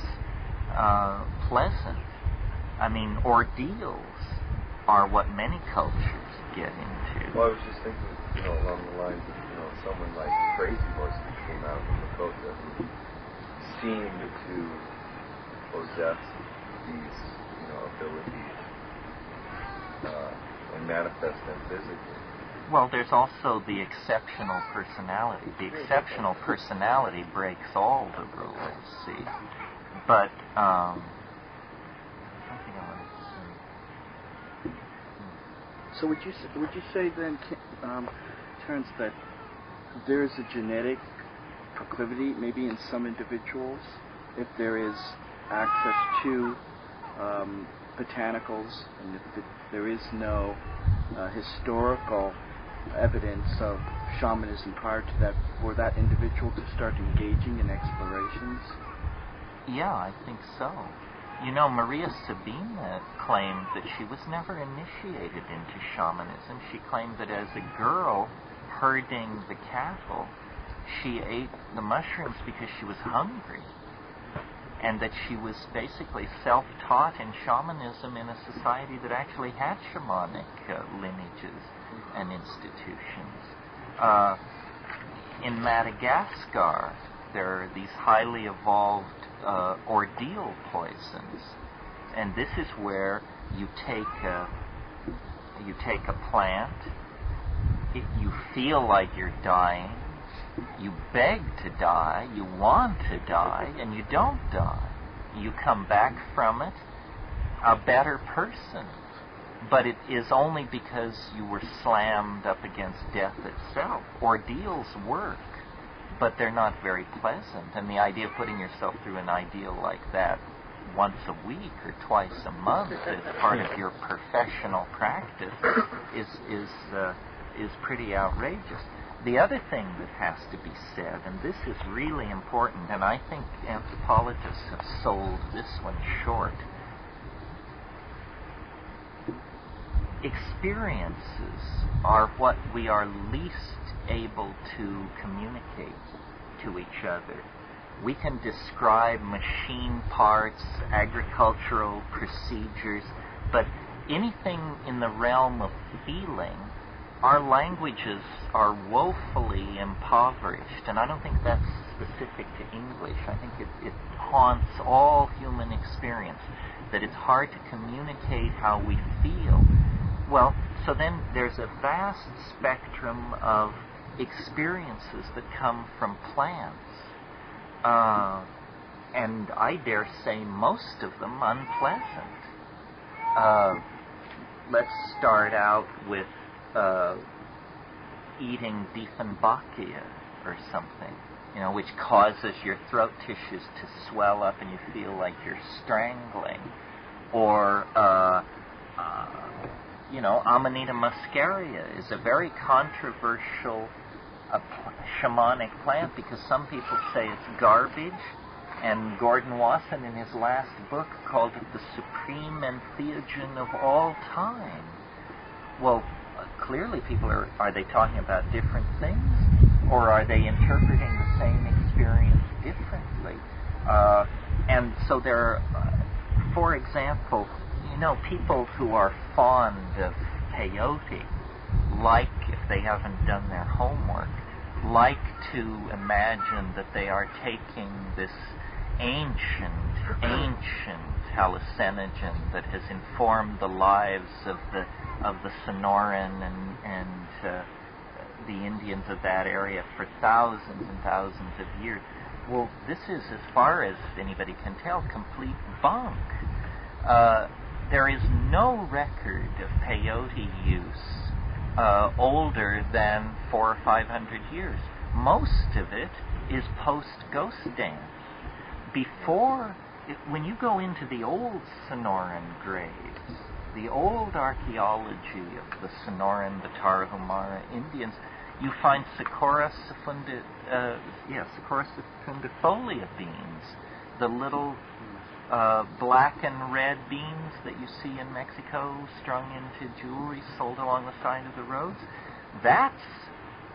pleasant. I mean, ordeals are what many cultures get into. Well, I was just thinking, along the lines of, someone like Crazy Horse that came out from Lakota who seemed to possess these, abilities and manifest them physically. Well, there's also the exceptional personality. The exceptional personality breaks all the rules, see. But, something I wanted to say. So would you say then, Terence, that there is a genetic proclivity, maybe in some individuals, if there is access to botanicals, and if there is no historical evidence of shamanism prior to that, for that individual to start engaging in explorations? Yeah, I think so. You know, Maria Sabina claimed that she was never initiated into shamanism. She claimed that as a girl herding the cattle, she ate the mushrooms because she was hungry, and that she was basically self-taught in shamanism in a society that actually had shamanic lineages and institutions. In Madagascar, there are these highly evolved ordeal poisons, and this is where you take a plant, you feel like you're dying, you beg to die, you want to die, and you don't die. You come back from it a better person, but it is only because you were slammed up against death itself. Ordeals work, but they're not very pleasant, and the idea of putting yourself through an ideal like that once a week or twice a month as part of your professional practice is pretty outrageous. The other thing that has to be said, and this is really important, and I think anthropologists have sold this one short, experiences are what we are least able to communicate to each other. We can describe machine parts, agricultural procedures, but anything in the realm of feeling, our languages are woefully impoverished, and I don't think that's specific to English. I think it haunts all human experience, that it's hard to communicate how we feel. Well, so then there's a vast spectrum of experiences that come from plants, and I dare say most of them unpleasant. Let's start out with eating Dieffenbachia or something, which causes your throat tissues to swell up and you feel like you're strangling. Or, Amanita muscaria is a very controversial shamanic plant because some people say it's garbage, and Gordon Wasson in his last book called it the supreme entheogen of all time. Well, clearly people are they talking about different things, or are they interpreting the same experience differently? And so there are, for example, people who are fond of peyote, like, if they haven't done their homework, like to imagine that they are taking this ancient hallucinogen that has informed the lives of the Sonoran and the Indians of that area for thousands and thousands of years. Well, this is, as far as anybody can tell, complete bunk. There is no record of peyote use older than 400 or 500 years. Most of it is post-ghost dance. When you go into the old Sonoran graves, the old archaeology of the Sonoran, the Tarahumara Indians, you find Socorus secundifolia beans, the little black and red beans that you see in Mexico strung into jewelry sold along the side of the roads. That's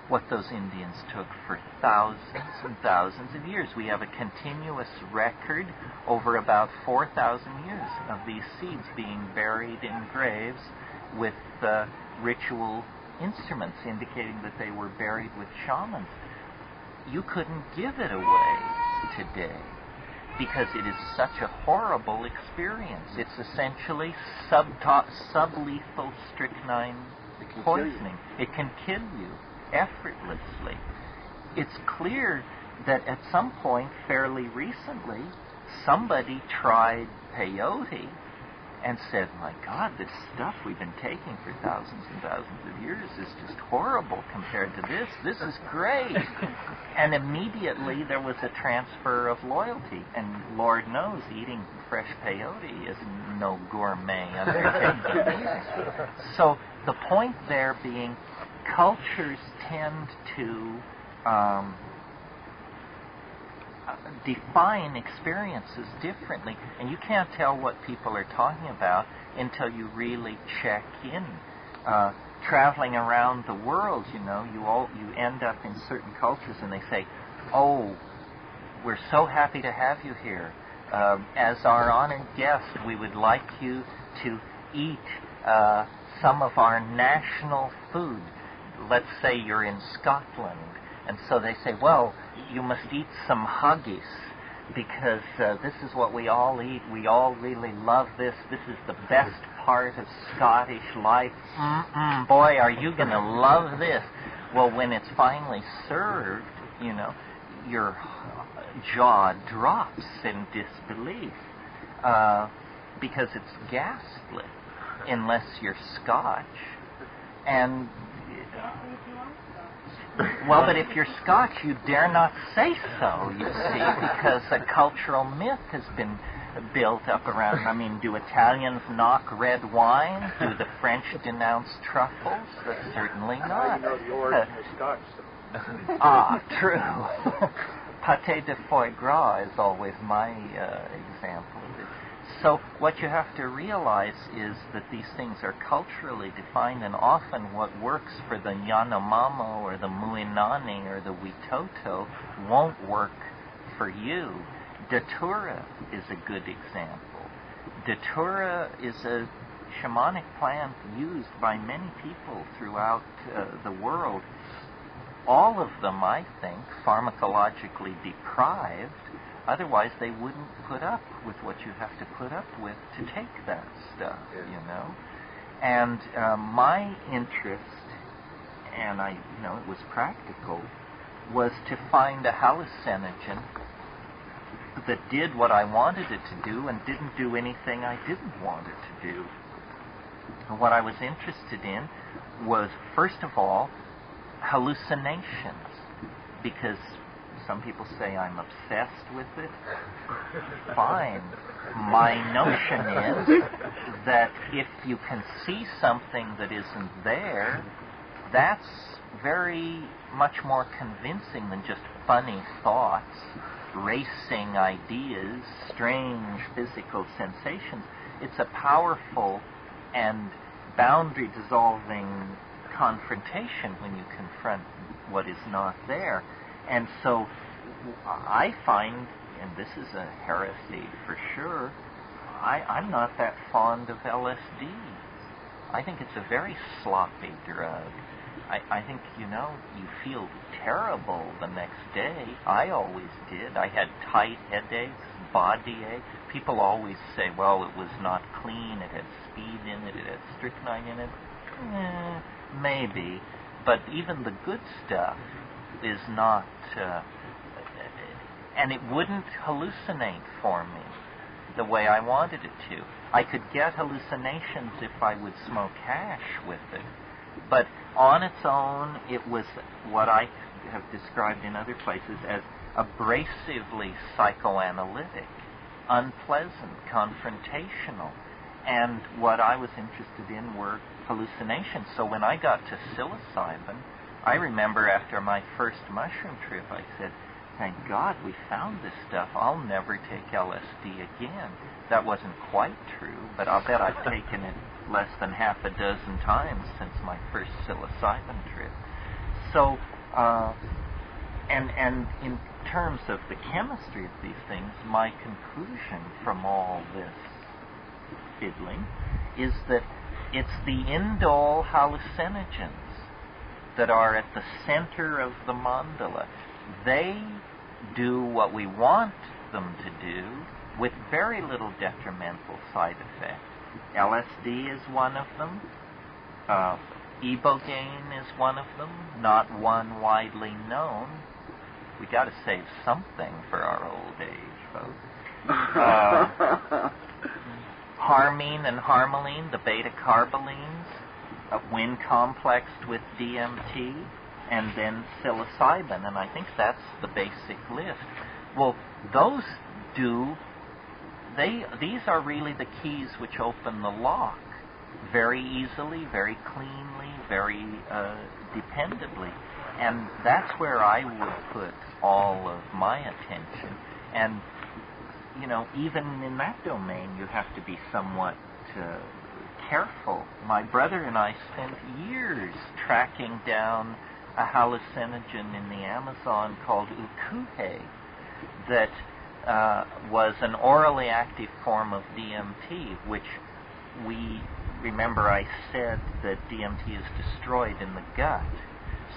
what those Indians took for thousands and thousands of years. We have a continuous record over about 4,000 years of these seeds being buried in graves with ritual instruments indicating that they were buried with shamans. You couldn't give it away today because it is such a horrible experience. It's essentially sublethal strychnine poisoning. It can kill you effortlessly. It's clear that at some point, fairly recently, somebody tried peyote and said, my God, this stuff we've been taking for thousands and thousands of years is just horrible compared to this. This is great. And immediately there was a transfer of loyalty. And Lord knows, eating fresh peyote is no gourmet undertaking. So the point there being, cultures tend to define experiences differently, and you can't tell what people are talking about until you really check in. Traveling around the world, you end up in certain cultures, and they say, "Oh, we're so happy to have you here. As our honored guest, we would like you to eat some of our national food." Let's say you're in Scotland, and so they say, "Well, you must eat some haggis, because this is what we all eat. We all really love this. This is the best part of Scottish life. Boy, are you going to love this." Well, when it's finally served, your jaw drops in disbelief because it's ghastly, unless you're Scotch. And well, but if you're Scotch, you dare not say so, you see, because a cultural myth has been built up around. I mean, do Italians knock red wine? Do the French denounce truffles? Certainly not. You know the origin of Scotch, though. True. Pâté de foie gras is always my example of it. So what you have to realize is that these things are culturally defined, and often what works for the Yanomamo or the Muinani or the Witoto won't work for you. Datura is a good example. Datura is a shamanic plant used by many people throughout the world. All of them, I think, pharmacologically deprived. Otherwise, they wouldn't put up with what you have to put up with to take that stuff, And my interest, and it was practical, was to find a hallucinogen that did what I wanted it to do and didn't do anything I didn't want it to do. And what I was interested in was, first of all, hallucinations, because some people say I'm obsessed with it. Fine. My notion is that if you can see something that isn't there, that's very much more convincing than just funny thoughts, racing ideas, strange physical sensations. It's a powerful and boundary-dissolving confrontation when you confront what is not there. And so I find, and this is a heresy for sure, I'm not that fond of LSD. I think it's a very sloppy drug. I think, you feel terrible the next day. I always did. I had tight headaches, body ache. People always say, well, it was not clean, it had speed in it, it had strychnine in it. Maybe. But even the good stuff is not, and it wouldn't hallucinate for me the way I wanted it to. I could get hallucinations if I would smoke hash with it, but on its own, it was what I have described in other places as abrasively psychoanalytic, unpleasant, confrontational, and what I was interested in were hallucinations. So when I got to psilocybin, I remember after my first mushroom trip, I said, thank God we found this stuff. I'll never take LSD again. That wasn't quite true, but I'll bet I've taken it less than half a dozen times since my first psilocybin trip. So, and in terms of the chemistry of these things, my conclusion from all this fiddling is that it's the indole hallucinogens that are at the center of the mandala. They do what we want them to do with very little detrimental side effect. LSD is one of them. Ibogaine is one of them, not one widely known. We got to save something for our old age, folks. Harmine and harmaline, the beta-carbolines, when complexed with DMT, and then psilocybin, and I think that's the basic list. Well, those these are really the keys which open the lock very easily, very cleanly, very dependably. And that's where I would put all of my attention. And, you know, even in that domain, you have to be somewhat careful. My brother and I spent years tracking down a hallucinogen in the Amazon called ukuhe that was an orally active form of DMT, which remember I said that DMT is destroyed in the gut.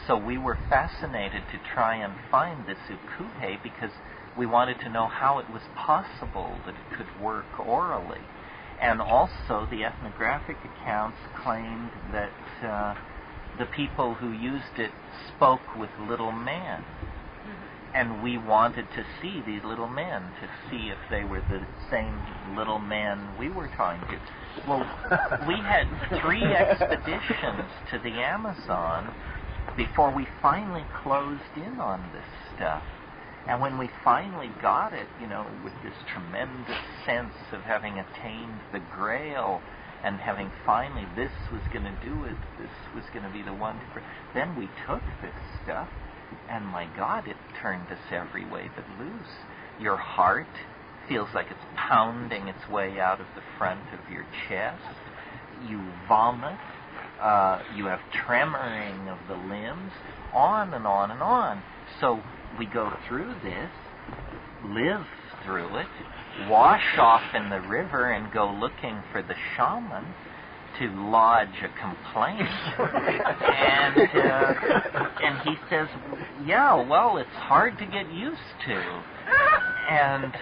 So we were fascinated to try and find this ukuhe because we wanted to know how it was possible that it could work orally. And also the ethnographic accounts claimed that the people who used it spoke with little men. And we wanted to see these little men, to see if they were the same little men we were talking to. Well, we had 3 expeditions to the Amazon before we finally closed in on this stuff. And when we finally got it, you know, with this tremendous sense of having attained the grail and having finally this was going to do it, this was going to be the one, then we took this stuff, and my God, it turned us every way but loose. Your heart feels like it's pounding its way out of the front of your chest. You vomit. You have tremoring of the limbs, on and on and on. So we go through this, live through it, wash off in the river and go looking for the shaman to lodge a complaint. And he says, yeah, well, it's hard to get used to. And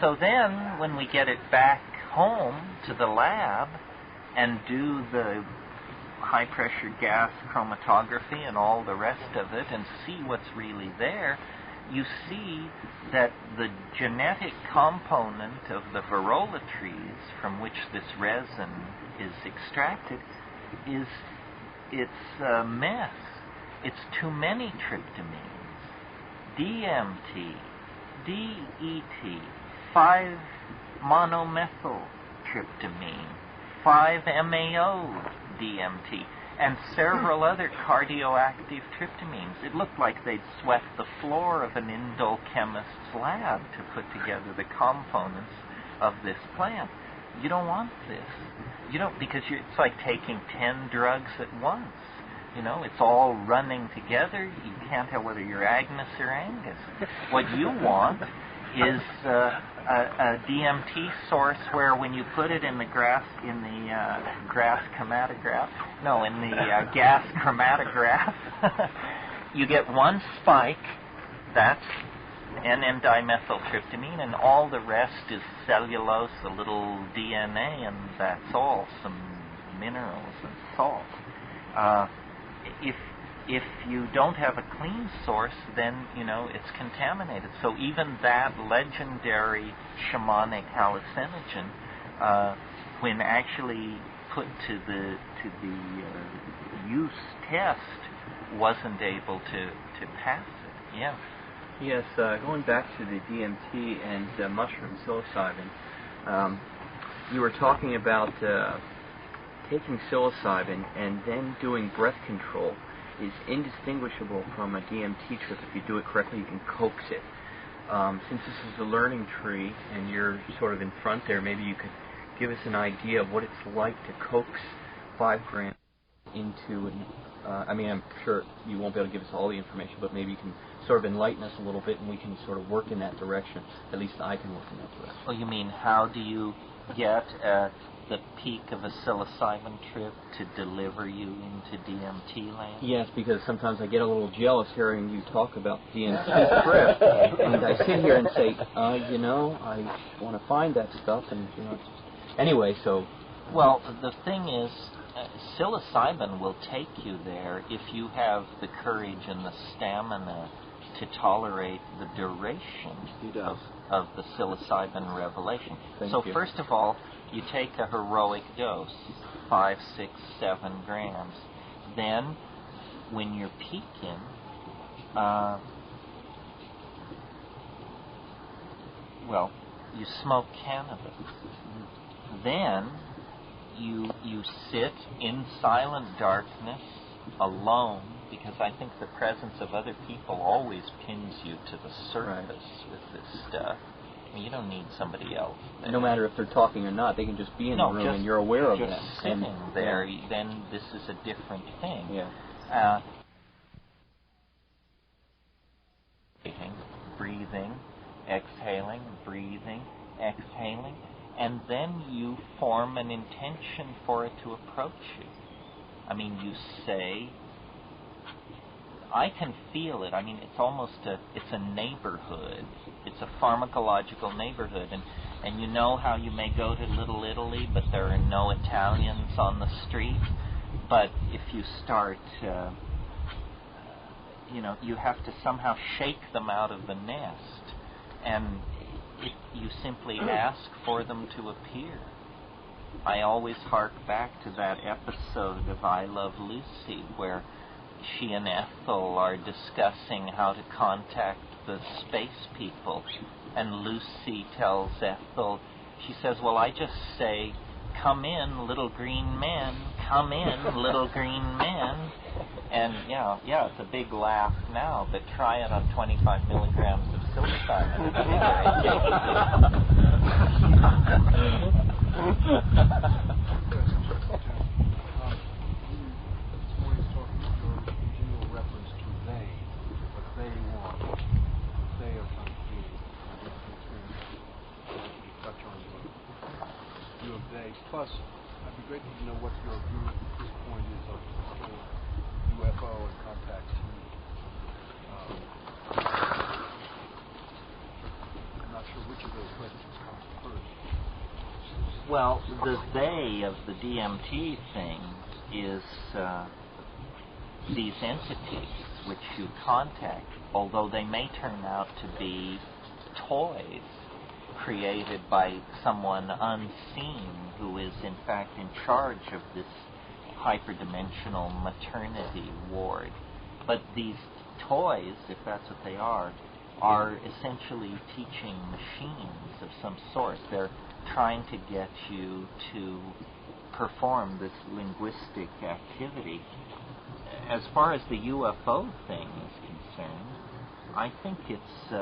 so then when we get it back home to the lab and do the high-pressure gas chromatography and all the rest of it and see what's really there, you see that the genetic component of the varroa trees from which this resin is extracted it's a mess. It's too many tryptamines. DMT, DET, 5-monomethyltryptamine, 5-MAO DMT, and several other cardioactive tryptamines. It looked like they'd swept the floor of an Indol chemist's lab to put together the components of this plant. You don't want this. You don't, because it's like taking 10 drugs at once. You know, it's all running together. You can't tell whether you're Agnes or Angus. What you want is a DMT source where when you put it in the gas chromatograph, you get one spike, that's N-dimethyltryptamine, and all the rest is cellulose, a little DNA, and that's all, some minerals and salt. If you don't have a clean source, then, you know, it's contaminated. So even that legendary shamanic hallucinogen, when actually put to the use test, wasn't able to pass it. Yeah. Yes, going back to the DMT and mushroom psilocybin, you were talking about taking psilocybin and then doing breath control is indistinguishable from a DMT trip. If you do it correctly, you can coax it. Since this is a learning tree and you're sort of in front there, maybe you could give us an idea of what it's like to coax 5 grams into an... I'm sure you won't be able to give us all the information, but maybe you can sort of enlighten us a little bit and we can sort of work in that direction. At least I can work in that direction. Oh, you mean how do you get at the peak of a psilocybin trip to deliver you into DMT land? Yes, because sometimes I get a little jealous hearing you talk about DMT trip, and I sit here and say, I want to find that stuff, and anyway, so. Well, the thing is, psilocybin will take you there if you have the courage and the stamina to tolerate the duration of the psilocybin revelation. Thank you. First of all, you take a heroic dose, 5, 6, 7 grams. Then, when you're peaking, you smoke cannabis. Then, you sit in silent darkness, alone, because I think the presence of other people always pins you to the surface with this stuff. I mean, you don't need somebody else there. No matter if they're talking or not, they can just be in the room and you're aware of them. Just sitting there, then this is a different thing. Yeah. Breathing, exhaling, breathing, exhaling, and then you form an intention for it to approach you. I mean, you say, I can feel it. I mean, it's almost it's a neighborhood. It's a pharmacological neighborhood. And you know how you may go to Little Italy, but there are no Italians on the street. But if you start, you have to somehow shake them out of the nest. And you simply ask for them to appear. I always hark back to that episode of I Love Lucy, where she and Ethel are discussing how to contact the space people. And Lucy tells Ethel, she says, well, I just say, come in, little green man, come in, little green man. And yeah, it's a big laugh now, but try it on 25 milligrams of psilocybin. Plus, I'd be grateful to know what your view at this point is of the whole UFO and contact. I'm not sure which of those questions comes first. Well, the they of the DMT thing is these entities which you contact, although they may turn out to be toys created by someone unseen who is in fact in charge of this hyperdimensional maternity ward. But these toys, if that's what they are essentially teaching machines of some sort. They're trying to get you to perform this linguistic activity. As far as the UFO thing is concerned, I think it's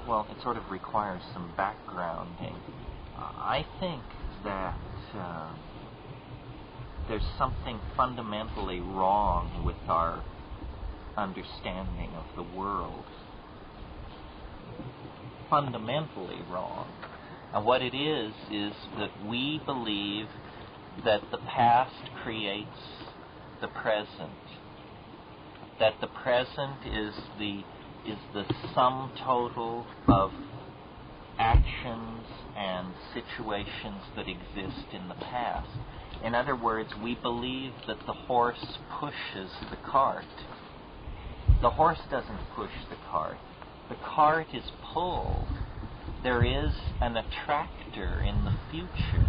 well, it sort of requires some backgrounding. I think that there's something fundamentally wrong with our understanding of the world. Fundamentally wrong. And what it is that we believe that the past creates the present. That the present is the sum total of actions and situations that exist in the past. In other words, we believe that the horse pushes the cart. The horse doesn't push the cart. The cart is pulled. There is an attractor in the future.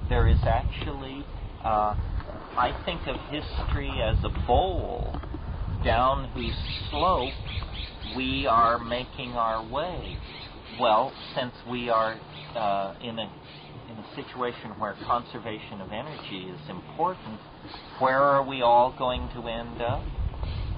There is actually, I think of history as a bowl down whose slope we are making our way. Well, since we are in a situation where conservation of energy is important, where are we all going to end up?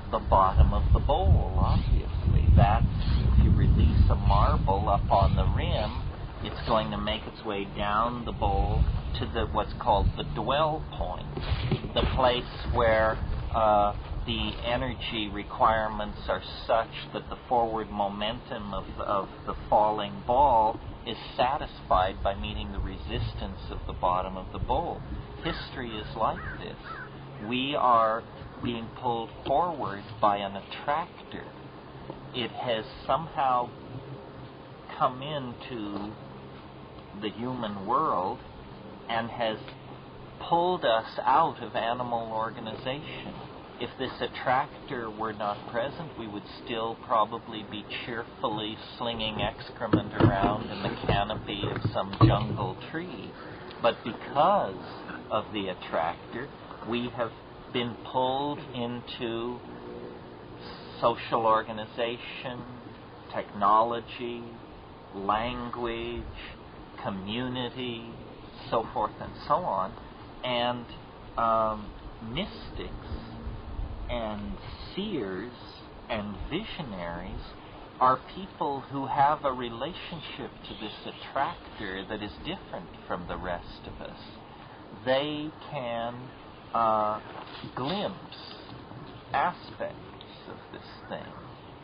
The bottom of the bowl, obviously. That's, if you release a marble up on the rim, it's going to make its way down the bowl to what's called the dwell point, the place where the energy requirements are such that the forward momentum of the falling ball is satisfied by meeting the resistance of the bottom of the bowl. History is like this. We are being pulled forward by an attractor. It has somehow come into the human world and has pulled us out of animal organization. If this attractor were not present, we would still probably be cheerfully slinging excrement around in the canopy of some jungle tree. But because of the attractor, we have been pulled into social organization, technology, language, community, so forth and so on. And mystics and seers and visionaries are people who have a relationship to this attractor that is different from the rest of us. They can glimpse aspects of this thing.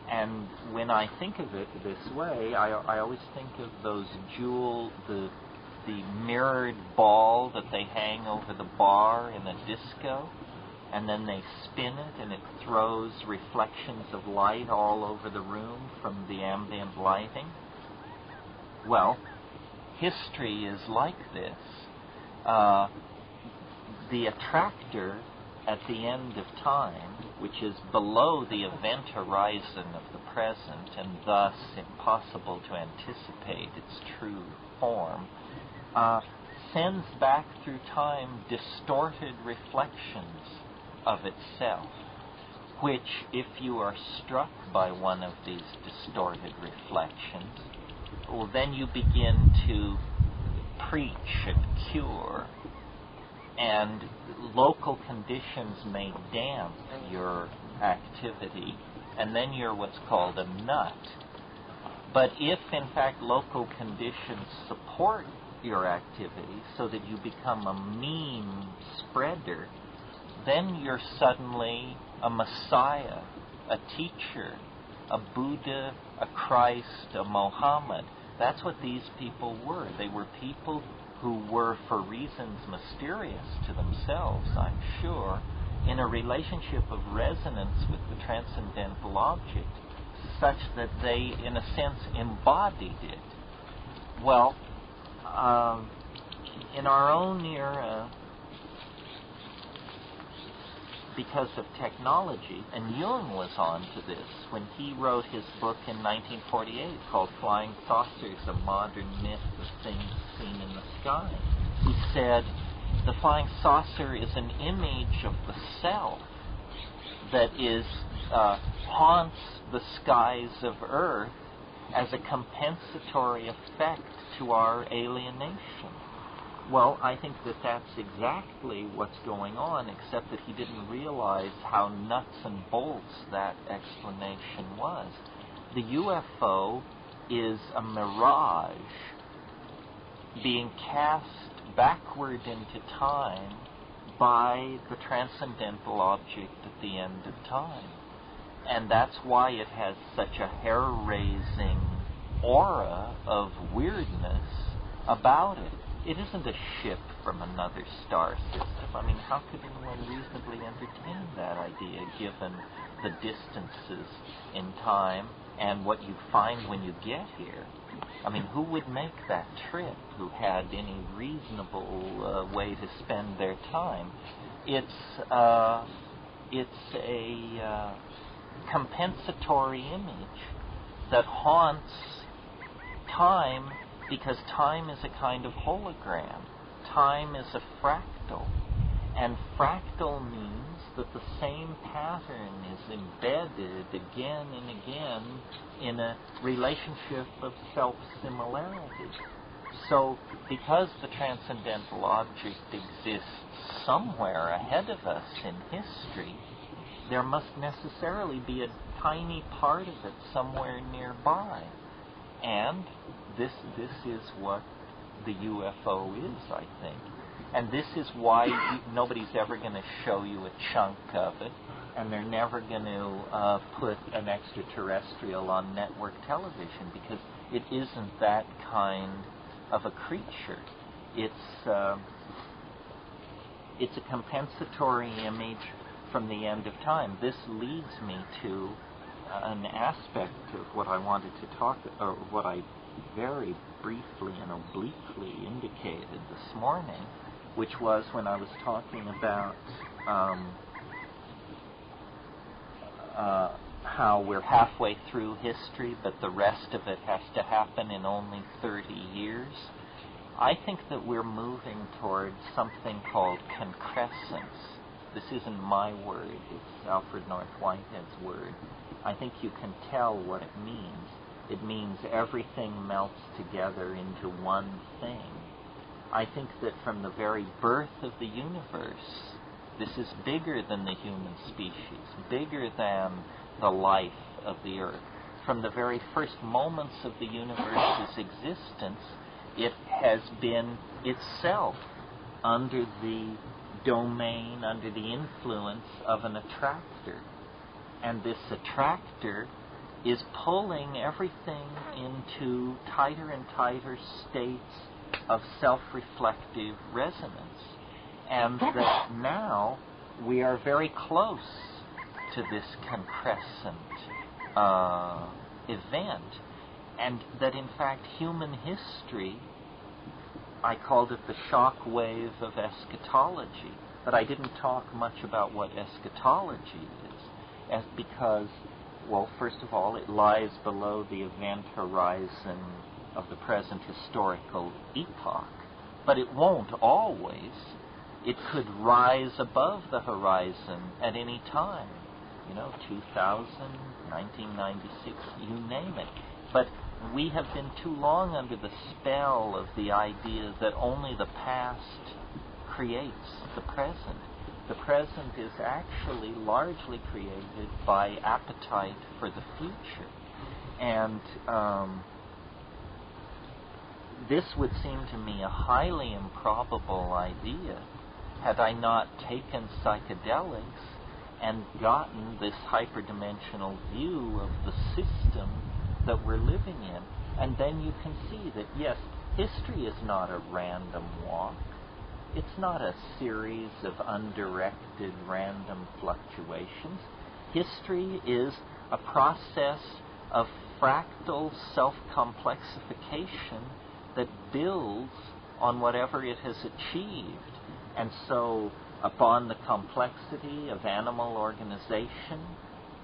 And when I think of it this way, I always think of those the mirrored ball that they hang over the bar in a disco, and then they spin it and it throws reflections of light all over the room from the ambient lighting. Well, history is like this. The attractor at the end of time, which is below the event horizon of the present and thus impossible to anticipate its true form, sends back through time distorted reflections of itself, which, if you are struck by one of these distorted reflections, well, then you begin to preach and cure, and local conditions may damp your activity, and then you're what's called a nut. But if, in fact, local conditions support your activity so that you become a meme spreader, then you're suddenly a Messiah, a teacher, a Buddha, a Christ, a Mohammed. That's what these people were. They were people who were, for reasons mysterious to themselves, I'm sure, in a relationship of resonance with the transcendental object, such that they, in a sense, embodied it. Well, in our own era, because of technology, and Jung was on to this when he wrote his book in 1948 called Flying Saucers, A Modern Myth of Things Seen in the Sky. He said, the flying saucer is an image of the self that is haunts the skies of Earth as a compensatory effect to our alienation. Well, I think that that's exactly what's going on, except that he didn't realize how nuts and bolts that explanation was. The UFO is a mirage being cast backward into time by the transcendental object at the end of time. And that's why it has such a hair-raising aura of weirdness about it. It isn't a ship from another star system. I mean, how could anyone reasonably entertain that idea, given the distances in time and what you find when you get here? I mean, who would make that trip who had any reasonable way to spend their time? It's a compensatory image that haunts time, because time is a kind of hologram. Time is a fractal. And fractal means that the same pattern is embedded again and again in a relationship of self-similarity. So, because the transcendental object exists somewhere ahead of us in history, there must necessarily be a tiny part of it somewhere nearby. And this is what the UFO is, I think. And this is why nobody's ever going to show you a chunk of it, and they're never going to put an extraterrestrial on network television, because it isn't that kind of a creature. It's a compensatory image from the end of time. This leads me to an aspect of what I wanted to talk, or what I very briefly and obliquely indicated this morning, which was when I was talking about how we're halfway through history, but the rest of it has to happen in only 30 years. I think that we're moving towards something called concrescence. This isn't my word, it's Alfred North Whitehead's word. I think you can tell what it means. It means everything melts together into one thing. I think that from the very birth of the universe, this is bigger than the human species, bigger than the life of the earth. From the very first moments of the universe's existence, it has been itself under the domain, under the influence of an attractor. And this attractor is pulling everything into tighter and tighter states of self-reflective resonance. And that now we are very close to this concrescent event, and that in fact human history, I called it the shock wave of eschatology, but I didn't talk much about what eschatology is, because, well, first of all, it lies below the event horizon of the present historical epoch, but it won't always. It could rise above the horizon at any time, 2000, 1996, you name it. But we have been too long under the spell of the idea that only the past creates the present. The present is actually largely created by appetite for the future. And this would seem to me a highly improbable idea had I not taken psychedelics and gotten this hyperdimensional view of the system that we're living in. And then you can see that, yes, history is not a random walk. It's not a series of undirected random fluctuations. History is a process of fractal self-complexification that builds on whatever it has achieved. And so upon the complexity of animal organization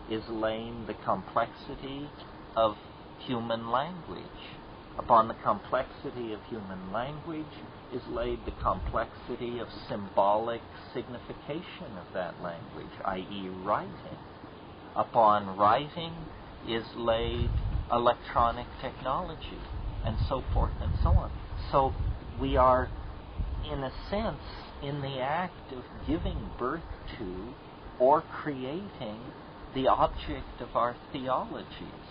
is laying the complexity of human language. Upon the complexity of human language is laid the complexity of symbolic signification of that language, i.e. writing. Upon writing is laid electronic technology, and so forth and so on. So we are, in a sense, in the act of giving birth to or creating the object of our theologies,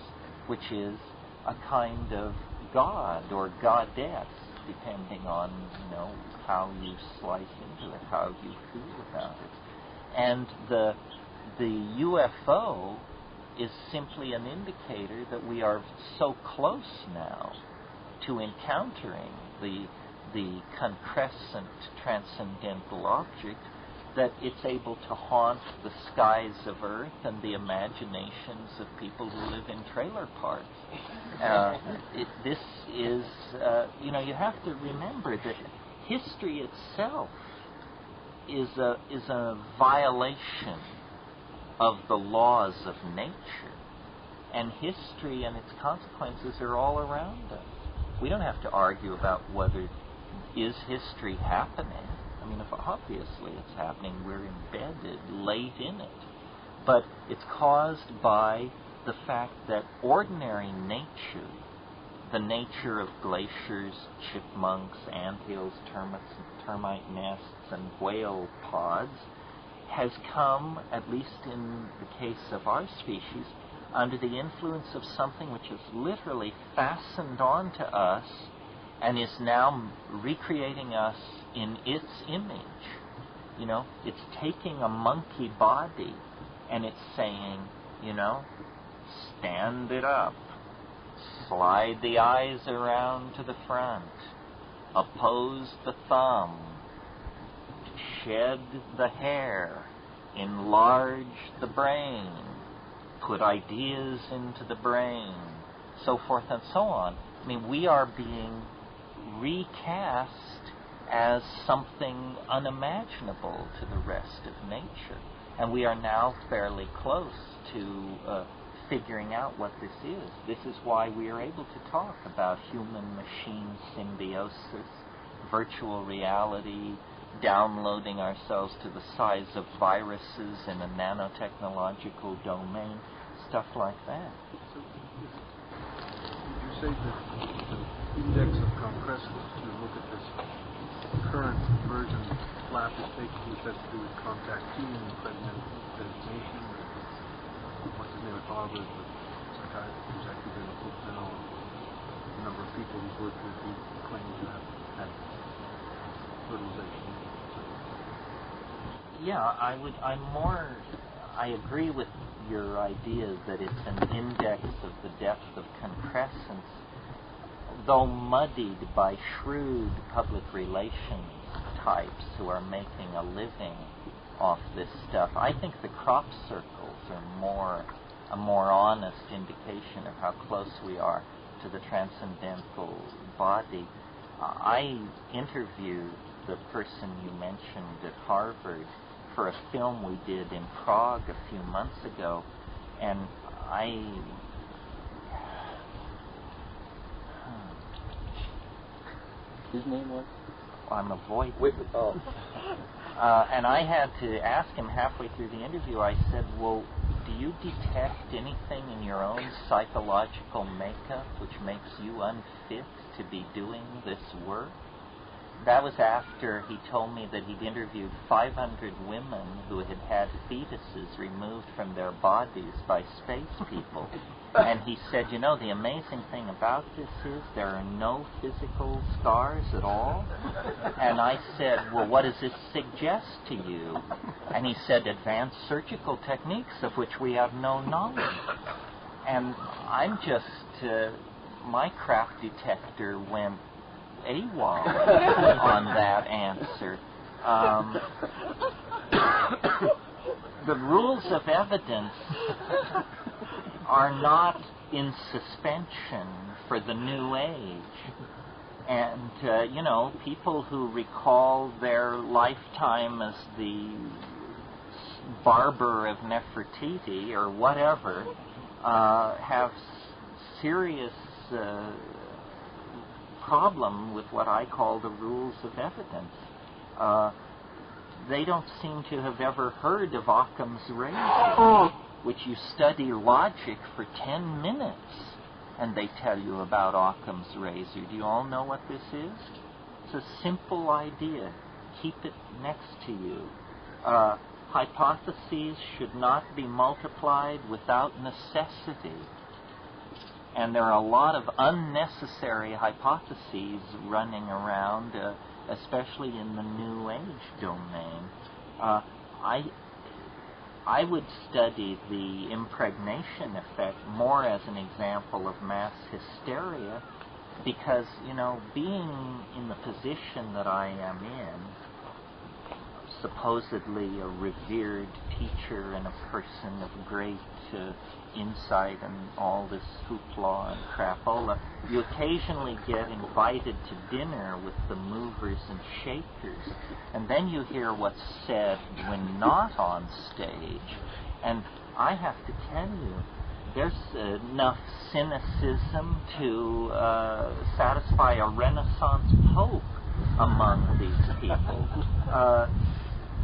which is a kind of god or goddess, depending on, how you slice into it, how you feel about it. And the UFO is simply an indicator that we are so close now to encountering the concrescent transcendental object that it's able to haunt the skies of Earth and the imaginations of people who live in trailer parks. This is, you have to remember that history itself is a violation of the laws of nature, and history and its consequences are all around us. We don't have to argue about whether is history happening. I mean, if obviously it's happening, we're embedded late in it. But it's caused by the fact that ordinary nature, the nature of glaciers, chipmunks, anthills, termite nests, and whale pods, has come, at least in the case of our species, under the influence of something which is literally fastened onto us and is now recreating us in its image. It's taking a monkey body and it's saying, stand it up, slide the eyes around to the front, oppose the thumb, shed the hair, enlarge the brain, put ideas into the brain, so forth and so on. I mean, we are being recast as something unimaginable to the rest of nature. And we are now fairly close to figuring out what this is. This is why we are able to talk about human-machine symbiosis, virtual reality, downloading ourselves to the size of viruses in a nanotechnological domain, stuff like that. So, would you say that the index of compressors, to look at this current version flap is taking, which has to do with contact team and pregnant designation. What's his name at Harvard, the psychiatrist who's actually been a book now on the number of people he's worked with who claim to have had fertilization. Yeah, I agree with your idea that it's an index of the depth of concrescence, though muddied by shrewd public relations types who are making a living off this stuff. I think the crop circles are a more honest indication of how close we are to the transcendental body. I interviewed the person you mentioned at Harvard for a film we did in Prague a few months ago, and His name was? I'm avoiding. Oh. And I had to ask him halfway through the interview, I said, well, do you detect anything in your own psychological makeup which makes you unfit to be doing this work? That was after he told me that he'd interviewed 500 women who had had fetuses removed from their bodies by space people. And he said, you know, the amazing thing about this is there are no physical scars at all. And I said, well, what does this suggest to you? And he said, advanced surgical techniques of which we have no knowledge. And I'm just, my craft detector went AWOL on that answer. The rules of evidence are not in suspension for the new age. And, people who recall their lifetime as the barber of Nefertiti or whatever have serious problem with what I call the rules of evidence. They don't seem to have ever heard of Occam's razor, which you study logic for 10 minutes and they tell you about Occam's razor. Do you all know what this is? It's a simple idea. Keep it next to you. Hypotheses should not be multiplied without necessity. And there are a lot of unnecessary hypotheses running around, especially in the New Age domain. I would study the impregnation effect more as an example of mass hysteria because, being in the position that I am in, supposedly a revered teacher and a person of great insight and all this hoopla and crapola, you occasionally get invited to dinner with the movers and shakers, and then you hear what's said when not on stage, and I have to tell you, there's enough cynicism to satisfy a Renaissance pope among these people.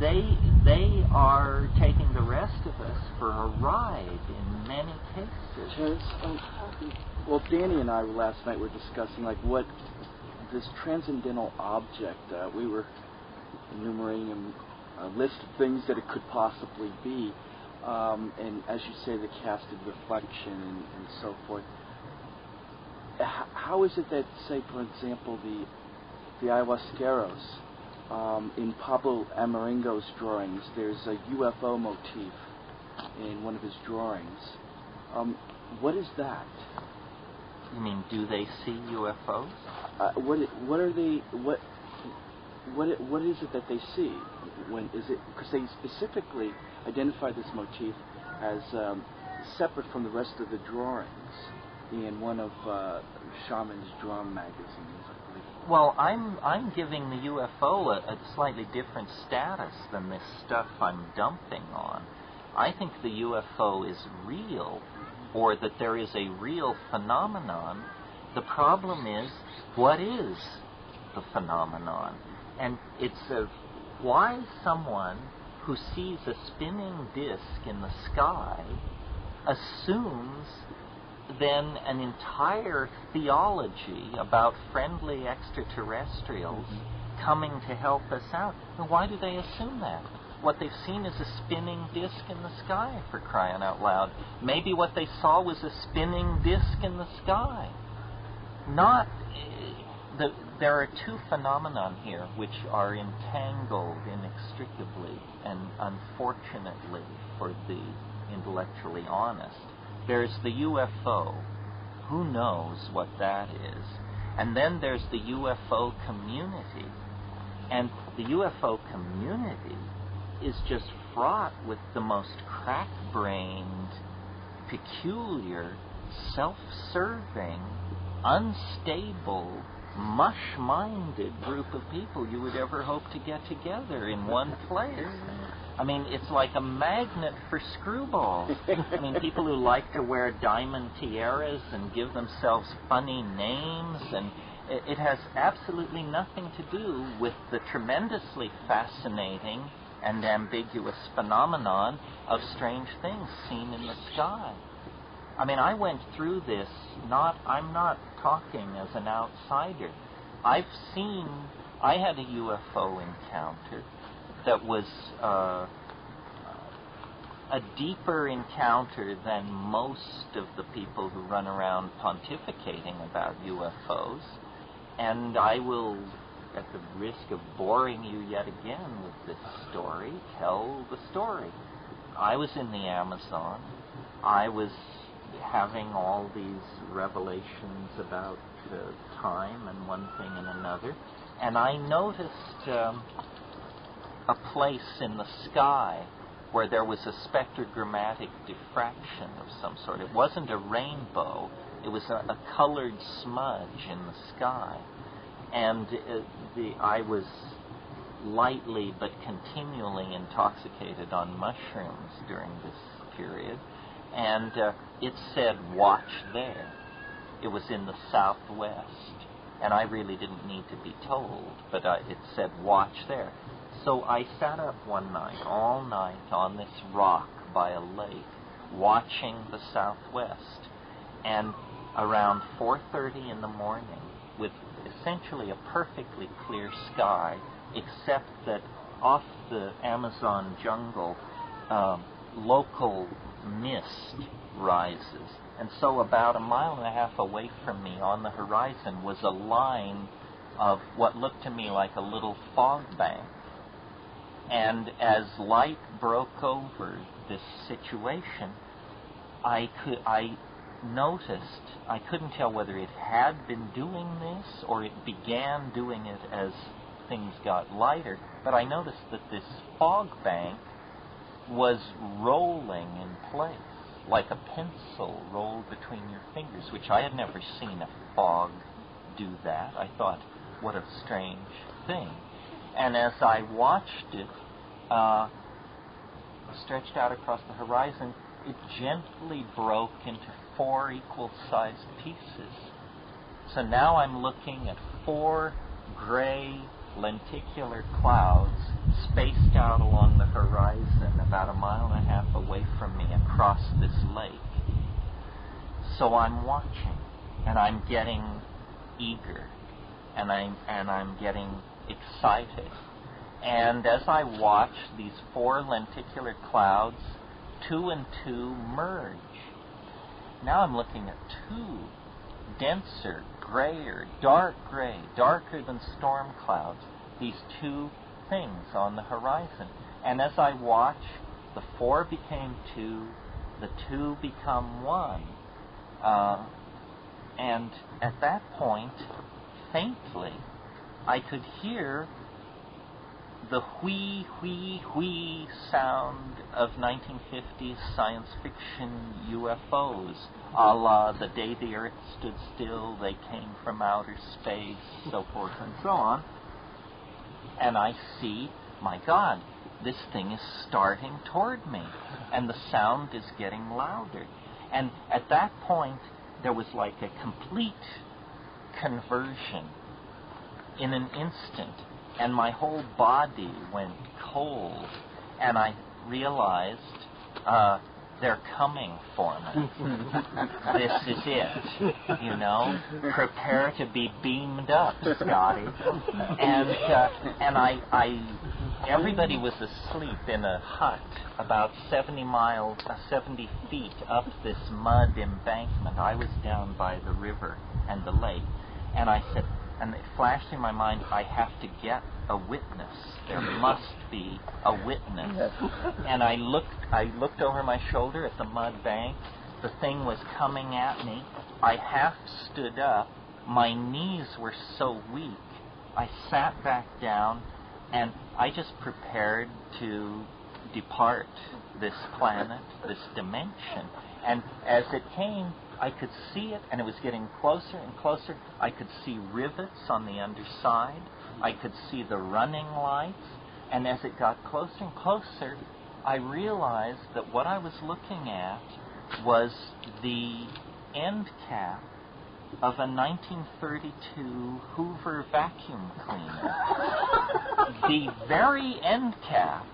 They are taking the rest of us for a ride in many cases. Terence, well, Danny and I last night were discussing what this transcendental object. We were enumerating a list of things that it could possibly be, and as you say, the casted reflection and so forth. How is it that, say, for example, the ayahuasqueros, in Pablo Amaringo's drawings, there's a UFO motif in one of his drawings. What is that? You mean, do they see UFOs? What are they? What is it that they see? When is it? Because they specifically identify this motif as separate from the rest of the drawings in one of Shaman's drum magazines, I believe. Well, I'm giving the UFO a slightly different status than this stuff I'm dumping on. I think the UFO is real, or that there is a real phenomenon. The problem is, what is the phenomenon? And it's why someone who sees a spinning disk in the sky assumes then an entire theology about friendly extraterrestrials coming to help us out. And why do they assume that? What they've seen is a spinning disc in the sky, for crying out loud. Maybe what they saw was a spinning disc in the sky. There are two phenomena here which are entangled inextricably and unfortunately for the intellectually honest. There's the UFO. Who knows what that is? And then there's the UFO community. And the UFO community is just fraught with the most crack-brained, peculiar, self-serving, unstable, mush-minded group of people you would ever hope to get together in one place. I mean, it's like a magnet for screwballs. I mean, people who like to wear diamond tiaras and give themselves funny names, and it has absolutely nothing to do with the tremendously fascinating and ambiguous phenomenon of strange things seen in the sky. I mean, I went through this, I'm not talking as an outsider. I had a UFO encounter that was a deeper encounter than most of the people who run around pontificating about UFOs. And I will, at the risk of boring you yet again with this story, tell the story. I was in the Amazon. I was having all these revelations about time and one thing and another, and I noticed a place in the sky where there was a spectrogrammatic diffraction of some sort. It wasn't a rainbow, it was a colored smudge in the sky. And I was lightly but continually intoxicated on mushrooms during this period. And it said, "Watch there." It was in the southwest. And I really didn't need to be told, but it said, "Watch there." So I sat up one night, all night, on this rock by a lake, watching the southwest. And around 4:30 in the morning, with essentially a perfectly clear sky, except that off the Amazon jungle, local mist rises. And so about 1.5 miles away from me on the horizon was a line of what looked to me like a little fog bank. And as light broke over this situation, I noticed, I couldn't tell whether it had been doing this or it began doing it as things got lighter, but I noticed that this fog bank was rolling in place, like a pencil rolled between your fingers, which I had never seen a fog do that. I thought, what a strange thing. And as I watched it stretched out across the horizon, it gently broke into 4 equal-sized pieces. So now I'm looking at 4 gray lenticular clouds spaced out along the horizon about 1.5 miles away from me across this lake. So I'm watching, and I'm getting eager, and I'm getting excited. And as I watch these 4 lenticular clouds, 2 and 2 merge. Now I'm looking at 2 denser, grayer, dark gray, darker than storm clouds, these 2 things on the horizon. And as I watch, the 4 became 2, the 2 become 1. And at that point, faintly, I could hear the whee, whee, whee sound of 1950s science fiction UFOs, a la The Day the Earth Stood Still, They Came from Outer Space, so forth and so on. And I see, my God, this thing is starting toward me, and the sound is getting louder. And at that point, there was like a complete conversion in an instant. And my whole body went cold, and I realized they're coming for me. This is it. You know, prepare to be beamed up, Scotty. And everybody was asleep in a hut about 70 feet up this mud embankment. I was down by the river and the lake, and I said, and it flashed in my mind, I have to get a witness. There must be a witness. And I looked over my shoulder at the mud bank. The thing was coming at me. I half stood up. My knees were so weak. I sat back down, and I just prepared to depart this planet, this dimension. And as it came, I could see it, and it was getting closer and closer. I could see rivets on the underside. I could see the running lights. And as it got closer and closer, I realized that what I was looking at was the end cap of a 1932 Hoover vacuum cleaner. The very end cap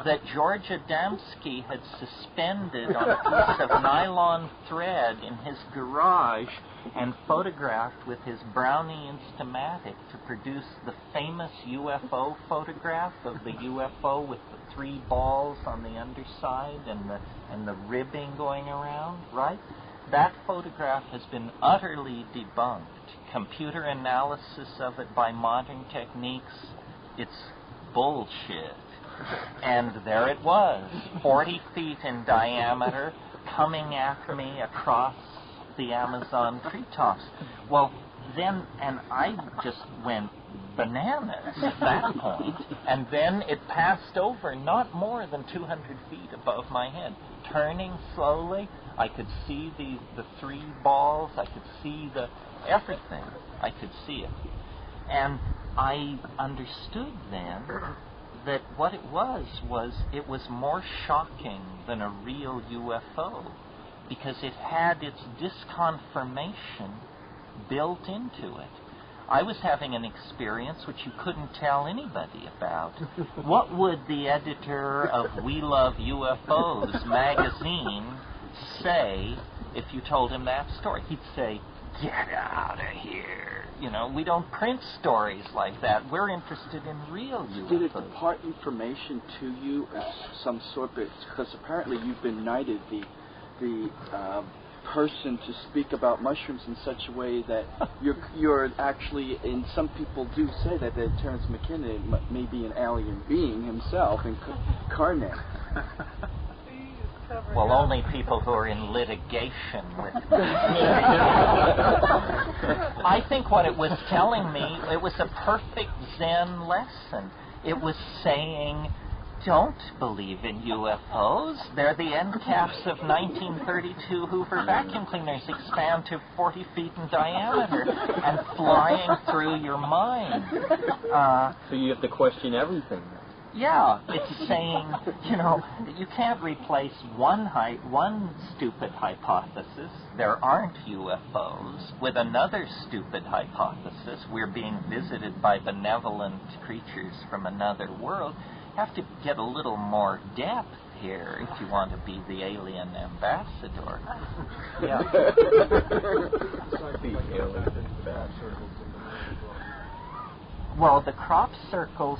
that George Adamski had suspended on a piece of nylon thread in his garage and photographed with his Brownie Instamatic to produce the famous UFO photograph of the UFO with the 3 balls on the underside and the ribbing going around, right? That photograph has been utterly debunked. Computer analysis of it by modern techniques, it's bullshit. And there it was, 40 feet in diameter, coming after me across the Amazon treetops. Well, then, and I just went bananas at that point, and then it passed over not more than 200 feet above my head. Turning slowly, I could see the 3 balls, I could see everything. I could see it. And I understood then that what it was more shocking than a real UFO, because it had its disconfirmation built into it. I was having an experience which you couldn't tell anybody about. What would the editor of We Love UFOs magazine say if you told him that story? He'd say, "Get out of here. You know, we don't print stories like that. We're interested in real UFOs." Did it depart information to you of some sort? Because apparently you've been knighted the person to speak about mushrooms in such a way that you're actually, and some people do say that Terence McKenna may be an alien being himself incarnate. Well, only people who are in litigation with me. I think what it was telling me, it was a perfect Zen lesson. It was saying, don't believe in UFOs. They're the end caps of 1932 Hoover vacuum cleaners, expand to 40 feet in diameter and flying through your mind. So you have to question everything. Yeah, it's saying, you know, you can't replace one stupid hypothesis, there aren't UFOs, with another stupid hypothesis, we're being visited by benevolent creatures from another world. You have to get a little more depth here if you want to be the alien ambassador. Yeah. Well, the crop circles,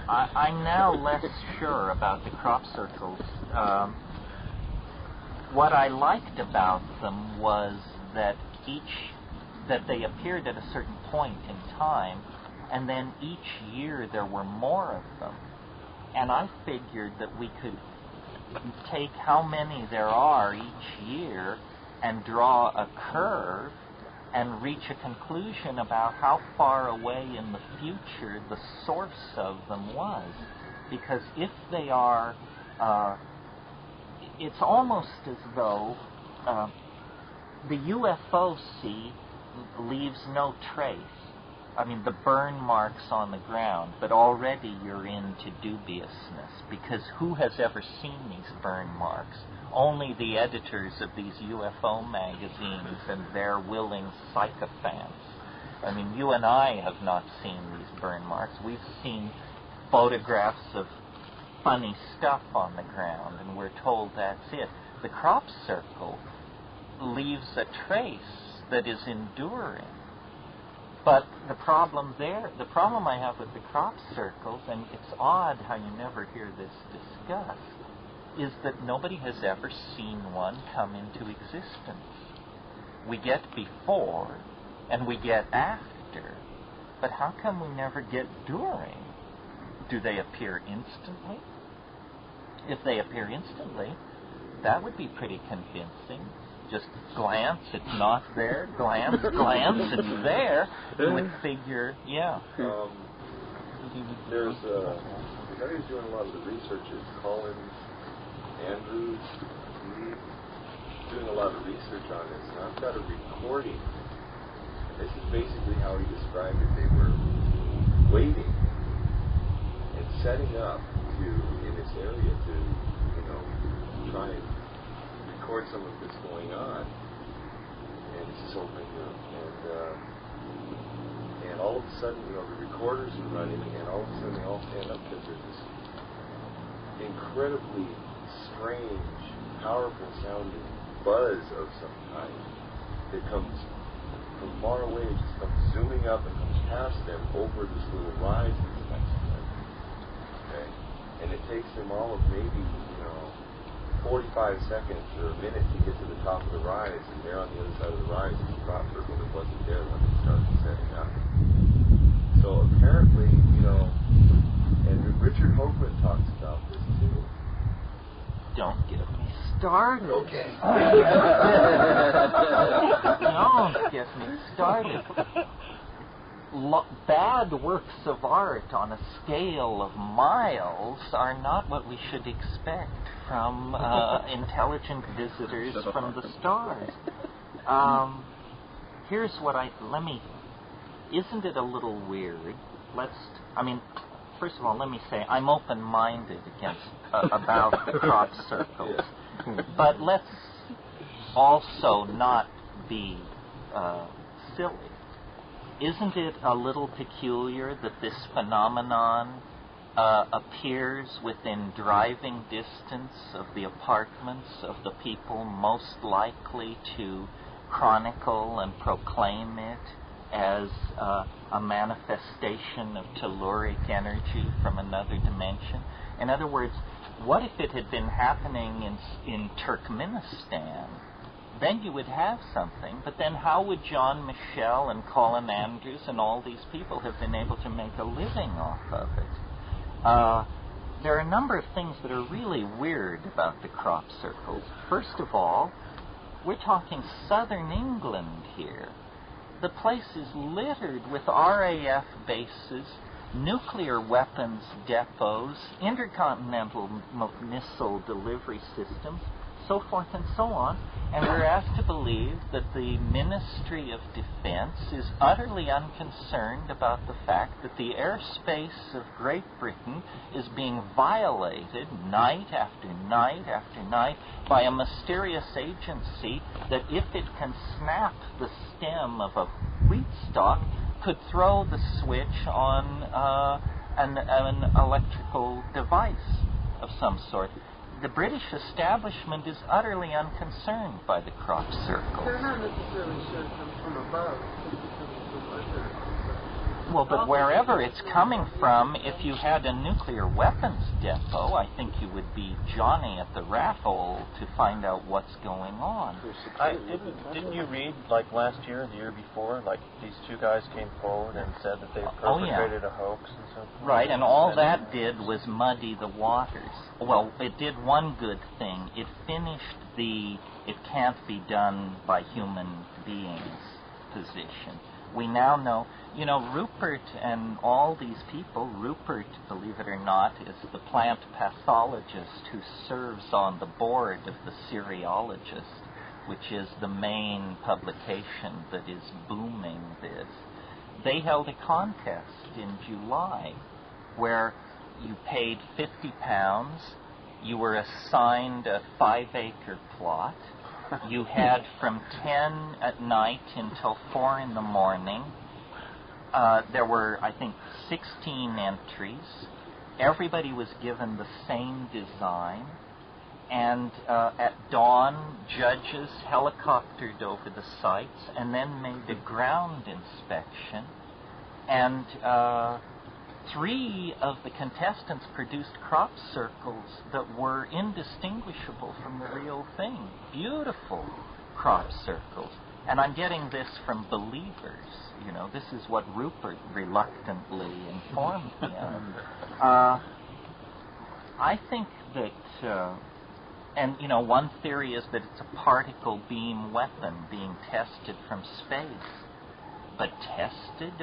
I'm now less sure about the crop circles. What I liked about them was that they appeared at a certain point in time, and then each year there were more of them. And I figured that we could take how many there are each year and draw a curve and reach a conclusion about how far away in the future the source of them was. Because if they are, it's almost as though the UFO leaves no trace. I mean, the burn marks on the ground, but already you're into dubiousness, because who has ever seen these burn marks? Only the editors of these UFO magazines and their willing sycophants. I mean, you and I have not seen these burn marks. We've seen photographs of funny stuff on the ground, and we're told that's it. the crop circle leaves a trace that is enduring. But the problem I have with the crop circles, and it's odd how you never hear this discussed, is that nobody has ever seen one come into existence. We get before and we get after, but how come we never get during? Do they appear instantly? If they appear instantly, that would be pretty convincing. Just glance, it's not there. Glance, it's there. You would figure, yeah. There's the guy who's doing a lot of the research is Collins, Andrews, Lee, doing a lot of research on this, and I've got a recording. And this is basically how he described it. They were waiting and setting up in this area to, try and record some of this going on. And it's just opening up. And all of a sudden, the recorders are running, and all of a sudden they all stand up because there's this incredibly strange, powerful sounding buzz of some kind that comes from far away. It just comes zooming up and comes past them over this little rise that's next to them. Okay? And it takes them all of maybe, 45 seconds or a minute to get to the top of the rise, and there on the other side of the rise is a crop circle that wasn't there when they started setting up. So apparently, and Richard Hoagland talks about this too. Don't get me started. Okay. Don't get me started. Bad works of art on a scale of miles are not what we should expect from intelligent visitors from the stars. Here's what isn't it a little weird? First of all, let me say I'm open-minded about the crop circles, but let's also not be silly. Isn't it a little peculiar that this phenomenon appears within driving distance of the apartments of the people most likely to chronicle and proclaim it as a manifestation of telluric energy from another dimension? In other words, what if it had been happening in Turkmenistan? Then you would have something, but then how would John Michel and Colin Andrews and all these people have been able to make a living off of it? There are a number of things that are really weird about the crop circles. First of all, we're talking southern England here. The place is littered with RAF bases, nuclear weapons depots, intercontinental missile delivery systems, so forth and so on, and we're asked to believe that the Ministry of Defense is utterly unconcerned about the fact that the airspace of Great Britain is being violated night after night after night by a mysterious agency that, if it can snap the stem of a wheat stalk, could throw the switch on an electrical device of some sort. The British establishment is utterly unconcerned by the crop circles. They're not necessarily sure it comes from above. It's coming from under. Well, but wherever it's coming from, if you had a nuclear weapons depot, I think you would be Johnny at the rat hole to find out what's going on. Didn't you read, last year, the year before, these two guys came forward and said that they perpetrated a hoax and so forth? Right, and all that did was muddy the waters. Well, it did one good thing. It finished the "it can't be done by human beings" position. We now know, Rupert and all these people, Rupert, believe it or not, is the plant pathologist who serves on the board of the Cereologist, which is the main publication that is booming this. They held a contest in July where you paid £50, you were assigned a 5-acre plot, you had from 10 at night until 4 in the morning. There were, I think, 16 entries. Everybody was given the same design. And at dawn, judges helicoptered over the sites and then made a ground inspection. And 3 of the contestants produced crop circles that were indistinguishable from the real thing. Beautiful crop circles. And I'm getting this from believers. You know, this is what Rupert reluctantly informed me of. I think that, and you know, one theory is that it's a particle beam weapon being tested from space. But tested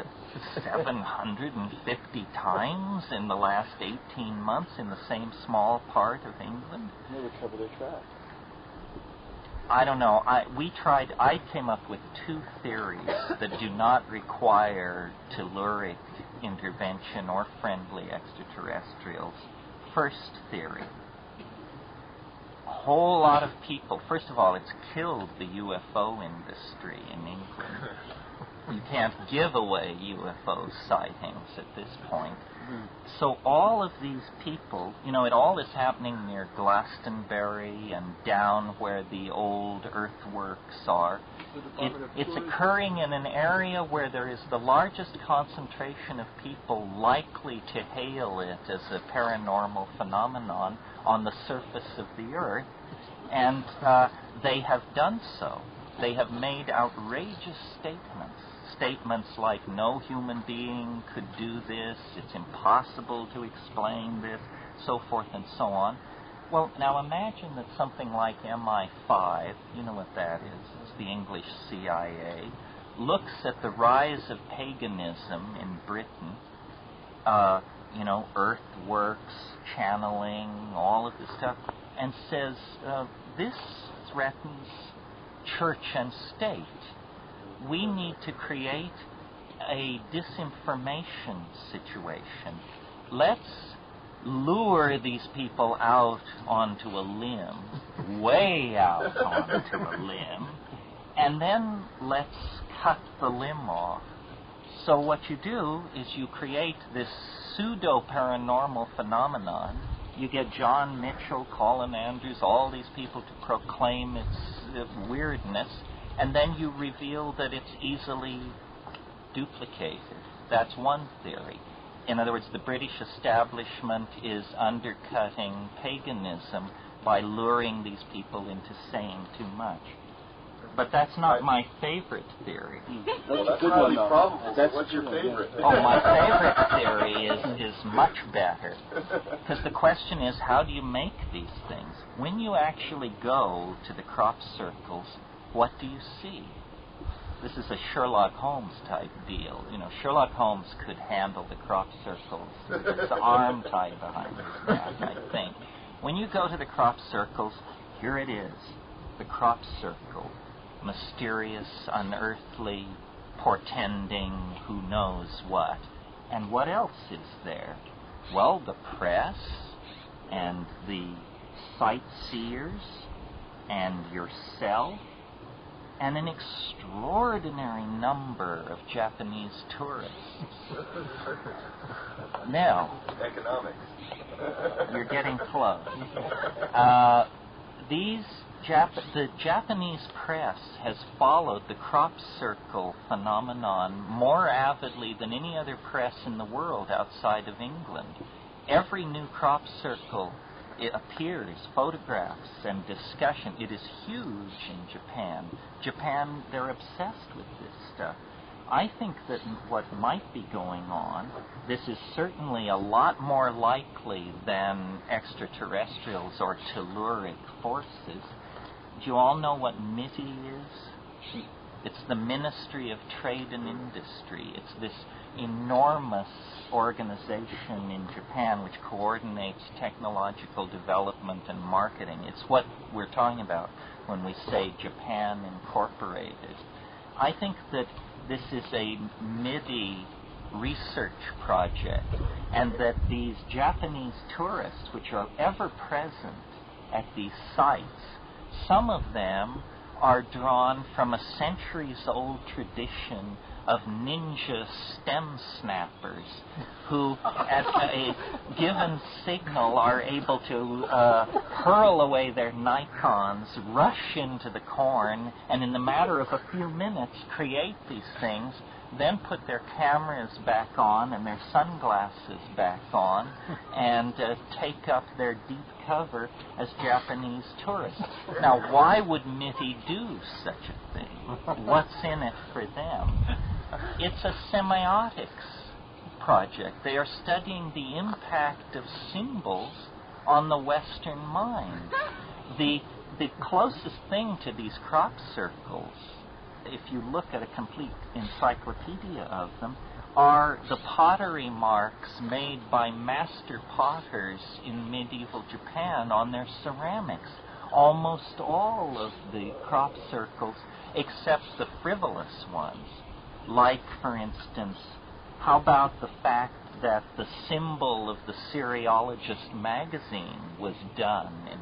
750 times in the last 18 months in the same small part of England? Never cover their tracks. I don't know. I came up with 2 theories that do not require telluric intervention or friendly extraterrestrials. First theory. A whole lot of people. First of all, it's killed the UFO industry in England. You can't give away UFO sightings at this point. So all of these people, you know, it all is happening near Glastonbury and down where the old earthworks are. It's occurring in an area where there is the largest concentration of people likely to hail it as a paranormal phenomenon on the surface of the earth, and they have done so. They have made outrageous statements. Statements like, no human being could do this, it's impossible to explain this, so forth and so on. Well, now imagine that something like MI5, you know what that is, it's the English CIA, looks at the rise of paganism in Britain, you know, earthworks, channeling, all of this stuff, and says, this threatens church and state. We need to create a disinformation situation. Let's lure these people out onto a limb, way out onto a limb, and then let's cut the limb off. So what you do is you create this pseudo-paranormal phenomenon. You get John Mitchell, Colin Andrews, all these people to proclaim its weirdness, and then you reveal that it's easily duplicated. That's one theory. In other words, the British establishment is undercutting paganism by luring these people into saying too much. But that's not my favorite theory. Well, that's highly probable. So what's your favorite? Oh, my favorite theory is much better. Because the question is, how do you make these things? When you actually go to the crop circles, what do you see? This is a Sherlock Holmes type deal. You know, Sherlock Holmes could handle the crop circles with his arm tied behind his back, I think. When you go to the crop circles, here it is, the crop circle. Mysterious, unearthly, portending who knows what. And what else is there? Well, the press and the sightseers and yourself and an extraordinary number of Japanese tourists. Now, economics. You're getting close. The Japanese press has followed the crop circle phenomenon more avidly than any other press in the world outside of England. Every new crop circle, it appears, photographs and discussion. It is huge in Japan. Japan, they're obsessed with this stuff. I think that what might be going on, this is certainly a lot more likely than extraterrestrials or telluric forces. Do you all know what MITI is? It's the Ministry of Trade and Industry. It's this enormous organization in Japan which coordinates technological development and marketing. It's what we're talking about when we say Japan Incorporated. I think that this is a MIDI research project, and that these Japanese tourists, which are ever present at these sites, some of them are drawn from a centuries-old tradition of ninja stem snappers who, at a given signal, are able to hurl away their Nikons, rush into the corn, and in the matter of a few minutes create these things, then put their cameras back on and their sunglasses back on and take up their deep cover as Japanese tourists. Now, why would MITI do such a thing? What's in it for them? It's a semiotics project. They are studying the impact of symbols on the Western mind. The closest thing to these crop circles, if you look at a complete encyclopedia of them, are the pottery marks made by master potters in medieval Japan on their ceramics. Almost all of the crop circles, except the frivolous ones, like, for instance, how about the fact that the symbol of the Cereologist magazine was done in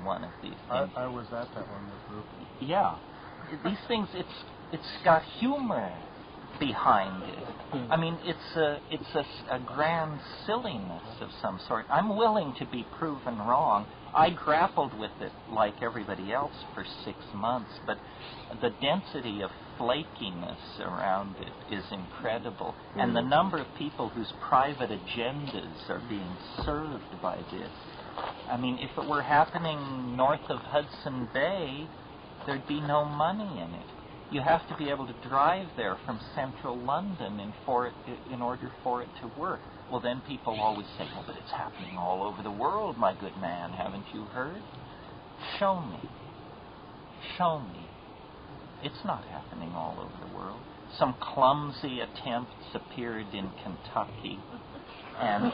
one of these things. I was at that one with group. Yeah. These things, it's got humor behind it. I mean, it's a grand silliness of some sort. I'm willing to be proven wrong. I grappled with it like everybody else for 6 months, but the density of flakiness around it is incredible. And the number of people whose private agendas are being served by this. I mean, if it were happening north of Hudson Bay, there'd be no money in it. You have to be able to drive there from central London in order for it to work. Well, then people always say, well, but it's happening all over the world, my good man. Haven't you heard? Show me. Show me. It's not happening all over the world. Some clumsy attempts appeared in Kentucky. And,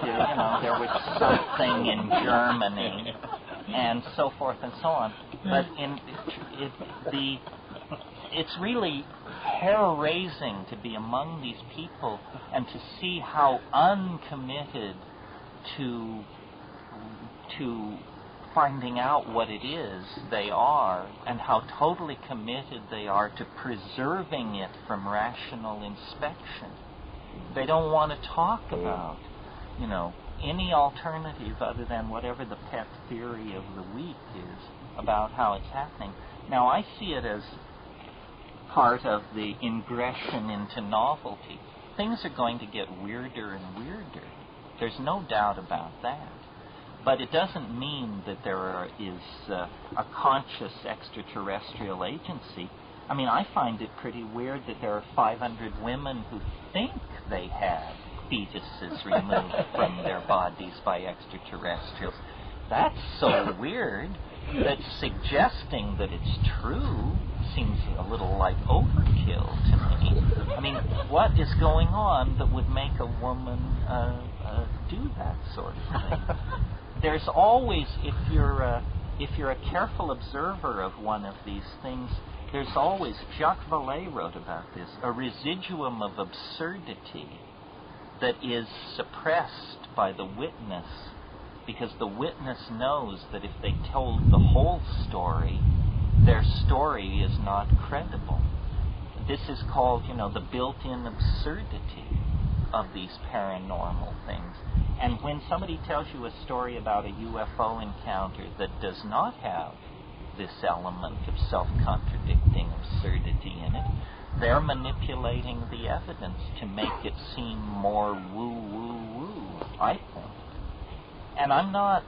there was something in Germany, and so forth and so on. But it's really hair-raising to be among these people and to see how uncommitted to finding out what it is they are, and how totally committed they are to preserving it from rational inspection. They don't want to talk about any alternative other than whatever the pet theory of the week is about how it's happening. Now, I see it as part of the ingression into novelty. Things are going to get weirder and weirder. There's no doubt about that. But it doesn't mean that there is a conscious extraterrestrial agency. I mean, I find it pretty weird that there are 500 women who think they have fetuses removed from their bodies by extraterrestrials. That's so weird that suggesting that it's true seems a little like overkill to me. I mean, what is going on that would make a woman do that sort of thing? There's always, if you're a careful observer of one of these things, there's always, Jacques Vallée wrote about this, a residuum of absurdity that is suppressed by the witness, because the witness knows that if they told the whole story, their story is not credible. This is called, the built-in absurdity of these paranormal things. And when somebody tells you a story about a UFO encounter that does not have this element of self-contradicting absurdity in it, they're manipulating the evidence to make it seem more woo-woo-woo, I think. And I'm not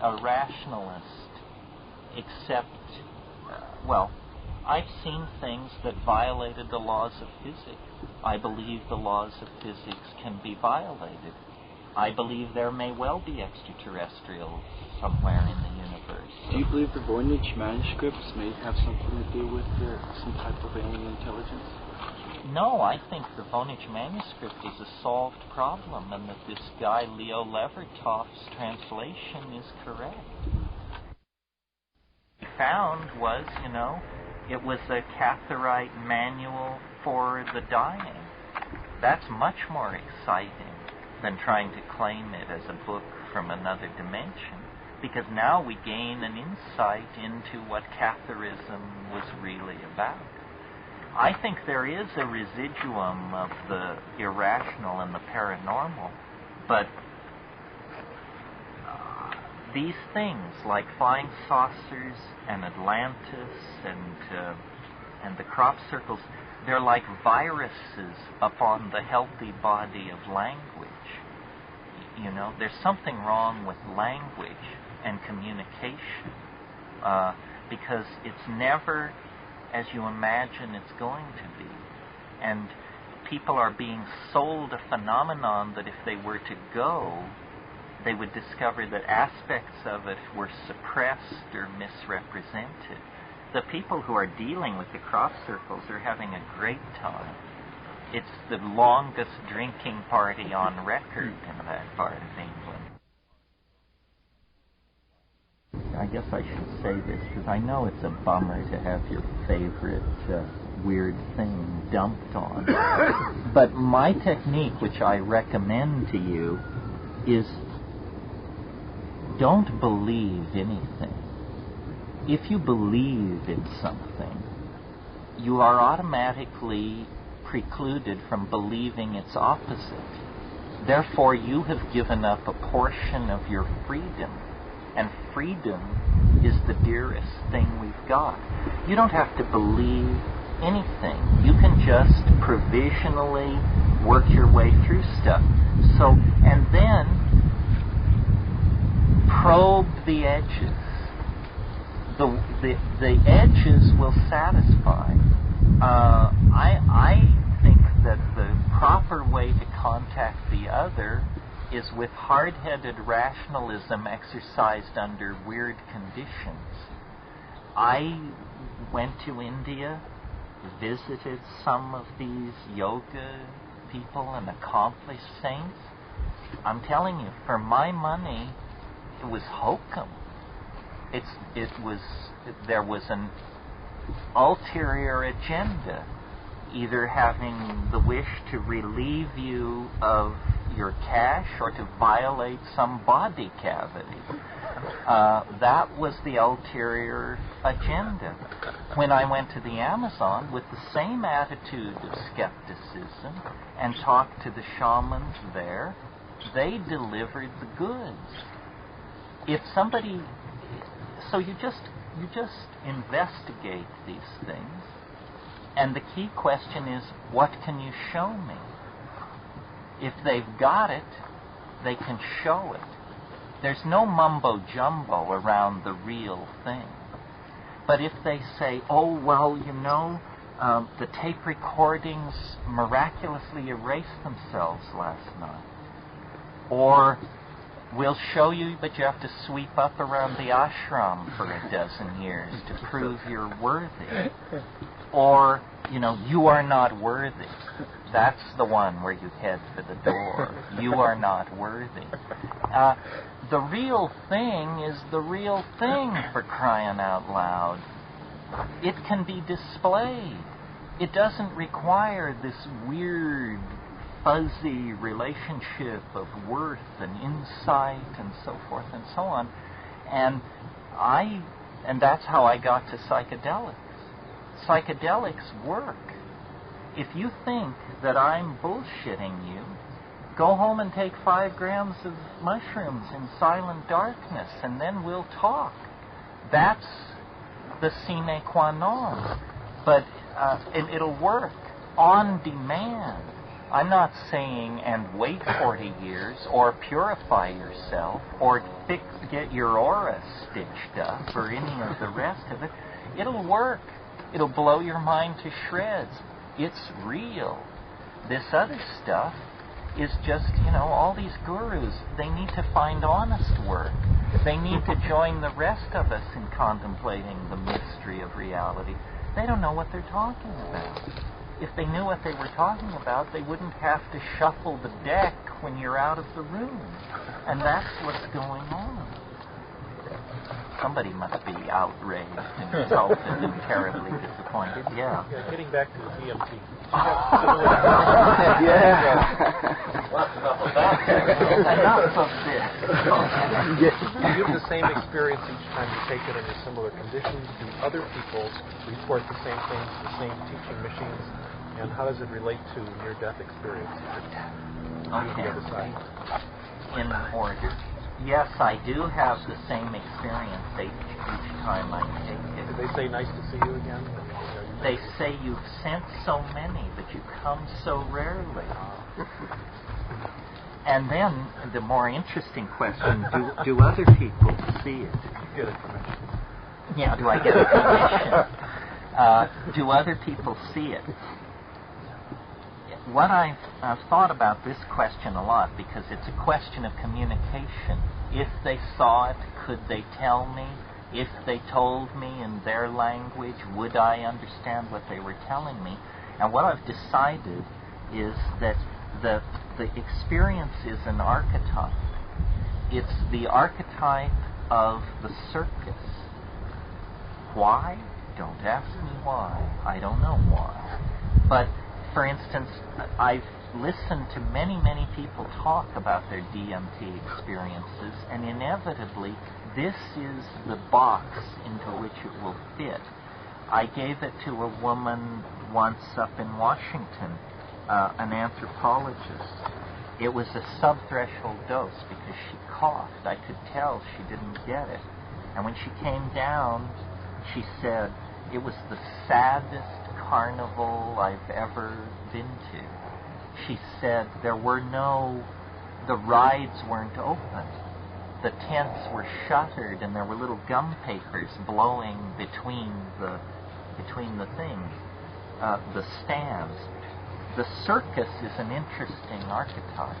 a rationalist, except, I've seen things that violated the laws of physics. I believe the laws of physics can be violated. I believe there may well be extraterrestrials somewhere in the universe. Do you believe the Voynich manuscripts may have something to do with some type of alien intelligence? No, I think the Voynich manuscript is a solved problem, and that this guy Leo Levertov's translation is correct. What he found was, it was a Catharite manual for the dying. That's much more exciting than trying to claim it as a book from another dimension, because now we gain an insight into what Catharism was really about. I think there is a residuum of the irrational and the paranormal, but these things like flying saucers and Atlantis and the crop circles, they're like viruses upon the healthy body of language. There's something wrong with language and communication because it's never as you imagine it's going to be. And people are being sold a phenomenon that if they were to go, they would discover that aspects of it were suppressed or misrepresented. The people who are dealing with the crop circles are having a great time. It's the longest drinking party on record in that part of England. I guess I should say this because I know it's a bummer to have your favorite weird thing dumped on. But my technique, which I recommend to you, is don't believe anything. If you believe in something, you are automatically precluded from believing its opposite. Therefore, you have given up a portion of your freedom. And freedom is the dearest thing we've got. You don't have to believe anything. You can just provisionally work your way through stuff. And then probe the edges. The edges will satisfy. I think that the proper way to contact the other is with hard-headed rationalism exercised under weird conditions. I went to India, visited some of these yoga people and accomplished saints. I'm telling you, for my money, it was hokum. There was an ulterior agenda, either having the wish to relieve you of your cash or to violate some body cavity. That was the ulterior agenda. When I went to the Amazon with the same attitude of skepticism and talked to the shamans there, they delivered the goods. If somebody... So you just investigate these things, and the key question is, what can you show me? If they've got it, they can show it. There's no mumbo-jumbo around the real thing. But if they say, oh, well, the tape recordings miraculously erased themselves last night, or we'll show you, but you have to sweep up around the ashram for a dozen years to prove you're worthy. Or, you are not worthy. That's the one where you head for the door. You are not worthy. The real thing is the real thing, for crying out loud. It can be displayed. It doesn't require this weird, fuzzy relationship of worth and insight and so forth and so on. And that's how I got to psychedelics. Psychedelics work. If you think that I'm bullshitting you, go home and take 5 grams of mushrooms in silent darkness, and then we'll talk. That's the sine qua non. But it'll work on demand. I'm not saying and wait 40 years or purify yourself or get your aura stitched up or any of the rest of it. It'll work. It'll blow your mind to shreds. It's real. This other stuff is just, all these gurus, they need to find honest work. They need to join the rest of us in contemplating the mystery of reality. They don't know what they're talking about. If they knew what they were talking about, they wouldn't have to shuffle the deck when you're out of the room. And that's what's going on. Somebody must be outraged and insulted and terribly disappointed. Yeah. Getting back to the DMT. Enough of this. You have the same experience each time you take it under similar conditions. Do other people report the same things, the same teaching machines? And how does it relate to near-death experience? On the other side. In order. Yes, I do have the same experience each time I take it. Do they say, nice to see you again? They say you've sent so many, but you come so rarely. And then the more interesting question, do other people see it? Get it permission. Yeah, do I get a permission? Do other people see it? What I've thought about this question a lot, because it's a question of communication. If they saw it, could they tell me? If they told me in their language, would I understand what they were telling me? And what I've decided is that the experience is an archetype. It's the archetype of the circus. Why? Don't ask me why. I don't know why. But for instance, I've listened to many, many people talk about their DMT experiences, and inevitably, this is the box into which it will fit. I gave it to a woman once up in Washington, an anthropologist. It was a subthreshold dose because she coughed. I could tell she didn't get it. And when she came down, she said, it was the saddest carnival I've ever been to. She said the rides weren't open. The tents were shuttered and there were little gum papers blowing between the things, the stands. The circus is an interesting archetype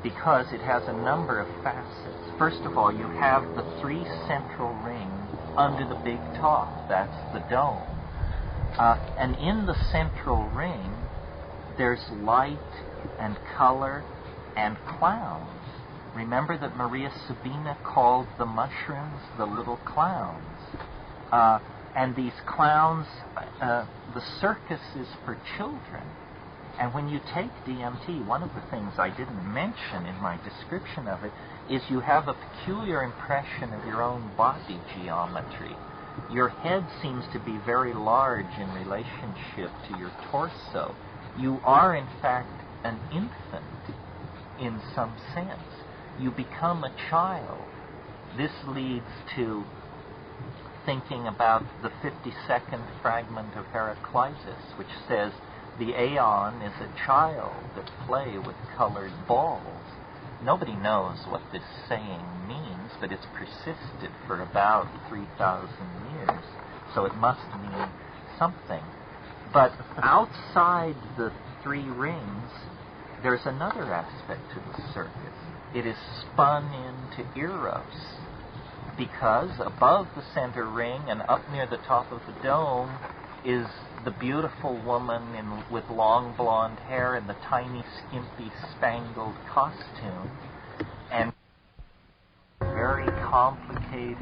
because it has a number of facets. First of all, you have the three central rings under the big top. That's the dome. And in the central ring, there's light and color and clowns. Remember that Maria Sabina called the mushrooms the little clowns. And these clowns, the circus is for children. And when you take DMT, one of the things I didn't mention in my description of it is you have a peculiar impression of your own body geometry. Your head seems to be very large in relationship to your torso. You are, in fact, an infant in some sense. You become a child. This leads to thinking about the 52nd fragment of Heraclitus, which says the aeon is a child at play with colored balls. Nobody knows what this saying means, but it's persisted for about 3,000 years, so it must mean something. But outside the three rings, there's another aspect to the circus. It is spun into eros, because above the center ring and up near the top of the dome is the beautiful woman with long blonde hair and the tiny, skimpy, spangled costume, and very complicated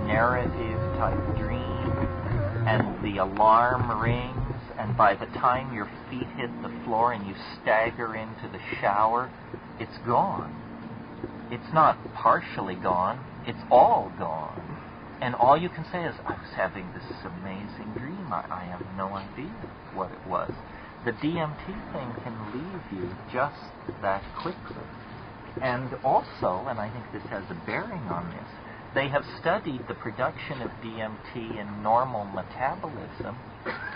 narrative-type dream, and the alarm rings, and by the time your feet hit the floor and you stagger into the shower, it's gone. It's not partially gone, it's all gone. And all you can say is, I was having this amazing dream. I have no idea what it was. The DMT thing can leave you just that quickly. And also, and I think this has a bearing on this, they have studied the production of DMT in normal metabolism,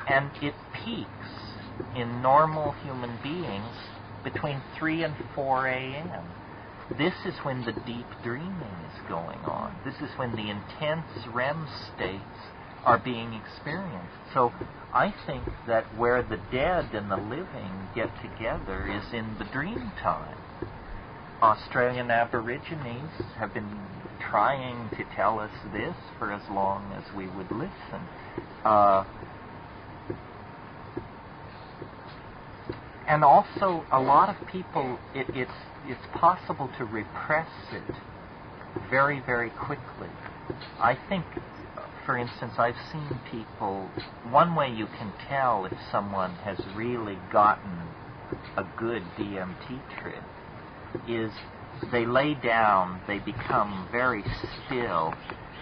and it peaks in normal human beings between 3 and 4 a.m. This is when the deep dreaming is going on. This is when the intense REM states are being experienced. So I think that where the dead and the living get together is in the dream time. Australian Aborigines have been trying to tell us this for as long as we would listen. And also, a lot of people, it's possible to repress it very, very quickly. I think, for instance, I've seen people, one way you can tell if someone has really gotten a good DMT trip is they lay down, they become very still,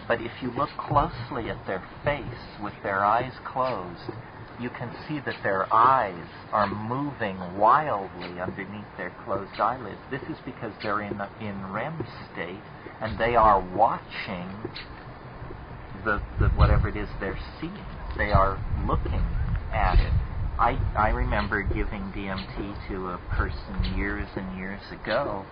but if you look closely at their face with their eyes closed, you can see that their eyes are moving wildly underneath their closed eyelids. This is because they're in REM state, and they are watching the whatever it is they're seeing. They are looking at it. I remember giving DMT to a person years and years ago,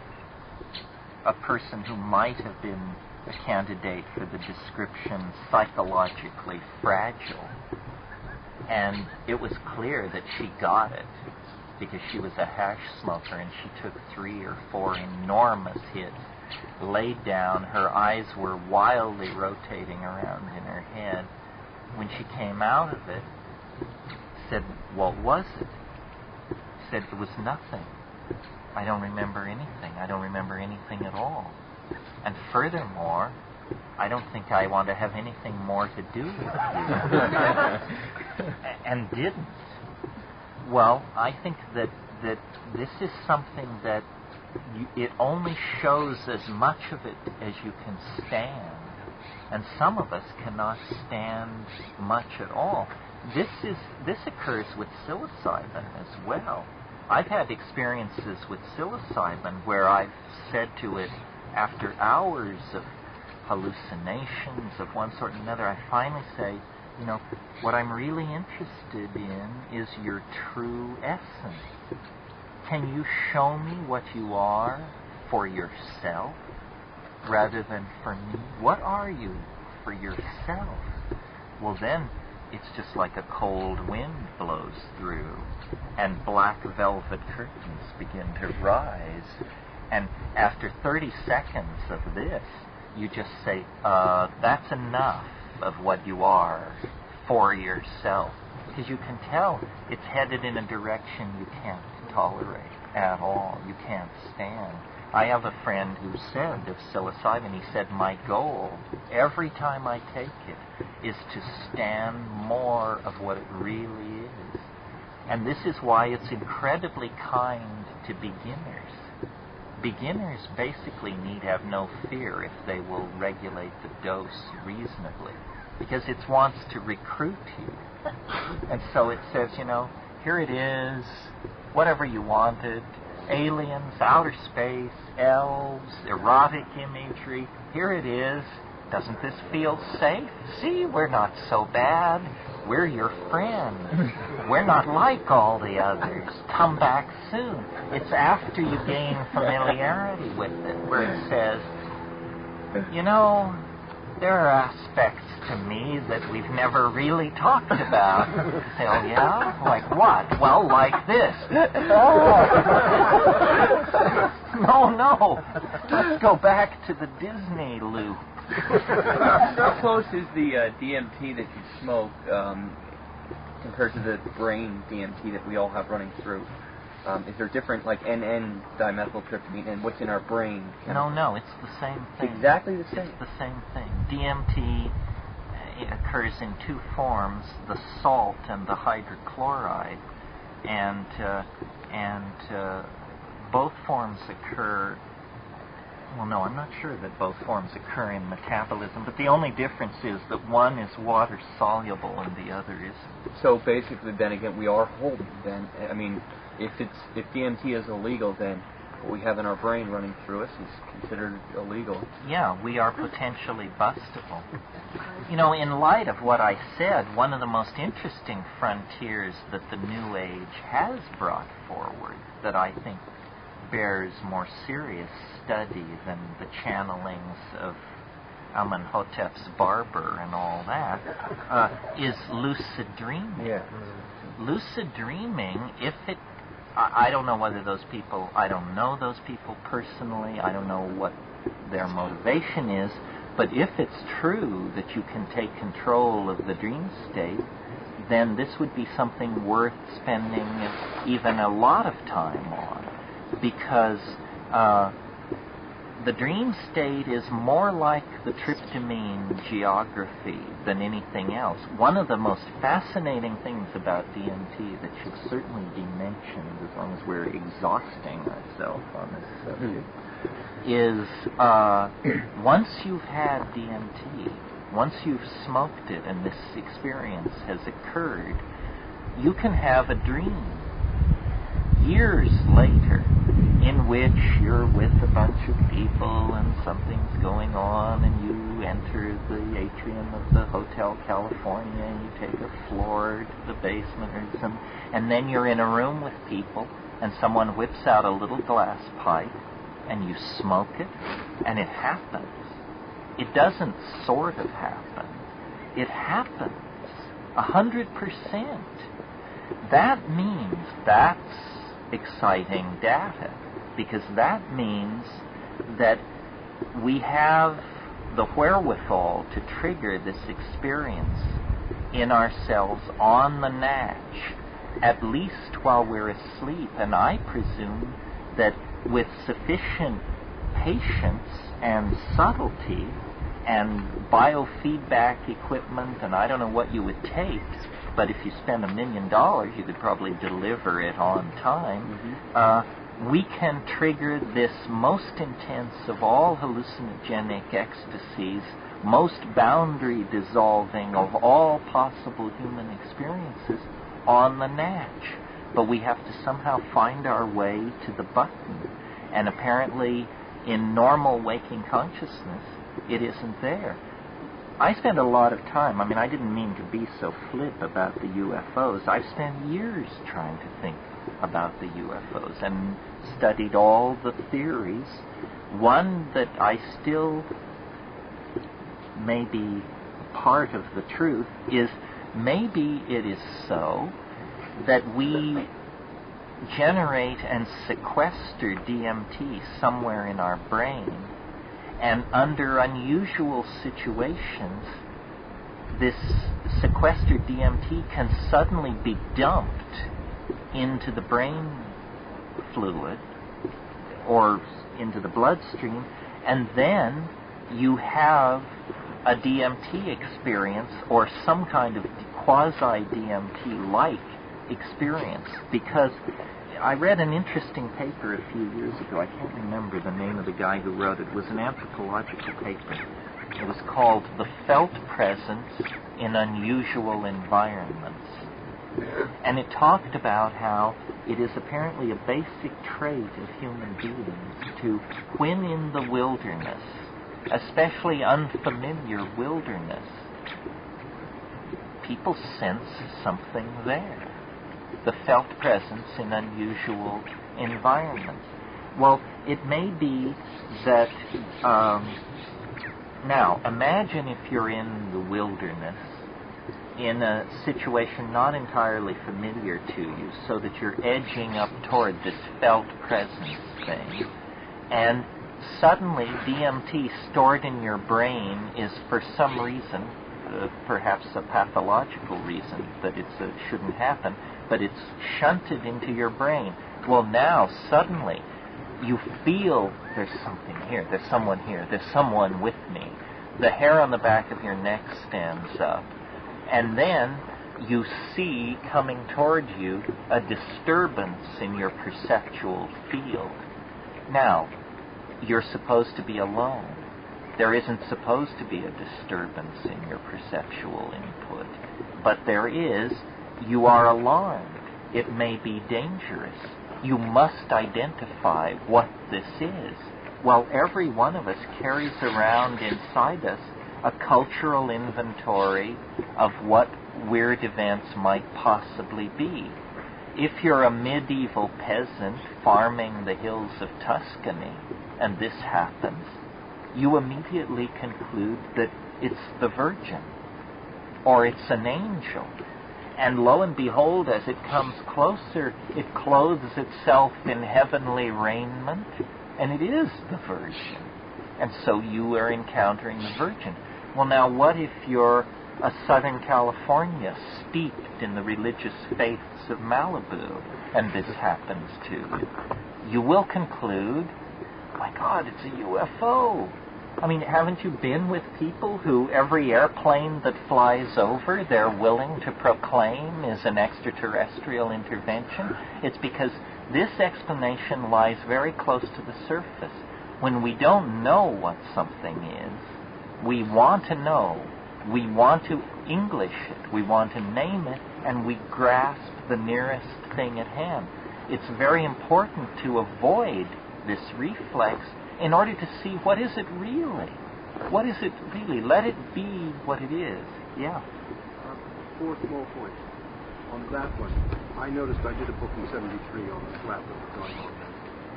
a person who might have been a candidate for the description psychologically fragile. And it was clear that she got it because she was a hash smoker, and she took 3 or 4 enormous hits, laid down, her eyes were wildly rotating around in her head. When she came out of it, said, "What was it?" Said, "It was nothing. I don't remember anything. I don't remember anything at all. And furthermore, I don't think I want to have anything more to do with you." And didn't. Well, I think that this is something that it only shows as much of it as you can stand. And some of us cannot stand much at all. This occurs with psilocybin as well. I've had experiences with psilocybin where I've said to it, after hours of hallucinations of one sort and another, I finally say, you know, what I'm really interested in is your true essence. Can you show me what you are for yourself rather than for me? What are you for yourself? Well, then it's just like a cold wind blows through and black velvet curtains begin to rise. And after 30 seconds of this, you just say, that's enough of what you are for yourself. Because you can tell it's headed in a direction you can't tolerate at all. You can't stand. I have a friend who said of psilocybin, he said, my goal every time I take it is to stand more of what it really is. And this is why it's incredibly kind to beginners. Beginners basically need have no fear if they will regulate the dose reasonably, because it wants to recruit you. And so it says, you know, here it is, whatever you wanted, aliens, outer space, elves, erotic imagery, here it is. Doesn't this feel safe? See, we're not so bad. We're your friend. We're not like all the others. Come back soon. It's after you gain familiarity with it where it says, you know, there are aspects to me that we've never really talked about. You say, oh yeah? Like what? Well, like this. No. Let's go back to the Disney loop. How close is the DMT that you smoke compared to the brain DMT that we all have running through? Is there different, like NN dimethyltryptamine and what's in our brain? No, it's the same thing. Exactly the same. It's the same thing. DMT occurs in 2 forms: the salt and the hydrochloride, and both forms occur. Well, no, I'm not sure that both forms occur in metabolism, but the only difference is that one is water soluble and the other isn't. So basically, then again, we are whole. Then, I mean, if DMT is illegal, then what we have in our brain running through us is considered illegal. Yeah, we are potentially bustable. You know, in light of what I said, one of the most interesting frontiers that the New Age has brought forward that I think bears more serious study than the channelings of Amenhotep's barber and all that, is lucid dreaming. Yeah. Lucid dreaming, if it, I don't know whether those people, I don't know those people personally, I don't know what their motivation is, but if it's true that you can take control of the dream state, then this would be something worth spending even a lot of time on, because the dream state is more like the tryptamine geography than anything else. One of the most fascinating things about DMT that should certainly be mentioned, as long as we're exhausting ourselves on this subject, is once you've had DMT, once you've smoked it and this experience has occurred, you can have a dream years later in which you're with a bunch of people and something's going on and you enter the atrium of the Hotel California and you take a floor to the basement or some, and then you're in a room with people and someone whips out a little glass pipe and you smoke it, and it happens. It doesn't sort of happen. It happens 100%. That means that's exciting data, because that means that we have the wherewithal to trigger this experience in ourselves on the natch, at least while we're asleep. And I presume that with sufficient patience and subtlety and biofeedback equipment, and I don't know what you would take, but if you spend $1 million, you could probably deliver it on time. We can trigger this most intense of all hallucinogenic ecstasies, most boundary dissolving of all possible human experiences on the natch. But we have to somehow find our way to the button. And apparently, in normal waking consciousness, it isn't there. I spend a lot of time, I didn't mean to be so flip about the UFOs. I've spent years trying to think about the UFOs and studied all the theories. One that I still may be part of the truth is maybe it is so that we generate and sequester DMT somewhere in our brain, and under unusual situations, this sequestered DMT can suddenly be dumped into the brain fluid or into the bloodstream, and then you have a DMT experience or some kind of quasi-DMT-like experience. Because I read an interesting paper a few years ago. I can't remember the name of the guy who wrote it. It was an anthropological paper. It was called The Felt Presence in Unusual Environments. And it talked about how it is apparently a basic trait of human beings to, when in the wilderness, especially unfamiliar wilderness, people sense something there. The felt presence in unusual environments. Well, it may be that, now, imagine if you're in the wilderness in a situation not entirely familiar to you, so that you're edging up toward this felt presence thing, and suddenly DMT stored in your brain is, for some reason, perhaps a pathological reason that it shouldn't happen, but it's shunted into your brain. Well, now, suddenly, you feel there's something here, there's someone here, there's someone with me. The hair on the back of your neck stands up. And then you see coming toward you a disturbance in your perceptual field. Now, you're supposed to be alone. There isn't supposed to be a disturbance in your perceptual input. But there is. You are alarmed. It may be dangerous. You must identify what this is. Well, every one of us carries around inside us a cultural inventory of what weird events might possibly be. If you're a medieval peasant farming the hills of Tuscany, and this happens, you immediately conclude that it's the Virgin or it's an angel. And lo and behold, as it comes closer, it clothes itself in heavenly raiment, and it is the Virgin. And so you are encountering the Virgin. Well, now, what if you're a Southern California steeped in the religious faiths of Malibu, and this happens to you? You will conclude, my God, it's a UFO. I mean, haven't you been with people who every airplane that flies over, they're willing to proclaim is an extraterrestrial intervention? It's because this explanation lies very close to the surface. When we don't know what something is, we want to know. We want to English it. We want to name it, and we grasp the nearest thing at hand. It's very important to avoid this reflex in order to see what is it really. What is it really? Let it be what it is. Yeah. 4 small points. On that one, I noticed I did a book in 73 on the slap that was going on then.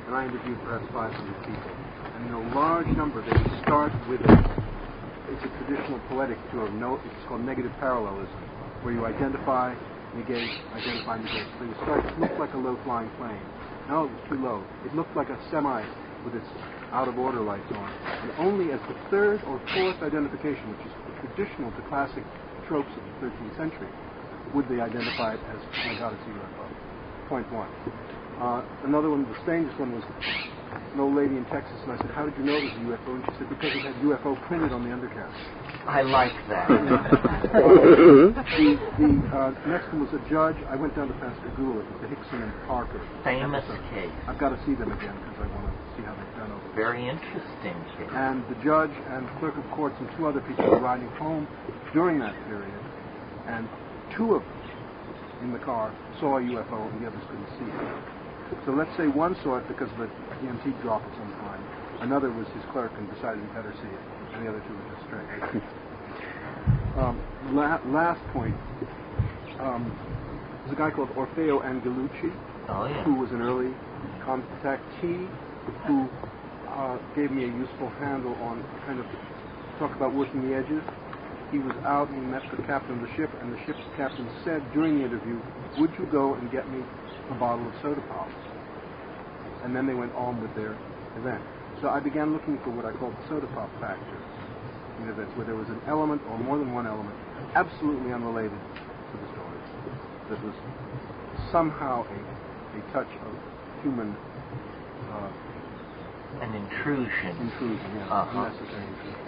And I interviewed perhaps 500 people. And in a large number, they would start with it's a traditional poetic term. It's called negative parallelism, where you identify, negate, identify, negate. So you start, it looked like a low-flying plane. No, it was too low. It looked like a semi with its out-of-order lights on. And only as the third or fourth identification, which is traditional to classic tropes of the 13th century, would they identify it as, oh my God, it's a UFO. Point one. Another one, the strangest one, was an old lady in Texas, and I said, how did you know it was a UFO? And she said, because it had UFO printed on the undercarriage. I like that. The next one was a judge. I went down to Pascagoula. It was the Hickson and Parker famous episode. Case. I've got to see them again because I want to see how they've done over there. Very interesting case. And the judge and clerk of courts and 2 other people were riding home during that period, and 2 of them in the car saw a UFO and the others couldn't see it. So let's say one saw it because the EMT dropped at some time. Another was his clerk and decided he better see it. And the other 2 were just straight. Last point. There's a guy called Orfeo Angelucci, who was an early contactee who gave me a useful handle on kind of talk about working the edges. He was out and he met the captain of the ship, and the ship's captain said during the interview, would you go and get me a bottle of soda pop? And then they went on with their event. So I began looking for what I called the soda pop factor. You know, that's where there was an element or more than one element absolutely unrelated to the story that was somehow a touch of human an intrusion. Yeah, unnecessary intrusion.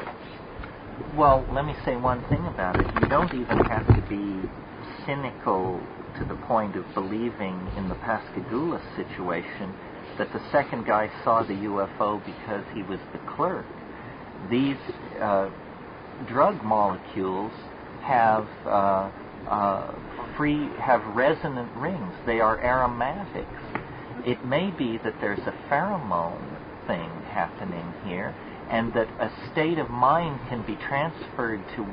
Well, let me say one thing about it. You don't even have to be cynical to the point of believing in the Pascagoula situation that the second guy saw the UFO because he was the clerk. These drug molecules have resonant rings. They are aromatics. It may be that there's a pheromone thing happening here, and that a state of mind can be transferred to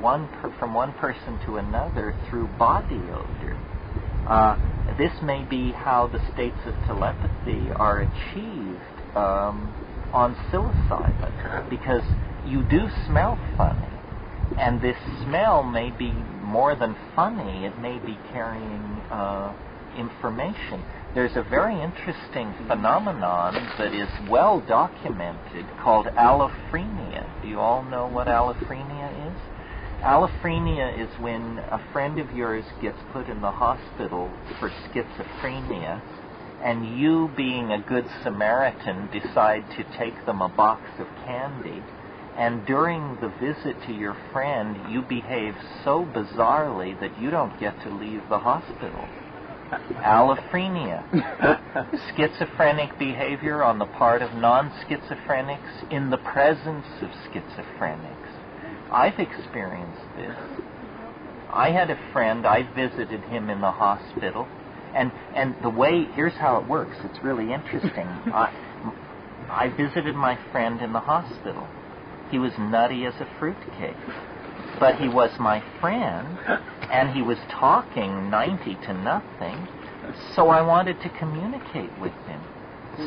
from one person to another through body odor. This may be how the states of telepathy are achieved on psilocybin, because you do smell funny, and this smell may be more than funny. It may be carrying information. There's a very interesting phenomenon that is well documented called allophrenia. Do you all know what allophrenia is? Allophrenia is when a friend of yours gets put in the hospital for schizophrenia, and you, being a good Samaritan, decide to take them a box of candy, and during the visit to your friend, you behave so bizarrely that you don't get to leave the hospital. Allophrenia. Schizophrenic behavior on the part of non-schizophrenics in the presence of schizophrenics. I've experienced this. I had a friend, I visited him in the hospital, and the way, here's how it works, it's really interesting. I visited my friend in the hospital. He was nutty as a fruitcake, but he was my friend, and he was talking 90 to nothing, so I wanted to communicate with him.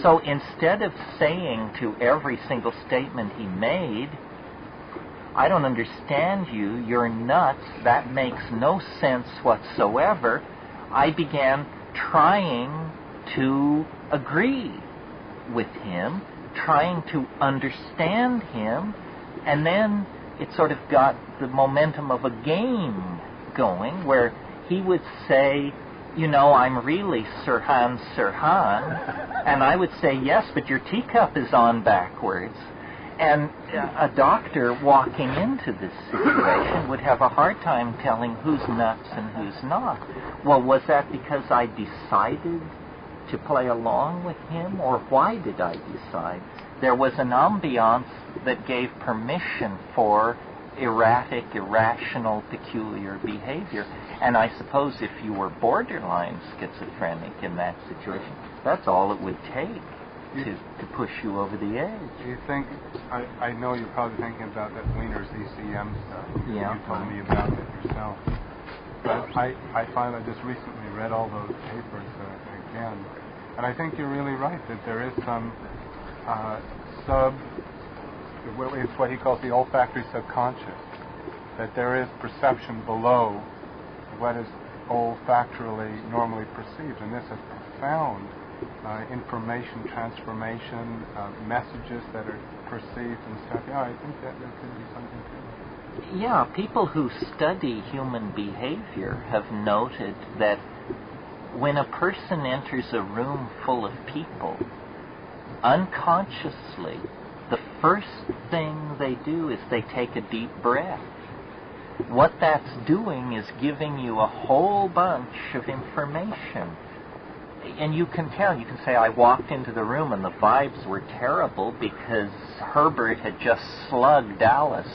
So instead of saying to every single statement he made, I don't understand you, you're nuts, that makes no sense whatsoever, I began trying to agree with him, trying to understand him, and then it sort of got the momentum of a game going where he would say, you know, I'm really Sirhan, and I would say, yes, but your teacup is on backwards. And a doctor walking into this situation would have a hard time telling who's nuts and who's not. Well, was that because I decided to play along with him, or why did I decide? There was an ambiance that gave permission for erratic, irrational, peculiar behavior. And I suppose if you were borderline schizophrenic in that situation, that's all it would take to push you over the edge. Do you think, I know you're probably thinking about that Wiener's ECM stuff. Yeah. You told me about it yourself. But I find I just recently read all those papers again. And I think you're really right that there is some it's what he calls the olfactory subconscious, that there is perception below what is olfactorily normally perceived. And this is profound information transformation, messages that are perceived and stuff. Yeah, I think that there could be something to it. Yeah, people who study human behavior have noted that when a person enters a room full of people, unconsciously, the first thing they do is they take a deep breath. What that's doing is giving you a whole bunch of information. And you can tell, you can say, I walked into the room and the vibes were terrible because Herbert had just slugged Alice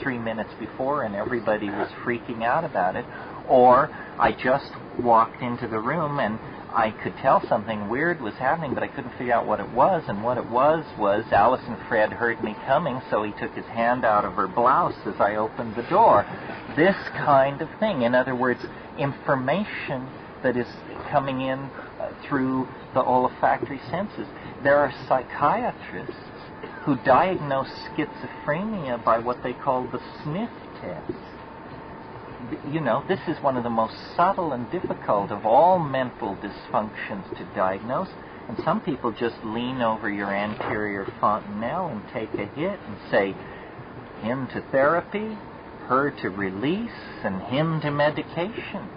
3 minutes before and everybody was freaking out about it. Or I just walked into the room and I could tell something weird was happening, but I couldn't figure out what it was. And what it was Alice and Fred heard me coming, so he took his hand out of her blouse as I opened the door. This kind of thing. In other words, information that is coming in through the olfactory senses. There are psychiatrists who diagnose schizophrenia by what they call the sniff test. You know, this is one of the most subtle and difficult of all mental dysfunctions to diagnose. And some people just lean over your anterior fontanelle and take a hit and say, him to therapy, her to release, and him to medication,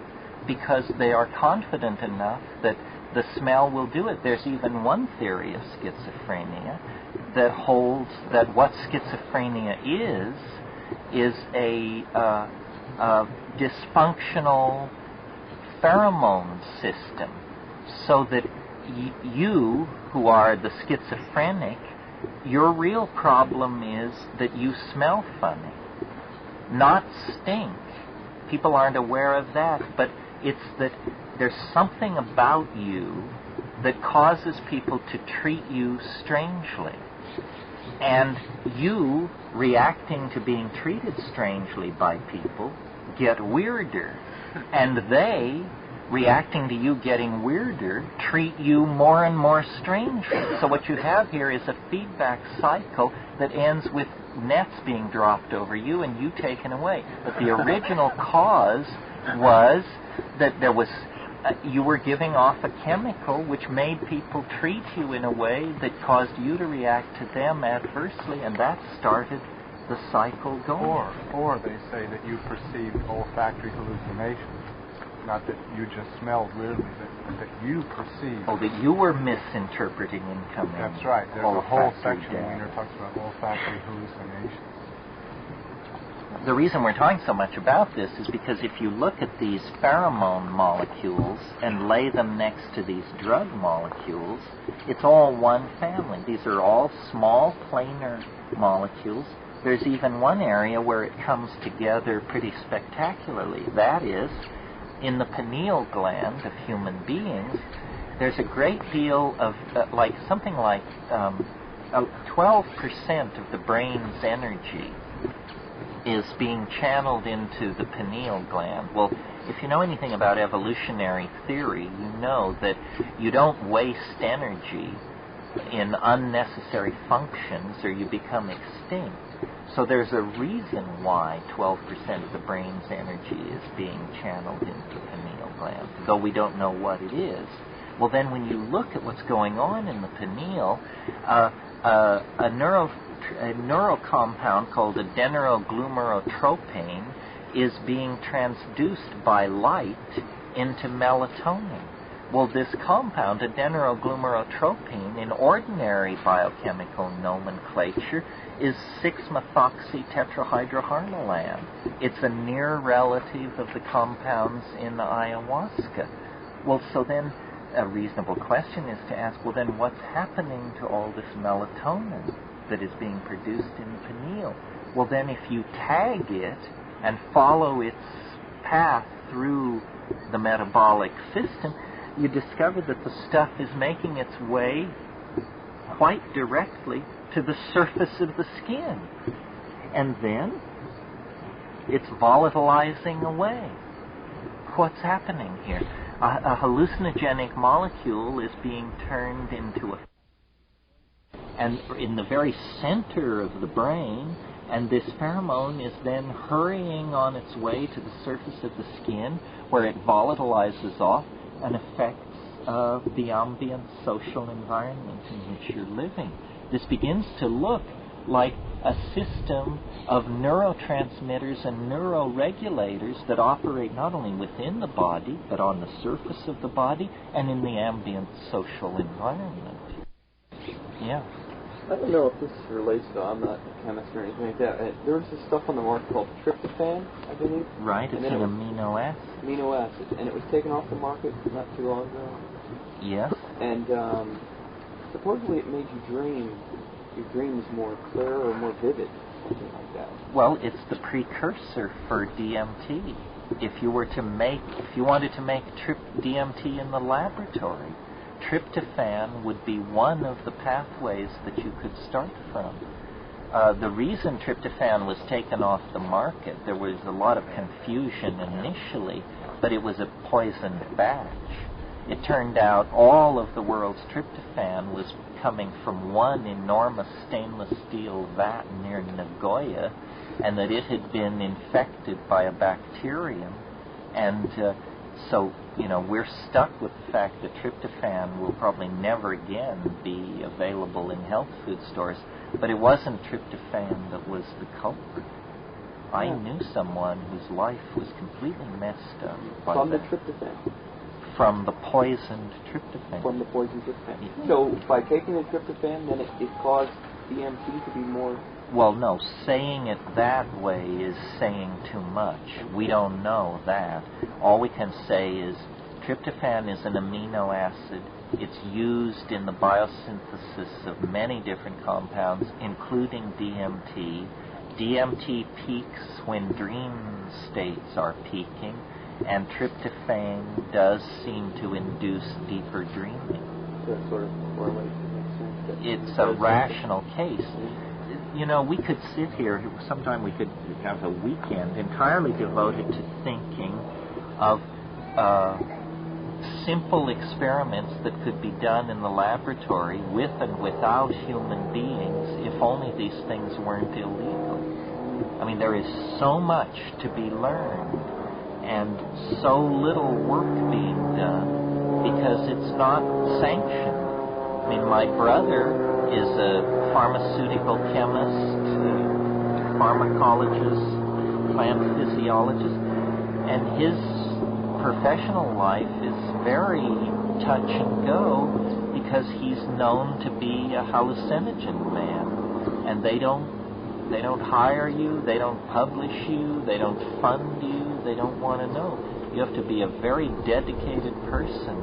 because they are confident enough that the smell will do it. There's even one theory of schizophrenia that holds that what schizophrenia is a dysfunctional pheromone system, so that you, who are the schizophrenic, your real problem is that you smell funny, not stink. People aren't aware of that, but it's that there's something about you that causes people to treat you strangely. And you, reacting to being treated strangely by people, get weirder. And they, reacting to you getting weirder, treat you more and more strangely. So what you have here is a feedback cycle that ends with nets being dropped over you and you taken away. But the original cause was that there was you were giving off a chemical which made people treat you in a way that caused you to react to them adversely, and that started the cycle going. Or they say that you perceived olfactory hallucinations, not that you just smelled weirdly, but that you perceived. Oh, that you were misinterpreting incoming. That's right. There's a whole section where it talks about olfactory hallucinations. The reason we're talking so much about this is because if you look at these pheromone molecules and lay them next to these drug molecules, it's all one family. These are all small planar molecules. There's even one area where it comes together pretty spectacularly. That is, in the pineal gland of human beings, there's a great deal of, something like 12% of the brain's energy is being channeled into the pineal gland. Well, if you know anything about evolutionary theory, you know that you don't waste energy in unnecessary functions or you become extinct. So there's a reason why 12% of the brain's energy is being channeled into the pineal gland, though we don't know what it is. Well, then when you look at what's going on in the pineal, a neural compound called adenosine is being transduced by light into melatonin. Well, this compound, adenosine, in ordinary biochemical nomenclature, is 6-methoxy-tetrahydroharmalan. It's a near relative of the compounds in ayahuasca. Well, so then a reasonable question is to ask, well, then what's happening to all this melatonin that is being produced in the pineal? Well, then if you tag it and follow its path through the metabolic system, you discover that the stuff is making its way quite directly to the surface of the skin. And then it's volatilizing away. What's happening here? A hallucinogenic molecule is being turned into and in the very center of the brain, and this pheromone is then hurrying on its way to the surface of the skin where it volatilizes off and affects the ambient social environment in which you're living. This begins to look like a system of neurotransmitters and neuroregulators that operate not only within the body, but on the surface of the body and in the ambient social environment. Yeah. I don't know if this relates to, I'm not a chemist or anything like that. There was this stuff on the market called tryptophan, I believe. Right, it's an amino acid. Amino acid, and it was taken off the market not too long ago. Yes. And supposedly it made you dream. Your dreams more clear or more vivid, something like that. Well, it's the precursor for DMT. If you wanted to make DMT in the laboratory, tryptophan would be one of the pathways that you could start from. The reason tryptophan was taken off the market, there was a lot of confusion initially, but it was a poisoned batch. It turned out all of the world's tryptophan was coming from one enormous stainless steel vat near Nagoya, and that it had been infected by a bacterium. And so, we're stuck with the fact that tryptophan will probably never again be available in health food stores. But it wasn't tryptophan that was the culprit. I knew someone whose life was completely messed up by from that. The tryptophan. From the poisoned tryptophan. From the poisoned tryptophan. So by taking the tryptophan, then it caused DMT to be more... Well, no. Saying it that way is saying too much. We don't know that. All we can say is tryptophan is an amino acid. It's used in the biosynthesis of many different compounds, including DMT. DMT peaks when dream states are peaking, and tryptophan does seem to induce deeper dreaming. So it sort of correlates, it makes sense. It's a rational case. We could sit here, sometime we could have a weekend entirely devoted to thinking of simple experiments that could be done in the laboratory with and without human beings if only these things weren't illegal. I mean, there is so much to be learned and so little work being done because it's not sanctioned. I mean, my brother is a pharmaceutical chemist, pharmacologist, plant physiologist, and his professional life is very touch and go because he's known to be a hallucinogen man, and they don't hire you, they don't publish you, they don't fund you, they don't want to know. You have to be a very dedicated person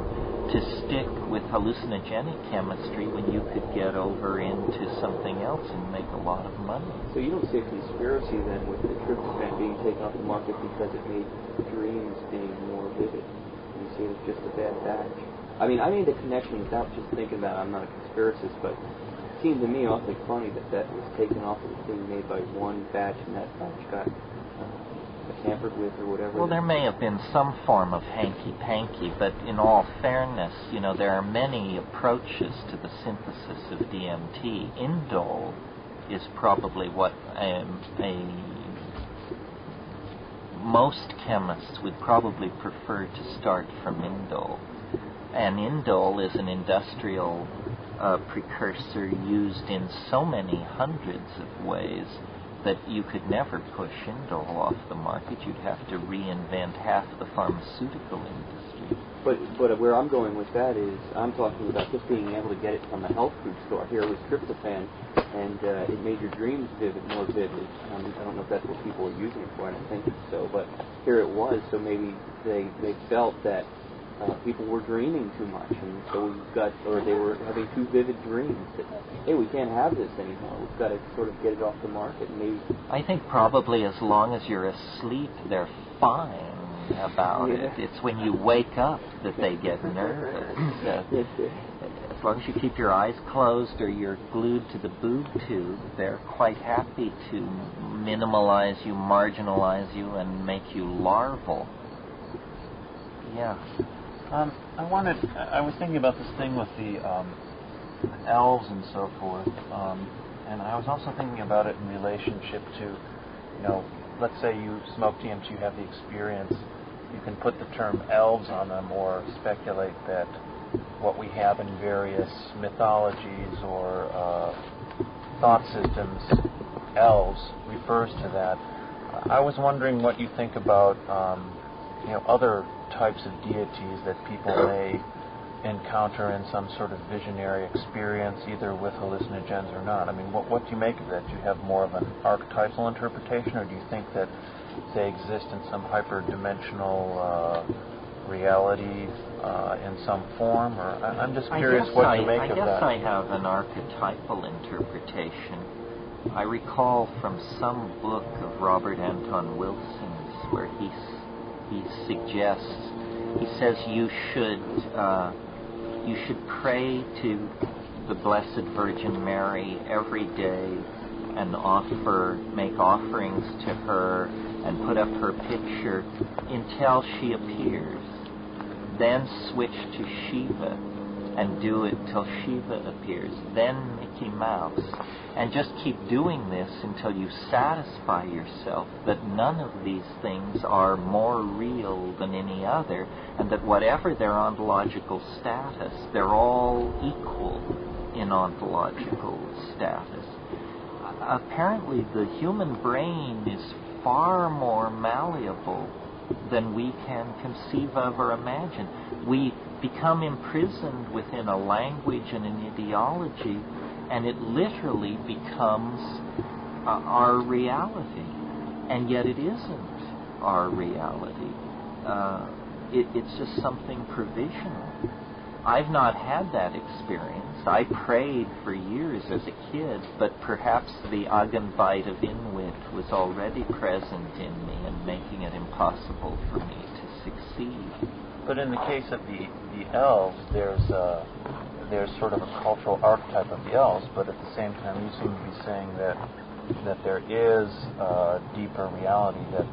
to stick with hallucinogenic chemistry when you could get over into something else and make a lot of money. So you don't see a conspiracy then with the tryptophan being taken off the market because it made dreams being more vivid. You see it as just a bad batch. I mean, I made the connection without just thinking about it. I'm not a conspiracist, but it seemed to me awfully funny that was taken off of the thing made by one batch and that batch got tampered with or whatever? Well, there may have been some form of hanky-panky, but in all fairness, there are many approaches to the synthesis of DMT. Indole is probably what most chemists would probably prefer to start from indole. And indole is an industrial precursor used in so many hundreds of ways that you could never push indole off the market. You'd have to reinvent half the pharmaceutical industry. But where I'm going with that is I'm talking about just being able to get it from a health food store. Here it was tryptophan, and it made your dreams more vivid. I don't know if that's what people are using it for. I don't think so. But here it was. So maybe they felt that people were dreaming too much, and so they were having too vivid dreams that, hey, we can't have this anymore. We've got to sort of get it off the market. Maybe. I think probably as long as you're asleep, they're fine about it. It's when you wake up that they get nervous. As long as you keep your eyes closed or you're glued to the boob tube, they're quite happy to minimalize you, marginalize you, and make you larval. Yeah. I was thinking about this thing with the elves and so forth, and I was also thinking about it in relationship to, let's say you smoke DMT, you have the experience, you can put the term elves on them or speculate that what we have in various mythologies or thought systems, elves, refers to that. I was wondering what you think about, other types of deities that people may encounter in some sort of visionary experience, either with hallucinogens or not. I mean, what do you make of that? Do you have more of an archetypal interpretation, or do you think that they exist in some hyperdimensional reality in some form? Or I'm just curious what you make of that. I guess I have an archetypal interpretation. I recall from some book of Robert Anton Wilson's where he suggests, he says you should pray to the Blessed Virgin Mary every day and make offerings to her and put up her picture until she appears. Then switch to Shiva and do it till Shiva appears. Then Mickey Mouse. And just keep doing this until you satisfy yourself that none of these things are more real than any other, and that whatever their ontological status, they're all equal in ontological status. Apparently the human brain is far more malleable than we can conceive of or imagine. We become imprisoned within a language and an ideology, and it literally becomes our reality. And yet it isn't our reality. It's just something provisional. I've not had that experience. I prayed for years as a kid, but perhaps the Agenbite of Inwit was already present in me and making it impossible for me to succeed. But in the case of the elves, there's sort of a cultural archetype of the elves, but at the same time you seem to be saying that there is a deeper reality that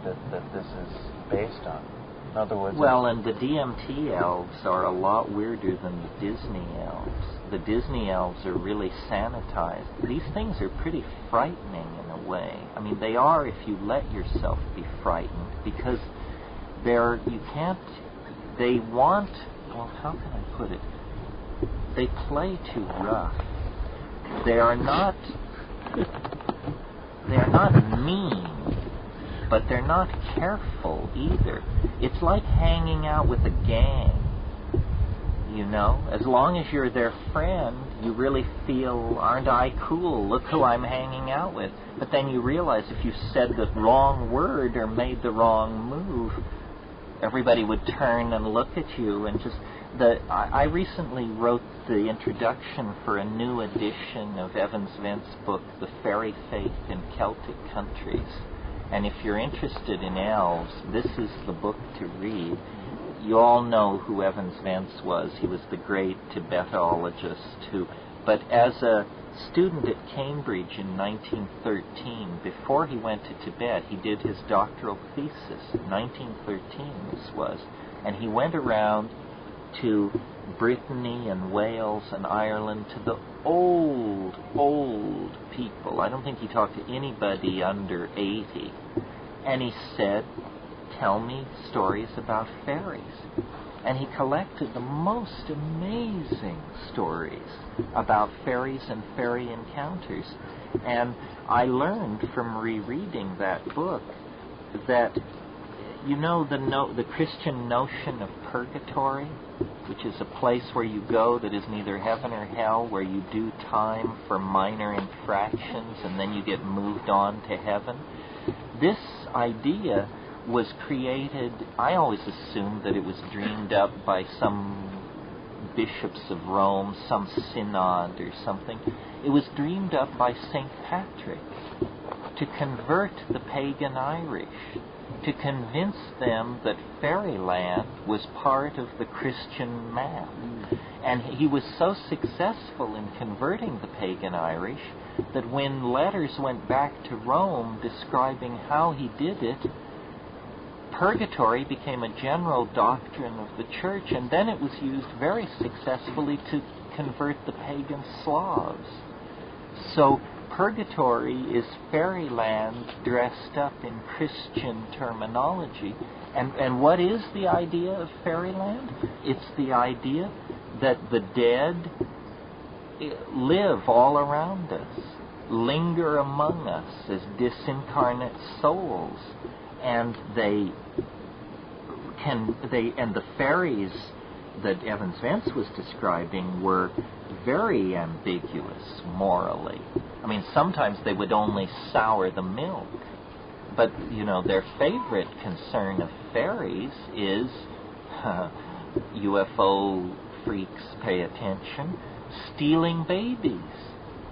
this is based on. In other words... Well, and the DMT elves are a lot weirder than the Disney elves. The Disney elves are really sanitized. These things are pretty frightening in a way. I mean, they are if you let yourself be frightened, because they want, well, how can I put it? They play too rough. They are not mean, but they're not careful either. It's like hanging out with a gang, As long as you're their friend, you really feel, aren't I cool? Look who I'm hanging out with. But then you realize if you said the wrong word or made the wrong move, everybody would turn and look at you and just... I recently wrote the introduction for a new edition of Evans Vent's book, The Fairy Faith in Celtic Countries. And if you're interested in elves, this is the book to read. You all know who Evans Vance was. He was the great Tibetologist but as a student at Cambridge in 1913. Before he went to Tibet, he did his doctoral thesis. 1913 this was. And he went around to Brittany and Wales and Ireland, to the old people. I don't think he talked to anybody under 80. And he said, tell me stories about fairies. And he collected the most amazing stories about fairies and fairy encounters. And I learned from rereading that book that, you know, the Christian notion of purgatory, which is a place where you go that is neither heaven or hell, where you do time for minor infractions and then you get moved on to heaven. This idea was created, I always assumed that it was dreamed up by some bishops of Rome, some synod or something. It was dreamed up by St. Patrick to convert the pagan Irish, to convince them that fairyland was part of the Christian map. And he was so successful in converting the pagan Irish that when letters went back to Rome describing how he did it, purgatory became a general doctrine of the church, and then it was used very successfully to convert the pagan Slavs. So purgatory is fairyland dressed up in Christian terminology. And what is the idea of fairyland? It's the idea that the dead live all around us, linger among us as disincarnate souls, and the fairies that Evans Vance was describing were very ambiguous morally. I mean, sometimes they would only sour the milk, but, you know, their favorite concern of fairies is UFO freaks pay attention, stealing babies.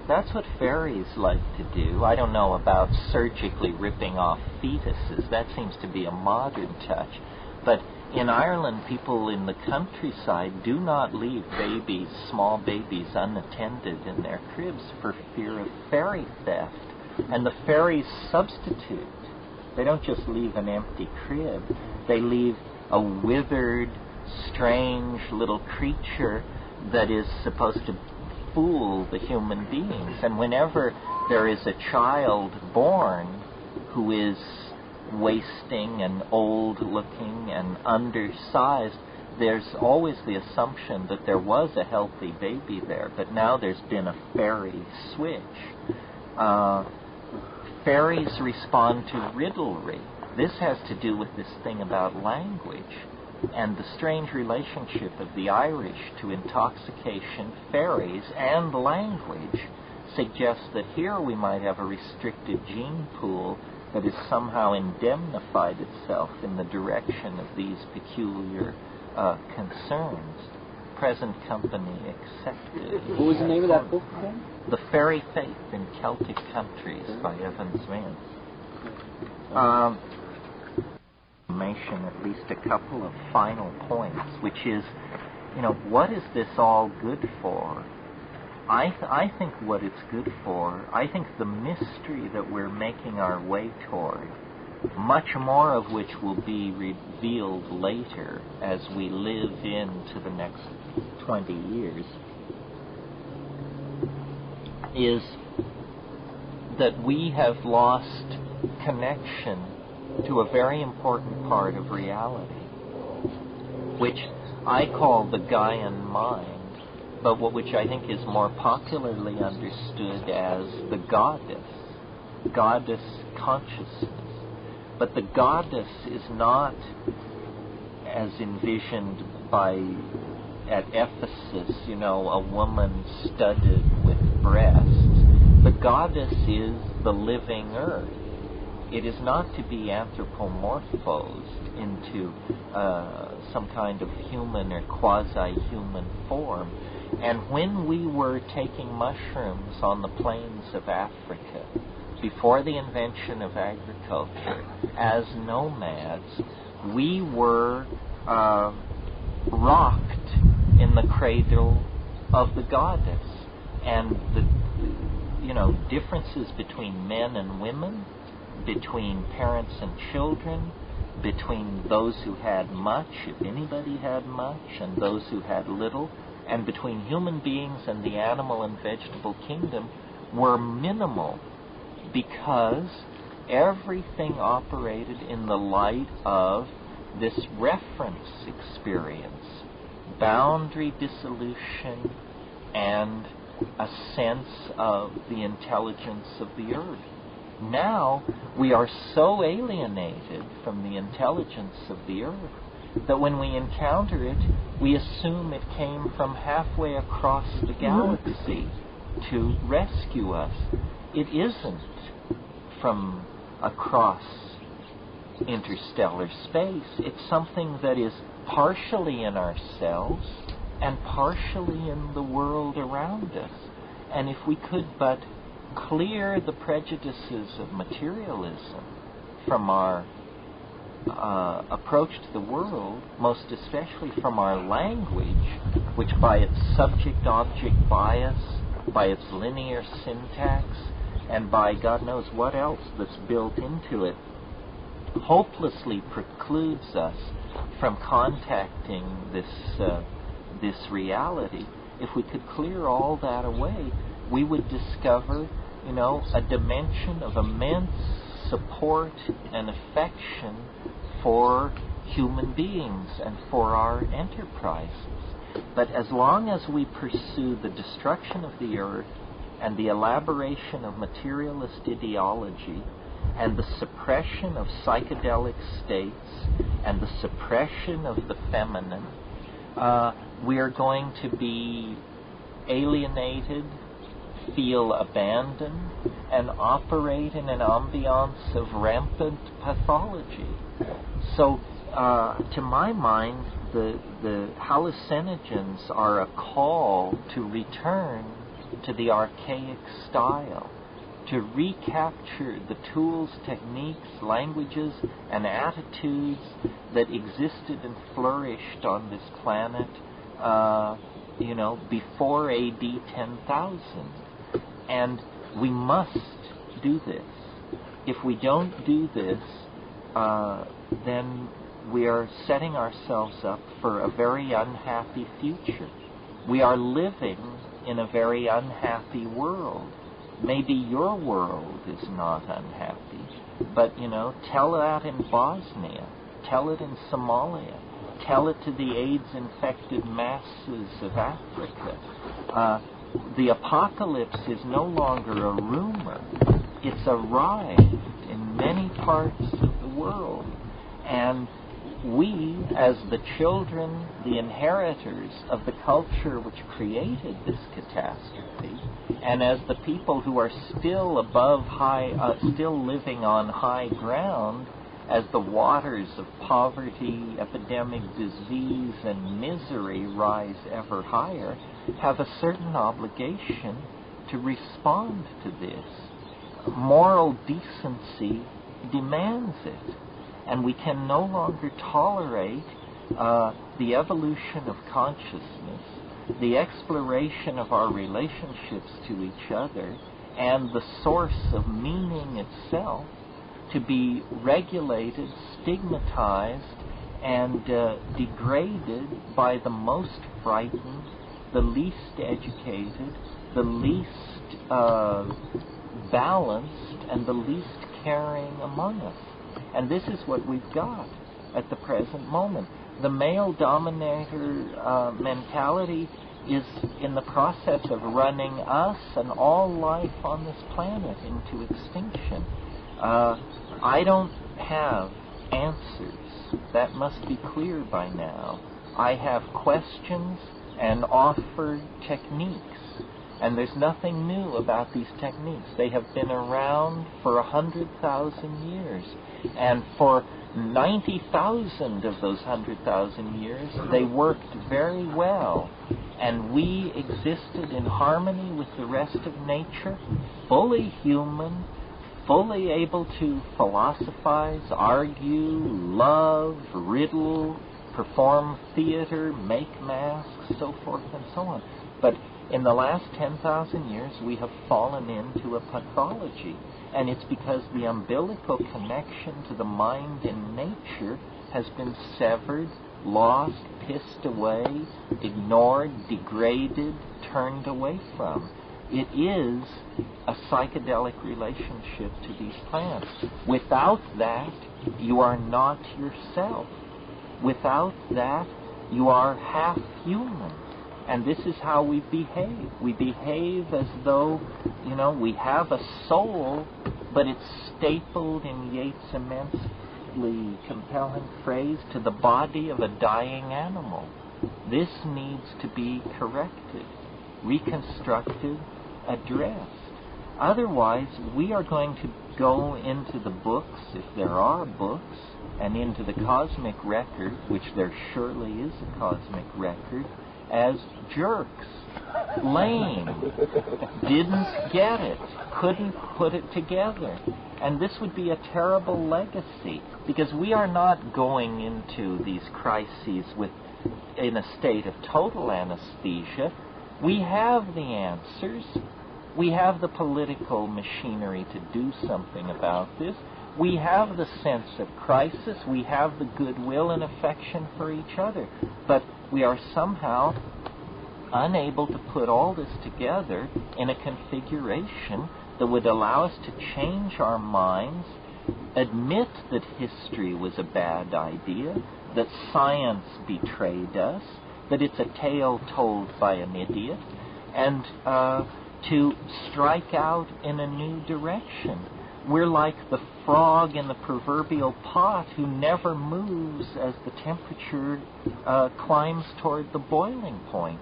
That's what fairies like to do. I don't know about surgically ripping off fetuses. That seems to be a modern touch. But in Ireland, people in the countryside do not leave babies, small babies, unattended in their cribs for fear of fairy theft. And the fairies substitute. They don't just leave an empty crib. They leave a withered, strange little creature that is supposed to fool the human beings. And whenever there is a child born who is wasting and old-looking and undersized, there's always the assumption that there was a healthy baby there, but now there's been a fairy switch. Fairies respond to riddlery. This has to do with this thing about language and the strange relationship of the Irish to intoxication, fairies, and language suggests that here we might have a restricted gene pool that has somehow indemnified itself in the direction of these peculiar concerns. Present company accepted. What was the name of that book again? The Fairy Faith in Celtic Countries by Evans Vance. Mention at least a couple of final points, which is, you know, what is this all good for? I think what it's good for, I think the mystery that we're making our way toward, much more of which will be revealed later as we live into the next 20 years, is that we have lost connection to a very important part of reality, which I call the Gaian mind, but which I think is more popularly understood as the goddess consciousness. But the goddess is not as envisioned at Ephesus, you know, a woman studded with breasts. The goddess is the living earth. It is not to be anthropomorphosed into some kind of human or quasi-human form. And when we were taking mushrooms on the plains of Africa, before the invention of agriculture, as nomads, we were rocked in the cradle of the goddess. and the differences between men and women, between parents and children, between those who had much, if anybody had much, and those who had little, and between human beings and the animal and vegetable kingdom were minimal, because everything operated in the light of this reference experience, boundary dissolution, and a sense of the intelligence of the earth. Now we are so alienated from the intelligence of the earth that when we encounter it, we assume it came from halfway across the galaxy to rescue us. It isn't from across interstellar space. It's something that is partially in ourselves and partially in the world around us. And if we could but clear the prejudices of materialism from our approach to the world, most especially from our language, which by its subject-object bias, by its linear syntax, and by God knows what else that's built into it, hopelessly precludes us from contacting this reality. If we could clear all that away, we would discover, a dimension of immense support and affection for human beings and for our enterprises. But as long as we pursue the destruction of the earth and the elaboration of materialist ideology and the suppression of psychedelic states and the suppression of the feminine, we are going to be alienated, feel abandoned, and operate in an ambiance of rampant pathology. So, to my mind, the hallucinogens are a call to return to the archaic style, to recapture the tools, techniques, languages, and attitudes that existed and flourished on this planet, before AD 10,000. And we must do this. If we don't do this, then we are setting ourselves up for a very unhappy future. We are living in a very unhappy world. Maybe your world is not unhappy, but, tell that in Bosnia, tell it in Somalia, tell it to the AIDS-infected masses of Africa. The apocalypse is no longer a rumor. It's arrived in many parts of the world. And we, as the children, the inheritors of the culture which created this catastrophe, and as the people who are still still living on high ground, as the waters of poverty, epidemic, disease, and misery rise ever higher, have a certain obligation to respond to this. Moral decency demands it, and we can no longer tolerate the evolution of consciousness, the exploration of our relationships to each other, and the source of meaning itself to be regulated, stigmatized, and degraded by the most frightened, the least educated, the least balanced, and the least caring among us. And this is what we've got at the present moment. The male dominator mentality is in the process of running us and all life on this planet into extinction. I don't have answers. That must be clear by now. I have questions and offer techniques. And there's nothing new about these techniques. They have been around for 100,000 years. And for 90,000 of those 100,000 years, they worked very well. And we existed in harmony with the rest of nature, fully human, fully able to philosophize, argue, love, riddle, perform theater, make masks, so forth and so on. But In the last 10,000 years, we have fallen into a pathology, and it's because the umbilical connection to the mind and nature has been severed, lost, pissed away, ignored, degraded, turned away from. It is a psychedelic relationship to these plants. Without that, you are not yourself. Without that, you are half human. And this is how we behave. We behave as though, we have a soul, but it's stapled in Yeats' immensely compelling phrase to the body of a dying animal. This needs to be corrected, reconstructed, addressed. Otherwise, we are going to go into the books, if there are books, and into the cosmic record, which there surely is a cosmic record, as jerks, lame, didn't get it, couldn't put it together. And this would be a terrible legacy, because we are not going into these crises in a state of total anesthesia. We have the answers. We have the political machinery to do something about this. We have the sense of crisis. We have the goodwill and affection for each other. But we are somehow unable to put all this together in a configuration that would allow us to change our minds, admit that history was a bad idea, that science betrayed us, that it's a tale told by an idiot, and to strike out in a new direction. We're like the frog in the proverbial pot who never moves as the temperature climbs toward the boiling point.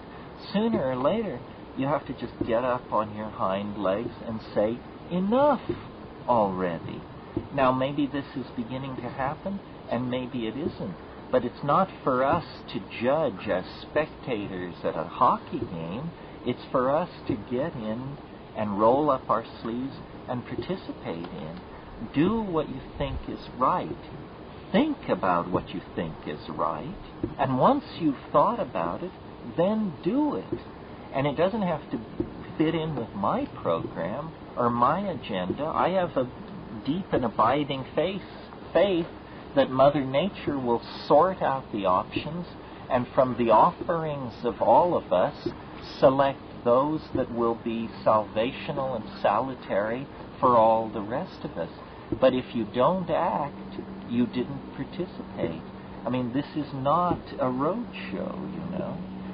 Sooner or later, you have to just get up on your hind legs and say, enough already. Now, maybe this is beginning to happen, and maybe it isn't. But it's not for us to judge as spectators at a hockey game. It's for us to get in and roll up our sleeves and participate in. Do what you think is right. Think about what you think is right. And once you've thought about it, then do it. And it doesn't have to fit in with my program or my agenda. I have a deep and abiding faith that Mother Nature will sort out the options, and from the offerings of all of us, select those that will be salvational and salutary for all the rest of us. But if you don't act, you didn't participate. I mean, this is not a road show,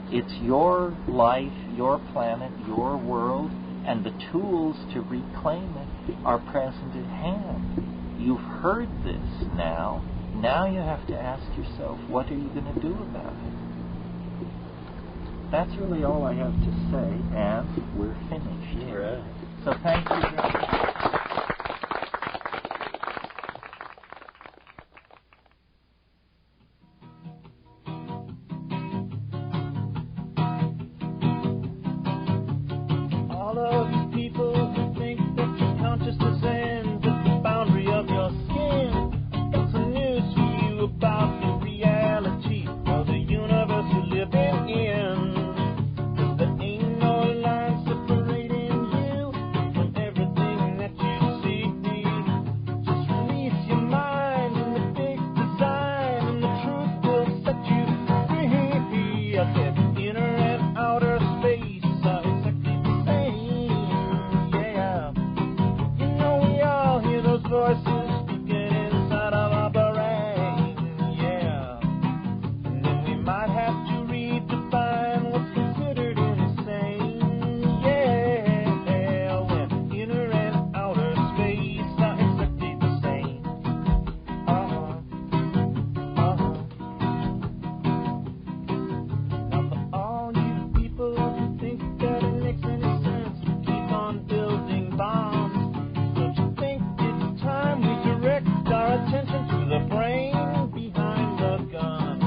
It's your life, your planet, your world, and the tools to reclaim it are present at hand. You've heard this now. Now you have to ask yourself, what are you going to do about it? That's really all I have to say, and we're finished. Right. So thank you very much. All of you people who think that your consciousness ends at the boundary of your skin, I've got some news for you about the reality of the universe you're living in. 'Cause there ain't no line separating you from everything that you see. Just release your mind in the big design, and the truth will set you free. I said inner and outer space are exactly the same, yeah. You know we all hear those voices speaking inside of our brain, yeah. And then we might have to redefine what's considered insane, yeah. When inner and outer space are exactly the same. Now for all you people who think that it makes any sense to keep on building bombs, don't you think it's time we direct our attention to the brain behind the gun?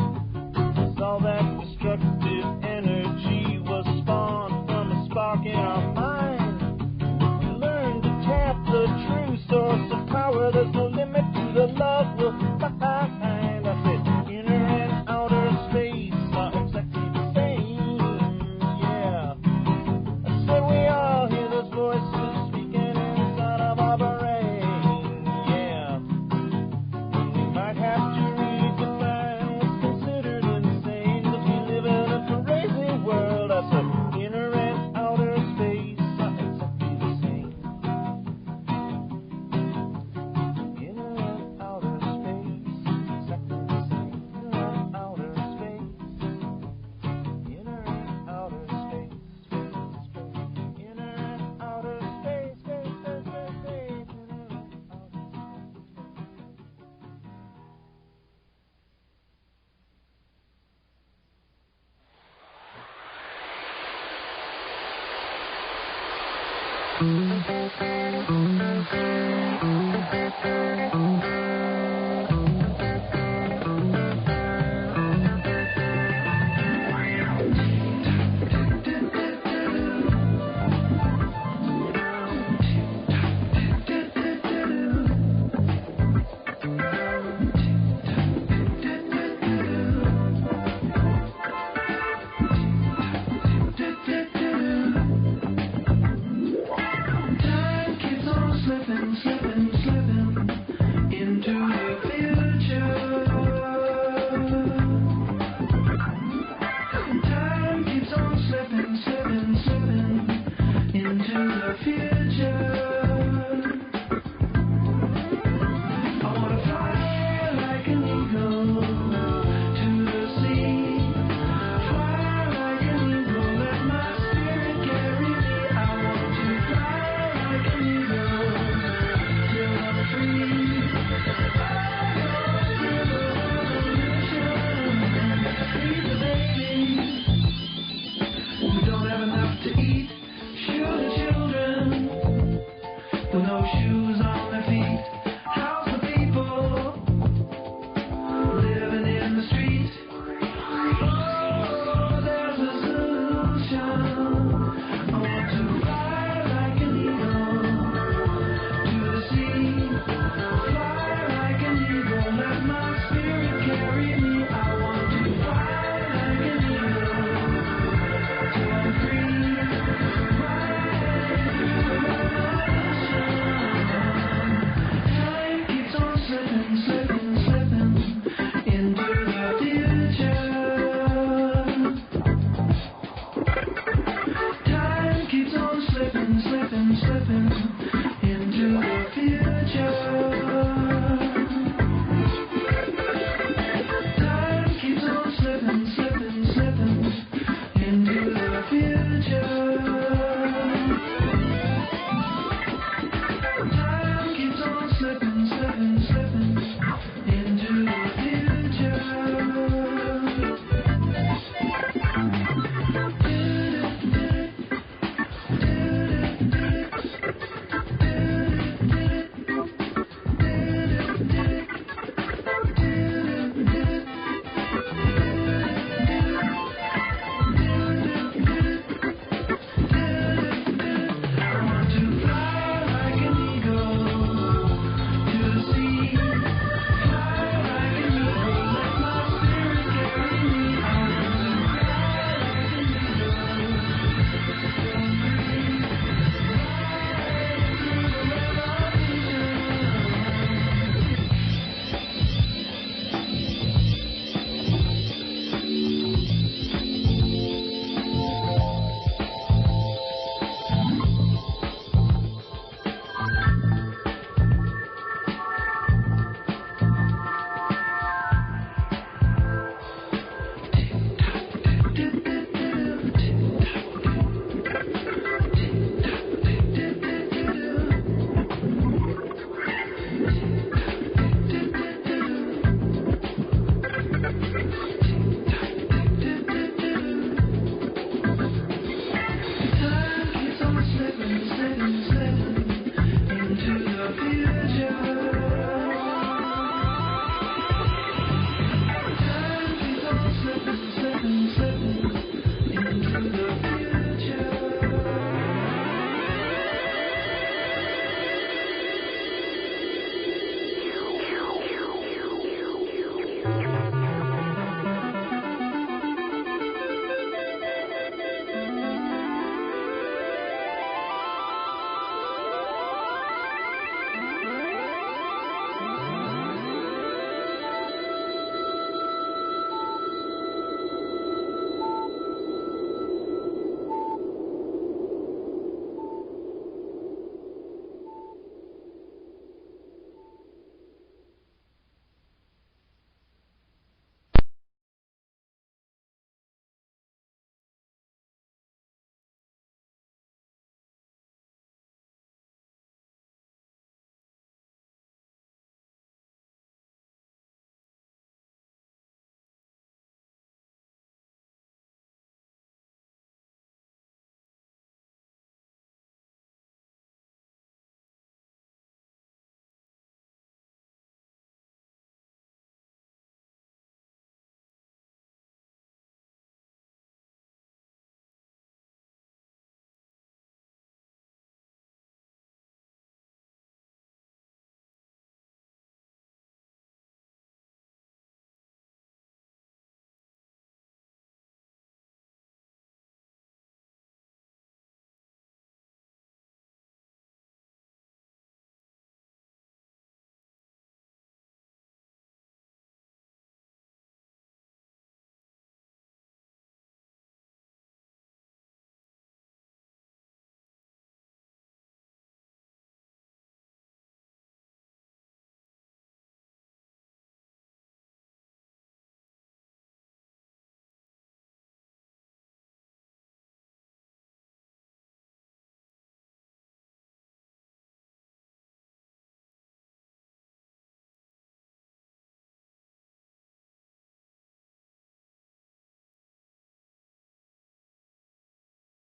'Cause all that destructive energy was spawned from a spark in our mind. If we learn to tap the true source of power, there's no limit to the love we'll find. I said inner and outer space are exactly the same, yeah.